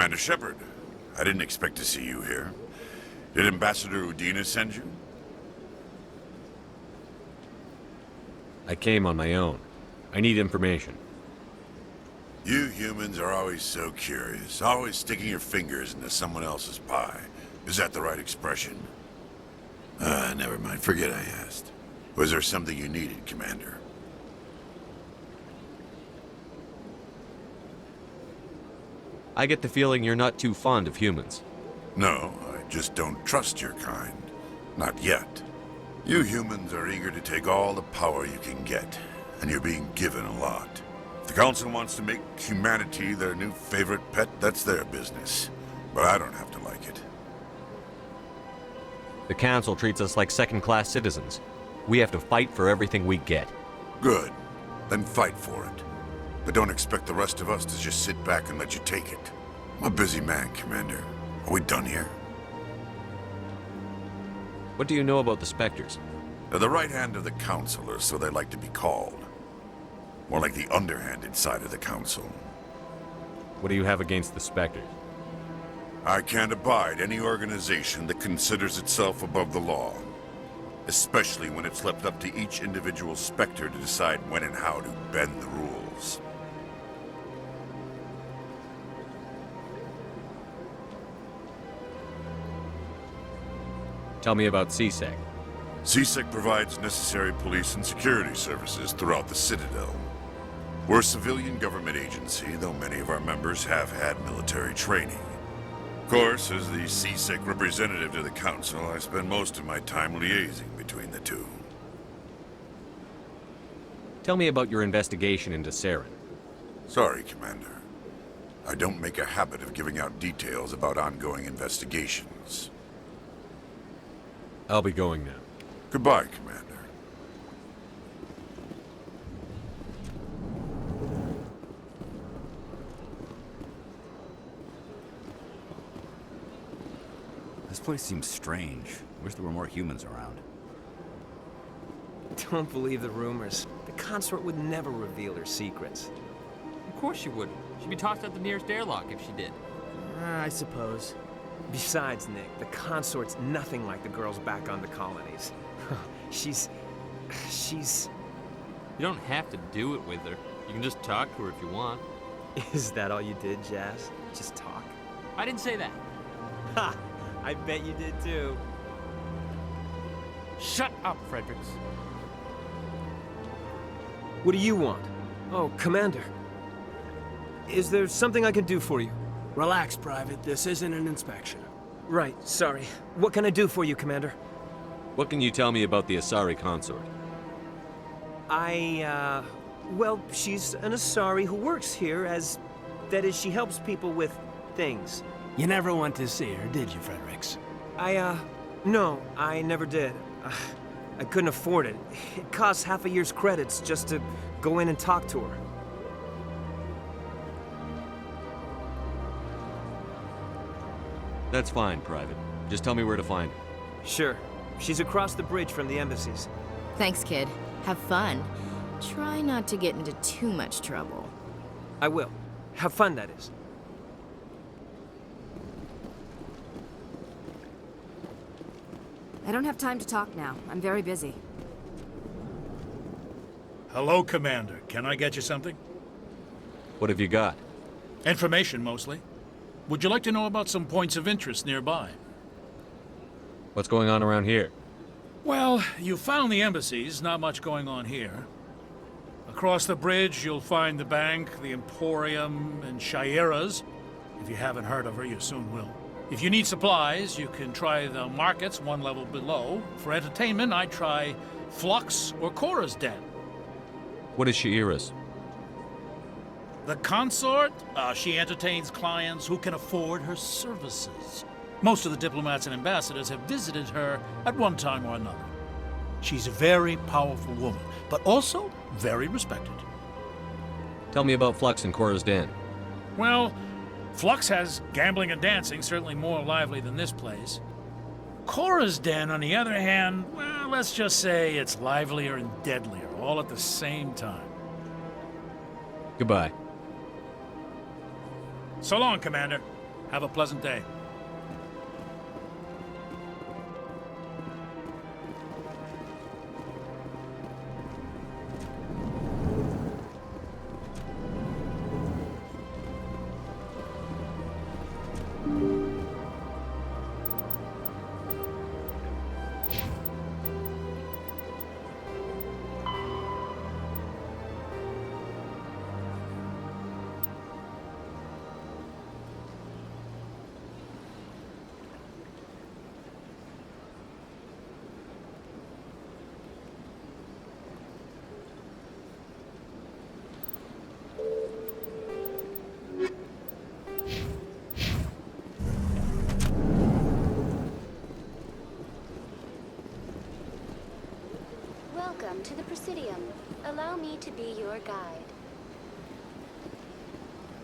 Commander Shepard, I didn't expect to see you here. Did Ambassador Udina send you? I came on my own. I need information. You humans are always so curious, always sticking your fingers into someone else's pie. Is that the right expression? Never mind. Forget I asked. Was there something you needed, Commander? I get the feeling you're not too fond of humans. No, I just don't trust your kind. Not yet. You humans are eager to take all the power you can get, and you're being given a lot. If the Council wants to make humanity their new favorite pet, that's their business. But I don't have to like it. The Council treats us like second-class citizens. We have to fight for everything we get. Good. Then fight for it. But don't expect the rest of us to just sit back and let you take it. I'm a busy man, Commander. Are we done here? What do you know about the Spectres? They're the right hand of the Council, or so they like to be called. More like the underhanded side of the Council. What do you have against the Spectres? I can't abide any organization that considers itself above the law. Especially when it's left up to each individual Spectre to decide when and how to bend the rules. Tell me about CSEC. CSEC provides necessary police and security services throughout the Citadel. We're a civilian government agency, though many of our members have had military training. Of course, as the CSEC representative to the Council, I spend most of my time liaising between the two. Tell me about your investigation into Saren. Sorry, Commander. I don't make a habit of giving out details about ongoing investigations. I'll be going now. Goodbye, Commander. This place seems strange. Wish there were more humans around. Don't believe the rumors. The consort would never reveal her secrets. Of course she wouldn't. She'd be tossed out the nearest airlock if she did. I suppose. Besides, Nick, the consort's nothing like the girls back on the colonies. She's... You don't have to do it with her. You can just talk to her if you want. Is that all you did, Jazz? Just talk? I didn't say that. Ha! I bet you did too. Shut up, Fredericks. What do you want? Oh, Commander. Is there something I can do for you? Relax, Private. This isn't an inspection. Right, sorry. What can I do for you, Commander? What can you tell me about the Asari consort? Well, she's an Asari who works here as... That is, she helps people with things. You never went to see her, did you, Fredericks? No, I never did. I couldn't afford it. It costs half a year's credits just to go in and talk to her. That's fine, Private. Just tell me where to find her. Sure. She's across the bridge from the embassies. Thanks, kid. Have fun. Try not to get into too much trouble. I will. Have fun, that is. I don't have time to talk now. I'm very busy. Hello, Commander. Can I get you something? What have you got? Information, mostly. Would you like to know about some points of interest nearby? What's going on around here? Well, you found the embassies. Not much going on here. Across the bridge, you'll find the bank, the Emporium, and Shaira's. If you haven't heard of her, you soon will. If you need supplies, you can try the markets one level below. For entertainment, I'd try Flux or Cora's Den. What is Shaira's? The consort? She entertains clients who can afford her services. Most of the diplomats and ambassadors have visited her at one time or another. She's a very powerful woman, but also very respected. Tell me about Flux and Cora's Den. Well, Flux has gambling and dancing, certainly more lively than this place. Cora's Den, on the other hand, well, let's just say it's livelier and deadlier, all at the same time. Goodbye. So long, Commander. Have a pleasant day. Welcome to the Presidium. Allow me to be your guide.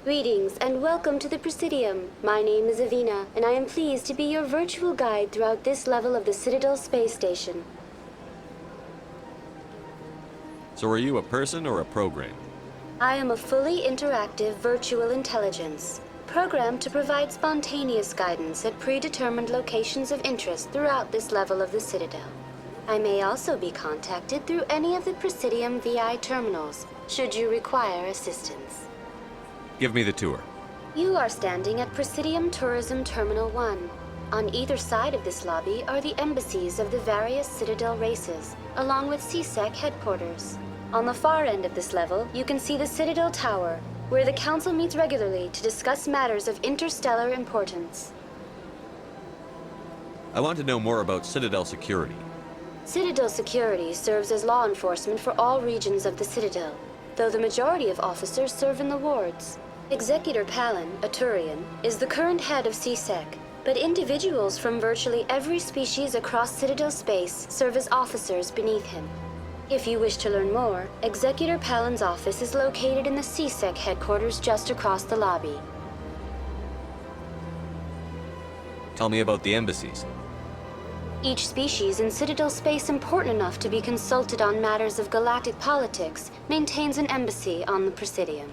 Greetings and welcome to the Presidium. My name is Avina, and I am pleased to be your virtual guide throughout this level of the Citadel Space Station. So are you a person or a program? I am a fully interactive virtual intelligence, programmed to provide spontaneous guidance at predetermined locations of interest throughout this level of the Citadel. I may also be contacted through any of the Presidium VI terminals, should you require assistance. Give me the tour. You are standing at Presidium Tourism Terminal 1. On either side of this lobby are the embassies of the various Citadel races, along with CSEC headquarters. On the far end of this level, you can see the Citadel Tower, where the Council meets regularly to discuss matters of interstellar importance. I want to know more about Citadel security. Citadel security serves as law enforcement for all regions of the Citadel, though the majority of officers serve in the wards. Executor Palin, a Turian, is the current head of CSEC, but individuals from virtually every species across Citadel space serve as officers beneath him. If you wish to learn more, Executor Palin's office is located in the CSEC headquarters just across the lobby. Tell me about the embassies. Each species in Citadel space important enough to be consulted on matters of galactic politics maintains an embassy on the Presidium.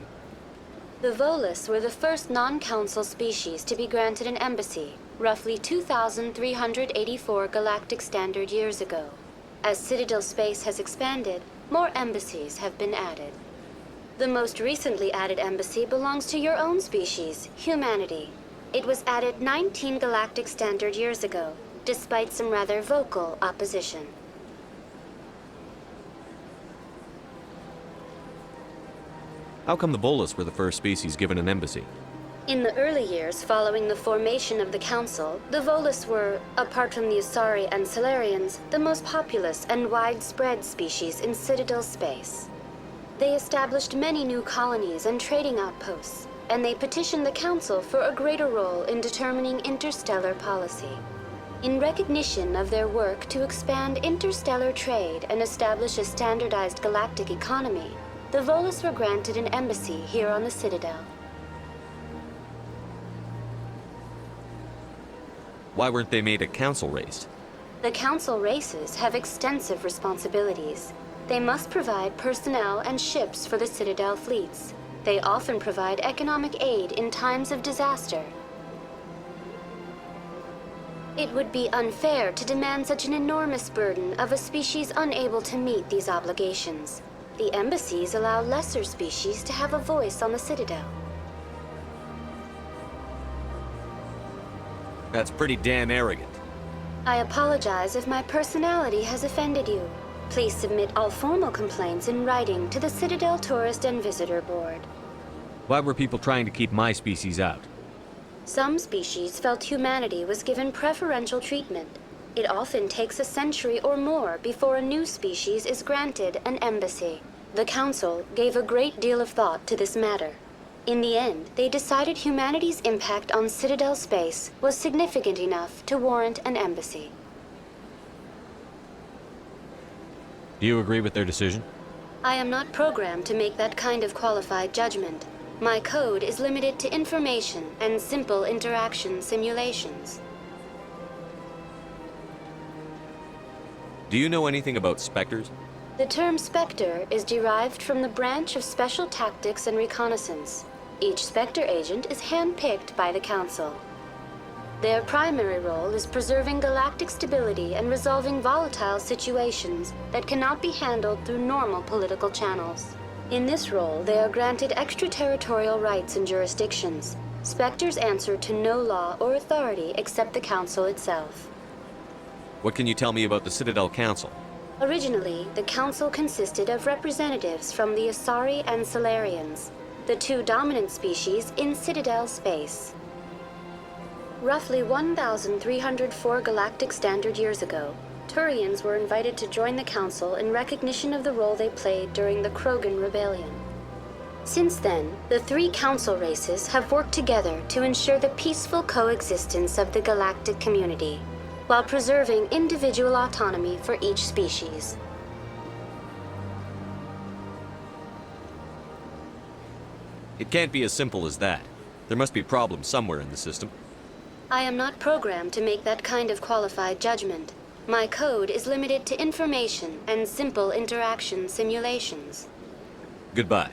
The Volus were the first non-council species to be granted an embassy, roughly 2,384 galactic standard years ago. As Citadel space has expanded, more embassies have been added. The most recently added embassy belongs to your own species, humanity. It was added 19 galactic standard years ago, despite some rather vocal opposition. How come the Volus were the first species given an embassy? In the early years following the formation of the Council, the Volus were, apart from the Asari and Solarians, the most populous and widespread species in Citadel space. They established many new colonies and trading outposts, and they petitioned the Council for a greater role in determining interstellar policy. In recognition of their work to expand interstellar trade and establish a standardized galactic economy, the Volus were granted an embassy here on the Citadel. Why weren't they made a council race? The Council races have extensive responsibilities. They must provide personnel and ships for the Citadel fleets. They often provide economic aid in times of disaster. It would be unfair to demand such an enormous burden of a species unable to meet these obligations. The embassies allow lesser species to have a voice on the Citadel. That's pretty damn arrogant. I apologize if my personality has offended you. Please submit all formal complaints in writing to the Citadel Tourist and Visitor Board. Why were people trying to keep my species out? Some species felt humanity was given preferential treatment. It often takes a century or more before a new species is granted an embassy. The Council gave a great deal of thought to this matter. In the end, they decided humanity's impact on Citadel space was significant enough to warrant an embassy. Do you agree with their decision? I am not programmed to make that kind of qualified judgment. My code is limited to information and simple interaction simulations. Do you know anything about Spectres? The term Spectre is derived from the branch of Special Tactics and Reconnaissance. Each Spectre agent is handpicked by the Council. Their primary role is preserving galactic stability and resolving volatile situations that cannot be handled through normal political channels. In this role, they are granted extraterritorial rights and jurisdictions. Spectres answer to no law or authority except the Council itself. What can you tell me about the Citadel Council? Originally, the Council consisted of representatives from the Asari and Solarians, the two dominant species in Citadel space. Roughly 1,304 galactic standard years ago, Turians were invited to join the Council in recognition of the role they played during the Krogan Rebellion. Since then, the three Council races have worked together to ensure the peaceful coexistence of the galactic community, while preserving individual autonomy for each species. It can't be as simple as that. There must be problems somewhere in the system. I am not programmed to make that kind of qualified judgment. My code is limited to information and simple interaction simulations. Goodbye.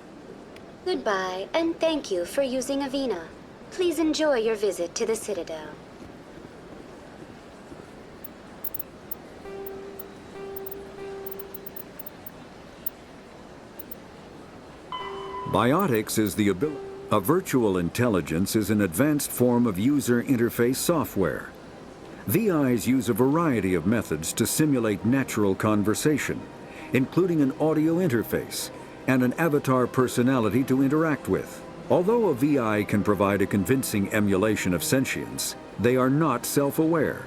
Goodbye, and thank you for using Avina. Please enjoy your visit to the Citadel. Biotics is the ability. A virtual intelligence is an advanced form of user interface software. VIs use a variety of methods to simulate natural conversation, including an audio interface and an avatar personality to interact with. Although a VI can provide a convincing emulation of sentience, they are not self-aware,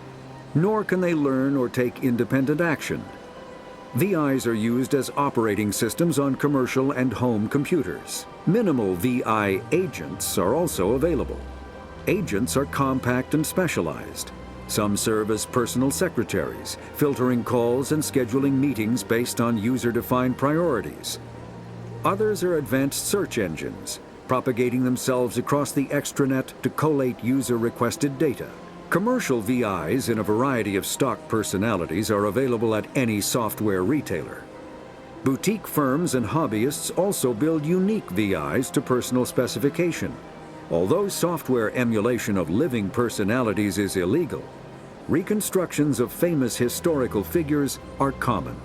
nor can they learn or take independent action. VIs are used as operating systems on commercial and home computers. Minimal VI agents are also available. Agents are compact and specialized. Some serve as personal secretaries, filtering calls and scheduling meetings based on user-defined priorities. Others are advanced search engines, propagating themselves across the extranet to collate user-requested data. Commercial VIs in a variety of stock personalities are available at any software retailer. Boutique firms and hobbyists also build unique VIs to personal specification. Although software emulation of living personalities is illegal, reconstructions of famous historical figures are common.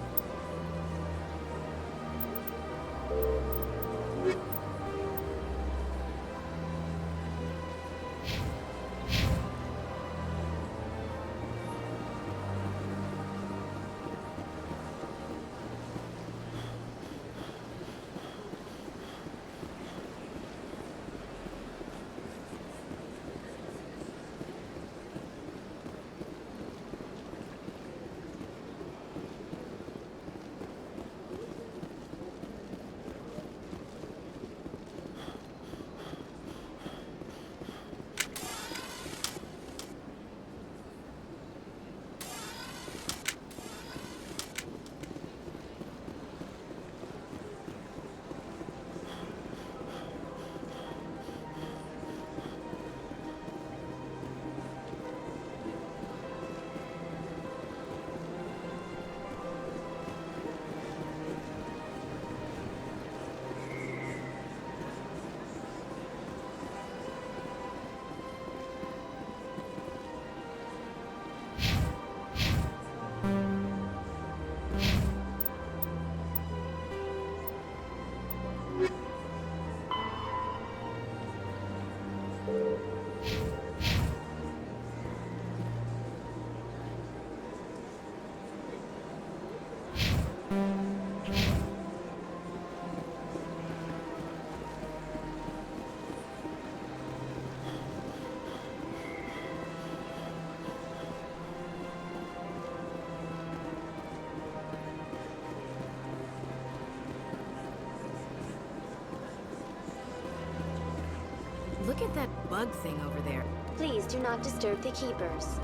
Look at that bug thing over there. Please do not disturb the Keepers.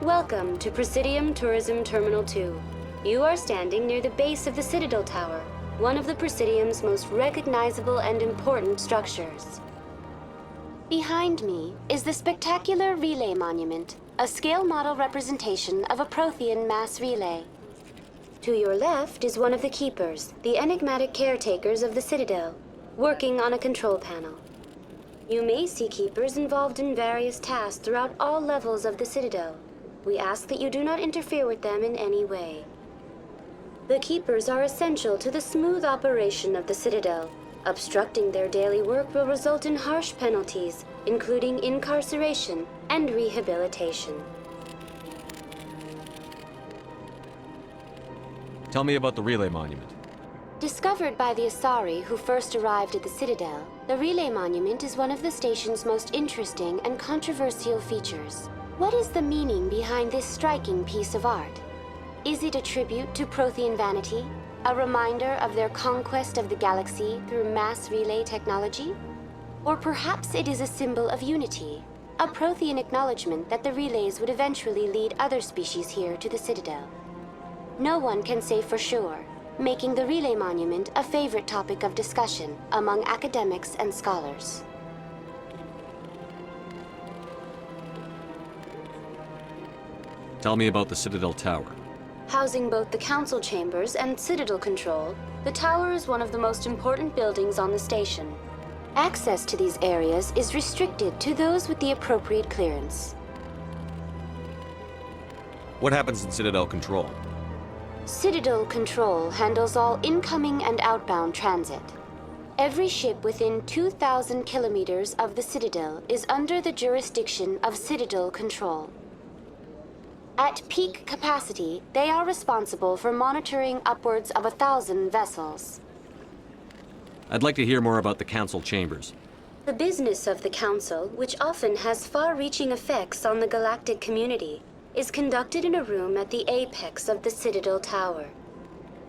Welcome to Presidium Tourism Terminal 2. You are standing near the base of the Citadel Tower, one of the Presidium's most recognizable and important structures. Behind me is the spectacular Relay Monument, a scale model representation of a Prothean mass relay. To your left is one of the Keepers, the enigmatic caretakers of the Citadel. working on a control panel. You may see Keepers involved in various tasks throughout all levels of the Citadel. We ask that you do not interfere with them in any way. The Keepers are essential to the smooth operation of the Citadel. Obstructing their daily work will result in harsh penalties, including incarceration and rehabilitation. Tell me about the Relay Monument. Discovered by the Asari who first arrived at the Citadel, the Relay Monument is one of the station's most interesting and controversial features. What is the meaning behind this striking piece of art? Is it a tribute to Prothean vanity? A reminder of their conquest of the galaxy through mass relay technology? Or perhaps it is a symbol of unity, a Prothean acknowledgement that the relays would eventually lead other species here to the Citadel. No one can say for sure, making the Relay Monument a favorite topic of discussion among academics and scholars. Tell me about the Citadel Tower. Housing both the Council Chambers and Citadel Control, the tower is one of the most important buildings on the station. Access to these areas is restricted to those with the appropriate clearance. What happens in Citadel Control? Citadel Control handles all incoming and outbound transit. Every ship within 2,000 kilometers of the Citadel is under the jurisdiction of Citadel Control. At peak capacity, they are responsible for monitoring upwards of 1,000 vessels. I'd like to hear more about the Council Chambers. The business of the Council, which often has far-reaching effects on the galactic community, is conducted in a room at the apex of the Citadel Tower.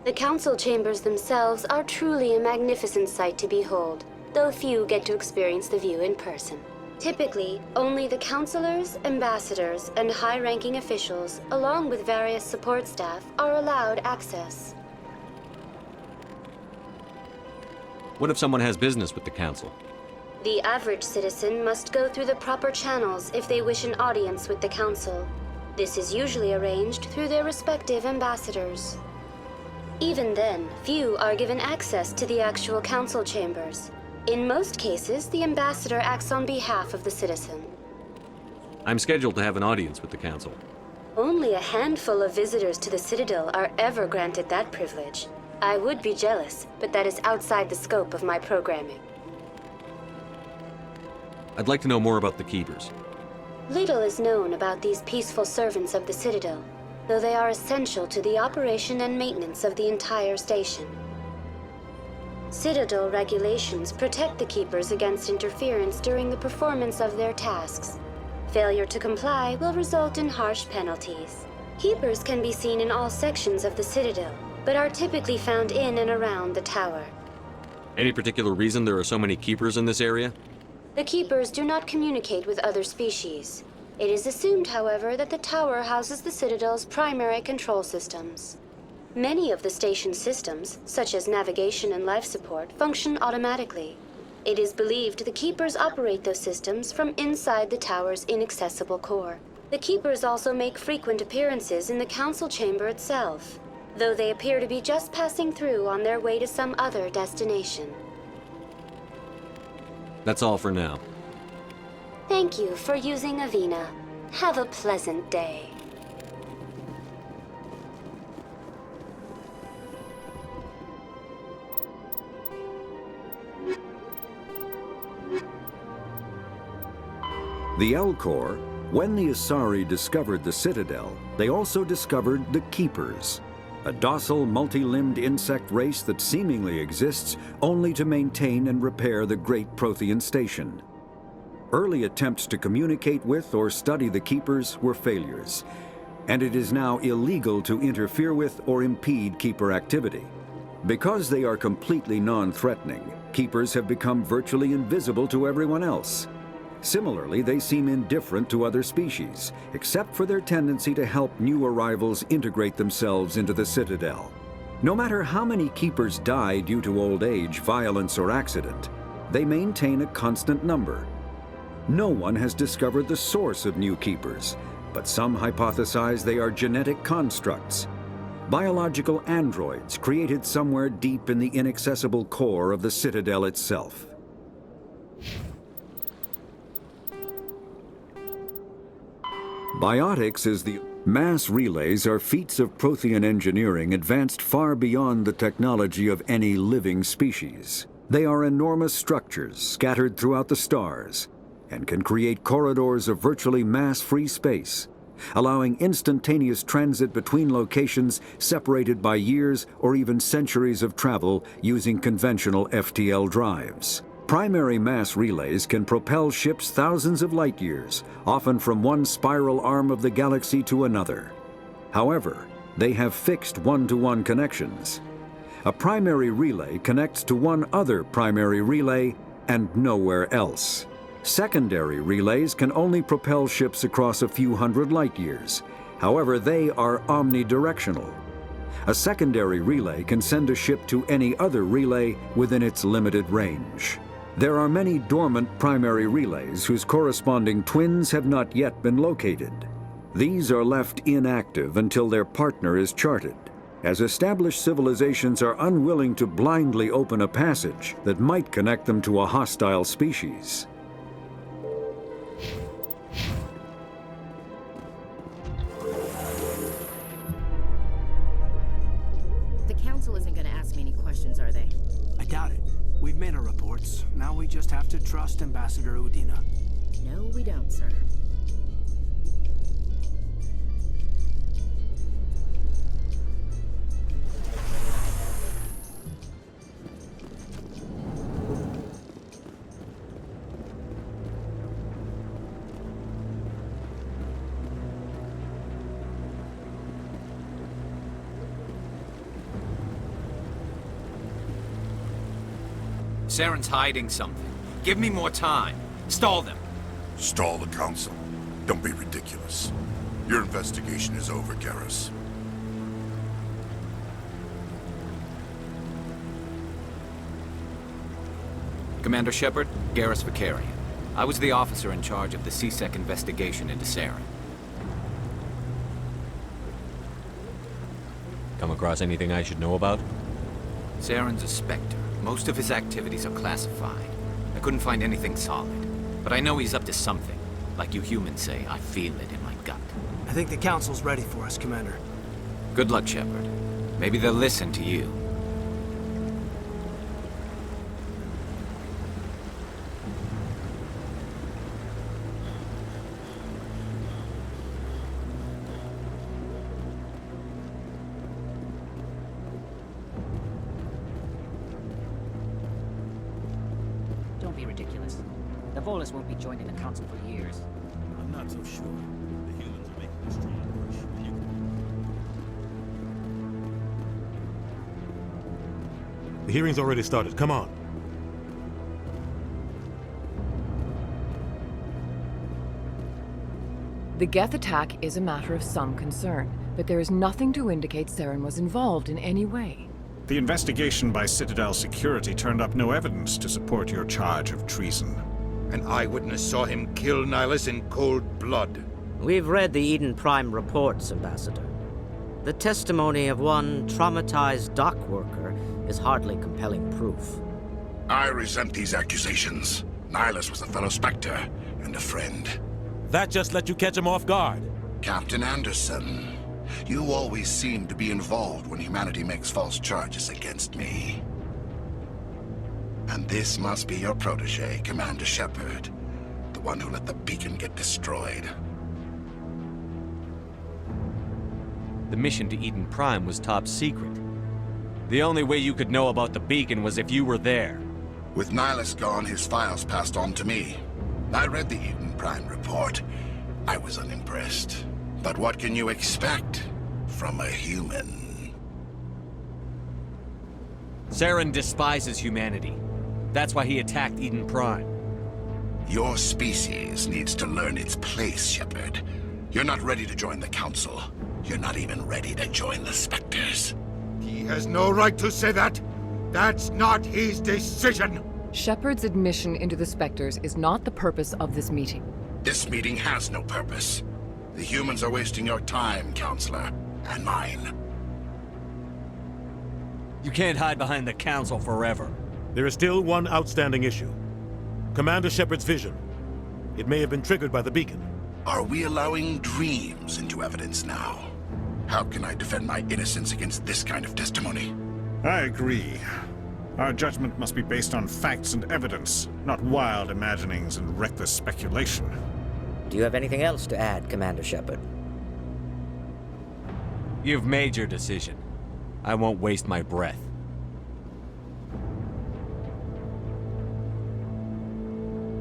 The Council Chambers themselves are truly a magnificent sight to behold, though few get to experience the view in person. Typically, only the councilors, ambassadors, and high-ranking officials, along with various support staff, are allowed access. What if someone has business with the Council? The average citizen must go through the proper channels if they wish an audience with the Council. This is usually arranged through their respective ambassadors. Even then, few are given access to the actual Council Chambers. In most cases, the ambassador acts on behalf of the citizen. I'm scheduled to have an audience with the Council. Only a handful of visitors to the Citadel are ever granted that privilege. I would be jealous, but that is outside the scope of my programming. I'd like to know more about the Keepers. Little is known about these peaceful servants of the Citadel, though they are essential to the operation and maintenance of the entire station. Citadel regulations protect the Keepers against interference during the performance of their tasks. Failure to comply will result in harsh penalties. Keepers can be seen in all sections of the Citadel, but are typically found in and around the tower. Any particular reason there are so many Keepers in this area? The Keepers do not communicate with other species. It is assumed, however, that the tower houses the Citadel's primary control systems. Many of the station's systems, such as navigation and life support, function automatically. It is believed the Keepers operate those systems from inside the tower's inaccessible core. The Keepers also make frequent appearances in the Council Chamber itself, though they appear to be just passing through on their way to some other destination. That's all for now. Thank you for using Avina. Have a pleasant day. The Elcor, when the Asari discovered the Citadel, they also discovered the Keepers, a docile, multi-limbed insect race that seemingly exists only to maintain and repair the great Prothean station. Early attempts to communicate with or study the Keepers were failures, and it is now illegal to interfere with or impede Keeper activity. Because they are completely non-threatening, Keepers have become virtually invisible to everyone else. Similarly, they seem indifferent to other species, except for their tendency to help new arrivals integrate themselves into the Citadel. No matter how many Keepers die due to old age, violence, or accident, they maintain a constant number. No one has discovered the source of new Keepers, but some hypothesize they are genetic constructs. biological androids created somewhere deep in the inaccessible core of the Citadel itself. Biotics is the mass relays are feats of Prothean engineering advanced far beyond the technology of any living species. They are enormous structures scattered throughout the stars and can create corridors of virtually mass-free space, allowing instantaneous transit between locations separated by years or even centuries of travel using conventional FTL drives. Primary mass relays can propel ships thousands of light years, often from one spiral arm of the galaxy to another. However, they have fixed one-to-one connections. A primary relay connects to one other primary relay and nowhere else. Secondary relays can only propel ships across a few hundred light years. However, they are omnidirectional. A secondary relay can send a ship to any other relay within its limited range. There are many dormant primary relays whose corresponding twins have not yet been located. These are left inactive until their partner is charted, as established civilizations are unwilling to blindly open a passage that might connect them to a hostile species. The Council isn't going to ask me any questions, are they? I doubt it. We've made our reports. Now we just have to trust Ambassador Udina. No, we don't, sir. Saren's hiding something. Give me more time. Stall them. Stall the Council? Don't be ridiculous. Your investigation is over, Garrus. Commander Shepard, Garrus Vakarian. I was the officer in charge of the C-Sec investigation into Saren. Come across anything I should know about? Saren's a Spectre. Most of his activities are classified. I couldn't find anything solid. But I know he's up to something. Like you humans say, I feel it in my gut. I think the Council's ready for us, Commander. Good luck, Shepard. Maybe they'll listen to you. Don't be ridiculous. The Volus won't be joining the Council for years. I'm not so sure. The humans are making a strong push. The hearing's already started. Come on. The Geth attack is a matter of some concern, but there is nothing to indicate Saren was involved in any way. The investigation by Citadel Security turned up no evidence to support your charge of treason. An eyewitness saw him kill Nihilus in cold blood. We've read the Eden Prime reports, Ambassador. The testimony of one traumatized dock worker is hardly compelling proof. I resent these accusations. Nihilus was a fellow Spectre and a friend. That just let you catch him off guard. Captain Anderson, you always seem to be involved when humanity makes false charges against me. And this must be your protege, Commander Shepard, the one who let the beacon get destroyed. The mission to Eden Prime was top secret. The only way you could know about the beacon was if you were there. With Nihilus gone, his files passed on to me. I read the Eden Prime report. I was unimpressed. But what can you expect from a human? Saren despises humanity. That's why he attacked Eden Prime. Your species needs to learn its place, Shepard. You're not ready to join the Council. You're not even ready to join the Spectres. He has no right to say that. That's not his decision. Shepard's admission into the Spectres is not the purpose of this meeting. This meeting has no purpose. The humans are wasting your time, Counselor, and mine. You can't hide behind the Council forever. There is still one outstanding issue. Commander Shepard's vision. It may have been triggered by the beacon. Are we allowing dreams into evidence now? How can I defend my innocence against this kind of testimony? I agree. Our judgment must be based on facts and evidence, not wild imaginings and reckless speculation. Do you have anything else to add, Commander Shepard? You've made your decision. I won't waste my breath.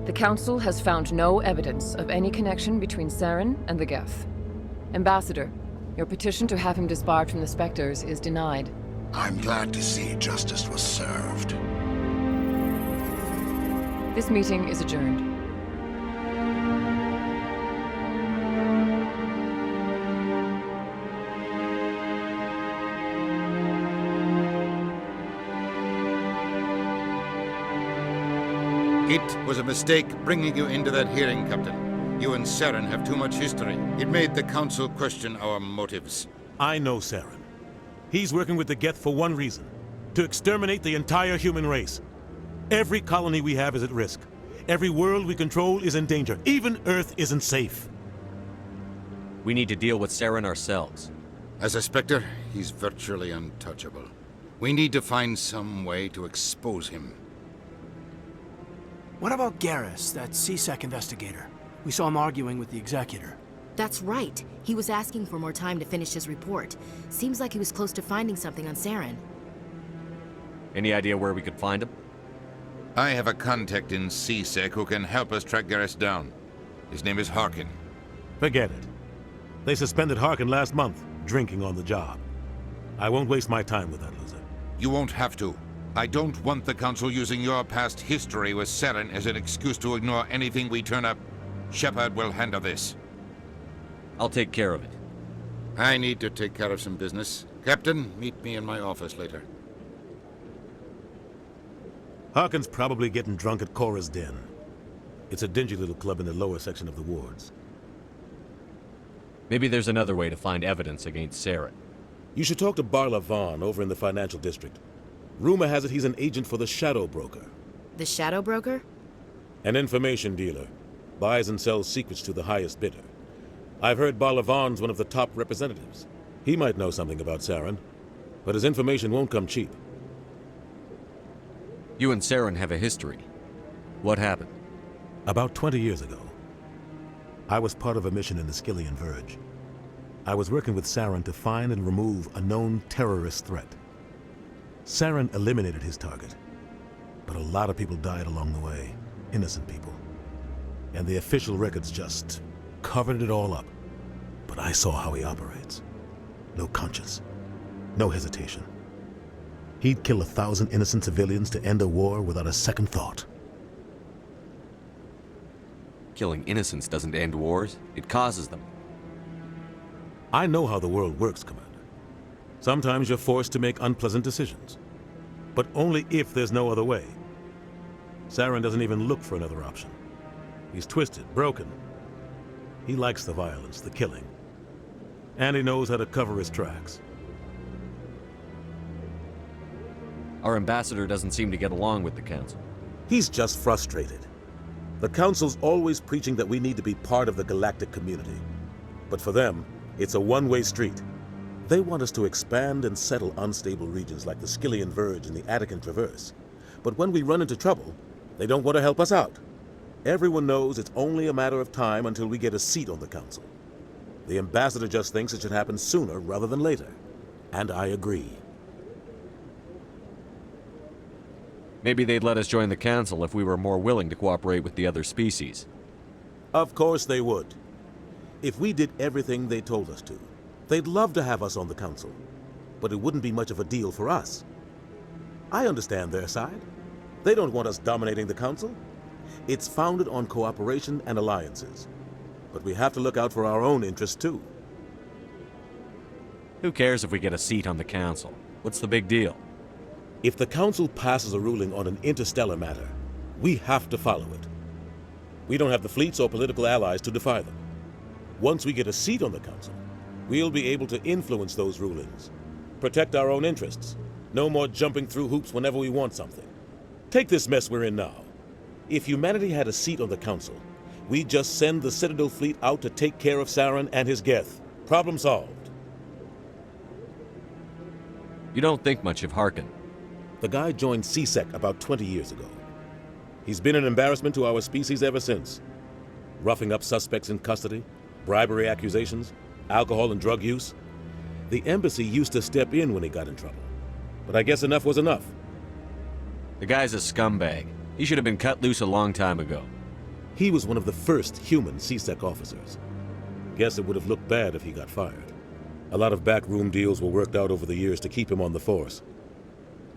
The Council has found no evidence of any connection between Saren and the Geth. Ambassador, your petition to have him disbarred from the Spectres is denied. I'm glad to see justice was served. This meeting is adjourned. It was a mistake bringing you into that hearing, Captain. You and Saren have too much history. It made the Council question our motives. I know Saren. He's working with the Geth for one reason. To exterminate the entire human race. Every colony we have is at risk. Every world we control is in danger. Even Earth isn't safe. We need to deal with Saren ourselves. As a Spectre, he's virtually untouchable. We need to find some way to expose him. What about Garrus, that C-Sec investigator? We saw him arguing with the Executor. That's right. He was asking for more time to finish his report. Seems like he was close to finding something on Saren. Any idea where we could find him? I have a contact in C-Sec who can help us track Garrus down. His name is Harkin. Forget it. They suspended Harkin last month, drinking on the job. I won't waste my time with that loser. You won't have to. I don't want the Council using your past history with Saren as an excuse to ignore anything we turn up. Shepard will handle this. I'll take care of it. I need to take care of some business. Captain, meet me in my office later. Harkin's probably getting drunk at Cora's Den. It's a dingy little club in the lower section of the wards. Maybe there's another way to find evidence against Saren. You should talk to Barla Vaughn over in the financial district. Rumor has it he's an agent for the Shadow Broker. The Shadow Broker? An information dealer. Buys and sells secrets to the highest bidder. I've heard Barla Vaughn's one of the top representatives. He might know something about Saren, but his information won't come cheap. You and Saren have a history. What happened? About 20 years ago, I was part of a mission in the Skillian Verge. I was working with Saren to find and remove a known terrorist threat. Saren eliminated his target, but a lot of people died along the way, innocent people. And the official records just covered it all up. But I saw how he operates. No conscience, no hesitation. He'd kill 1,000 innocent civilians to end a war without a second thought. Killing innocents doesn't end wars, it causes them. I know how the world works, Commander. Sometimes you're forced to make unpleasant decisions, but only if there's no other way. Saren doesn't even look for another option. He's twisted, broken. He likes the violence, the killing. And he knows how to cover his tracks. Our ambassador doesn't seem to get along with the Council. He's just frustrated. The Council's always preaching that we need to be part of the galactic community. But for them, it's a one-way street. They want us to expand and settle unstable regions like the Skillian Verge and the Attican Traverse. But when we run into trouble, they don't want to help us out. Everyone knows it's only a matter of time until we get a seat on the Council. The ambassador just thinks it should happen sooner rather than later. And I agree. Maybe they'd let us join the Council if we were more willing to cooperate with the other species. Of course they would. If we did everything they told us to, they'd love to have us on the Council. But it wouldn't be much of a deal for us. I understand their side. They don't want us dominating the Council. It's founded on cooperation and alliances. But we have to look out for our own interests too. Who cares if we get a seat on the Council? What's the big deal? If the Council passes a ruling on an interstellar matter, we have to follow it. We don't have the fleets or political allies to defy them. Once we get a seat on the Council, we'll be able to influence those rulings, protect our own interests, No more jumping through hoops whenever we want something. Take this mess we're in now. If humanity had a seat on the Council, we'd just send the Citadel fleet out to take care of Saren and his Geth. Problem solved. You don't think much of Harkin. The guy joined C-Sec about 20 years ago. He's been an embarrassment to our species ever since. Roughing up suspects in custody, bribery accusations, alcohol and drug use. The embassy used to step in when he got in trouble. But I guess enough was enough. The guy's a scumbag. He should have been cut loose a long time ago. He was one of the first human C-Sec officers. Guess it would have looked bad if he got fired. A lot of backroom deals were worked out over the years to keep him on the force.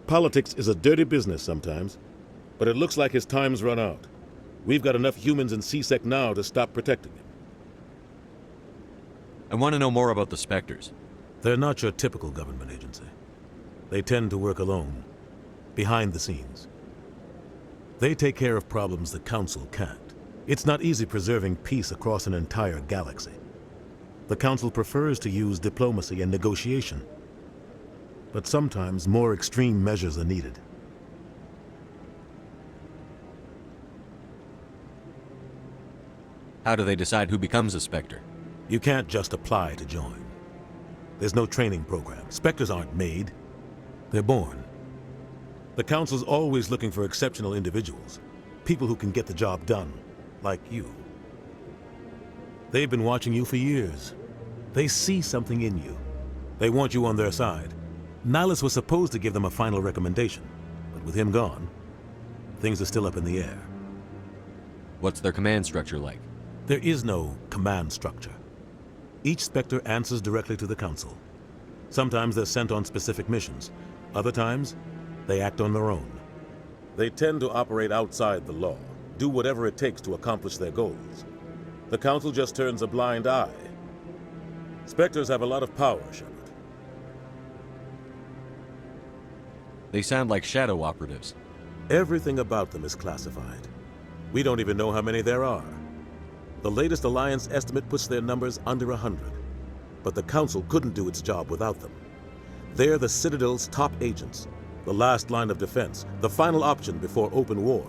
Politics is a dirty business sometimes, but it looks like his time's run out. We've got enough humans in C-Sec now to stop protecting him. I want to know more about the Spectres. They're not your typical government agency. They tend to work alone, behind the scenes. They take care of problems the Council can't. It's not easy preserving peace across an entire galaxy. The Council prefers to use diplomacy and negotiation, but sometimes more extreme measures are needed. How do they decide who becomes a Spectre? You can't just apply to join. There's no training program. Spectres aren't made. They're born. The Council's always looking for exceptional individuals, people who can get the job done, like you. They've been watching you for years. They see something in you. They want you on their side. Nihilus was supposed to give them a final recommendation, but with him gone, things are still up in the air. What's their command structure like? There is no command structure. Each Spectre answers directly to the Council. Sometimes they're sent on specific missions. Other times, they act on their own. They tend to operate outside the law, do whatever it takes to accomplish their goals. The Council just turns a blind eye. Spectres have a lot of power, Shepard. They sound like shadow operatives. Everything about them is classified. We don't even know how many there are. The latest Alliance estimate puts their numbers under 100. But the Council couldn't do its job without them. They're the Citadel's top agents, the last line of defense, the final option before open war.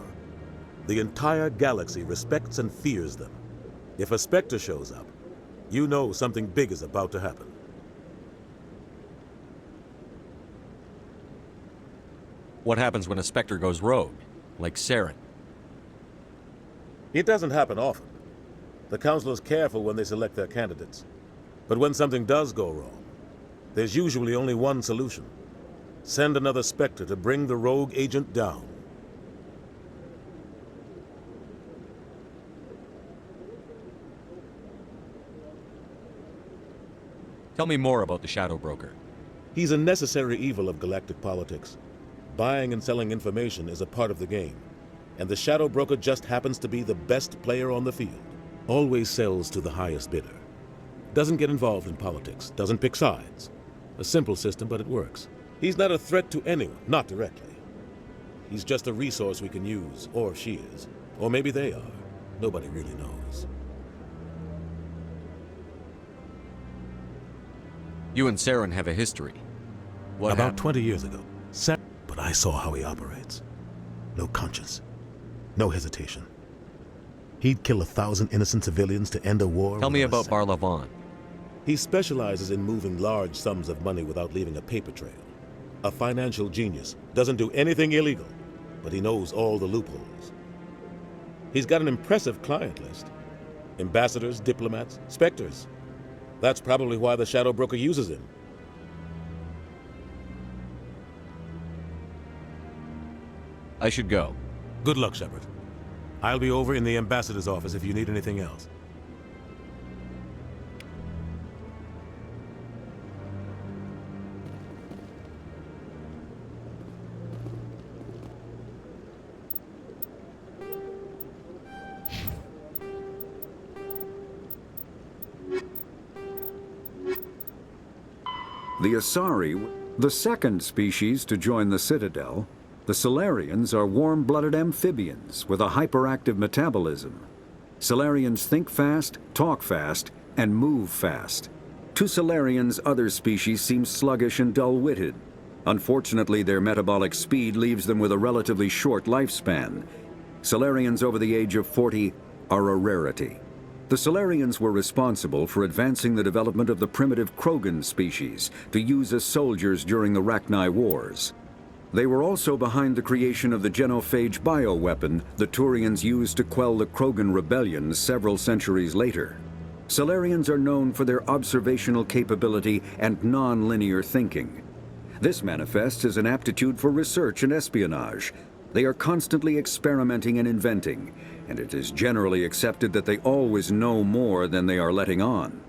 The entire galaxy respects and fears them. If a Spectre shows up, you know something big is about to happen. What happens when a Spectre goes rogue, like Saren? It doesn't happen often. The Council is careful when they select their candidates. But when something does go wrong, there's usually only one solution. Send another Spectre to bring the rogue agent down. Tell me more about the Shadow Broker. He's a necessary evil of galactic politics. Buying and selling information is a part of the game, and the Shadow Broker just happens to be the best player on the field. Always sells to the highest bidder. Doesn't get involved in politics, doesn't pick sides. A simple system, but it works. He's not a threat to anyone, not directly. He's just a resource we can use, or she is. Or maybe they are. Nobody really knows. You and Saren have a history. What About happened? 20 years ago. But I saw how he operates. No conscience. No hesitation. He'd kill 1,000 innocent civilians to end a war. Tell me about Barlavon. He specializes in moving large sums of money without leaving a paper trail. A financial genius. Doesn't do anything illegal, but he knows all the loopholes. He's got an impressive client list. Ambassadors, diplomats, Spectres. That's probably why the Shadow Broker uses him. I should go. Good luck, Shepard. I'll be over in the ambassador's office if you need anything else. The Asari, the second species to join the Citadel, the Salarians are warm-blooded amphibians with a hyperactive metabolism. Salarians think fast, talk fast, and move fast. To Salarians, other species seem sluggish and dull-witted. Unfortunately, their metabolic speed leaves them with a relatively short lifespan. Salarians over the age of 40 are a rarity. The Salarians were responsible for advancing the development of the primitive Krogan species to use as soldiers during the Rachni Wars. They were also behind the creation of the genophage bioweapon the Turians used to quell the Krogan rebellions several centuries later. Salarians are known for their observational capability and non-linear thinking. This manifests as an aptitude for research and espionage. They are constantly experimenting and inventing, and it is generally accepted that they always know more than they are letting on.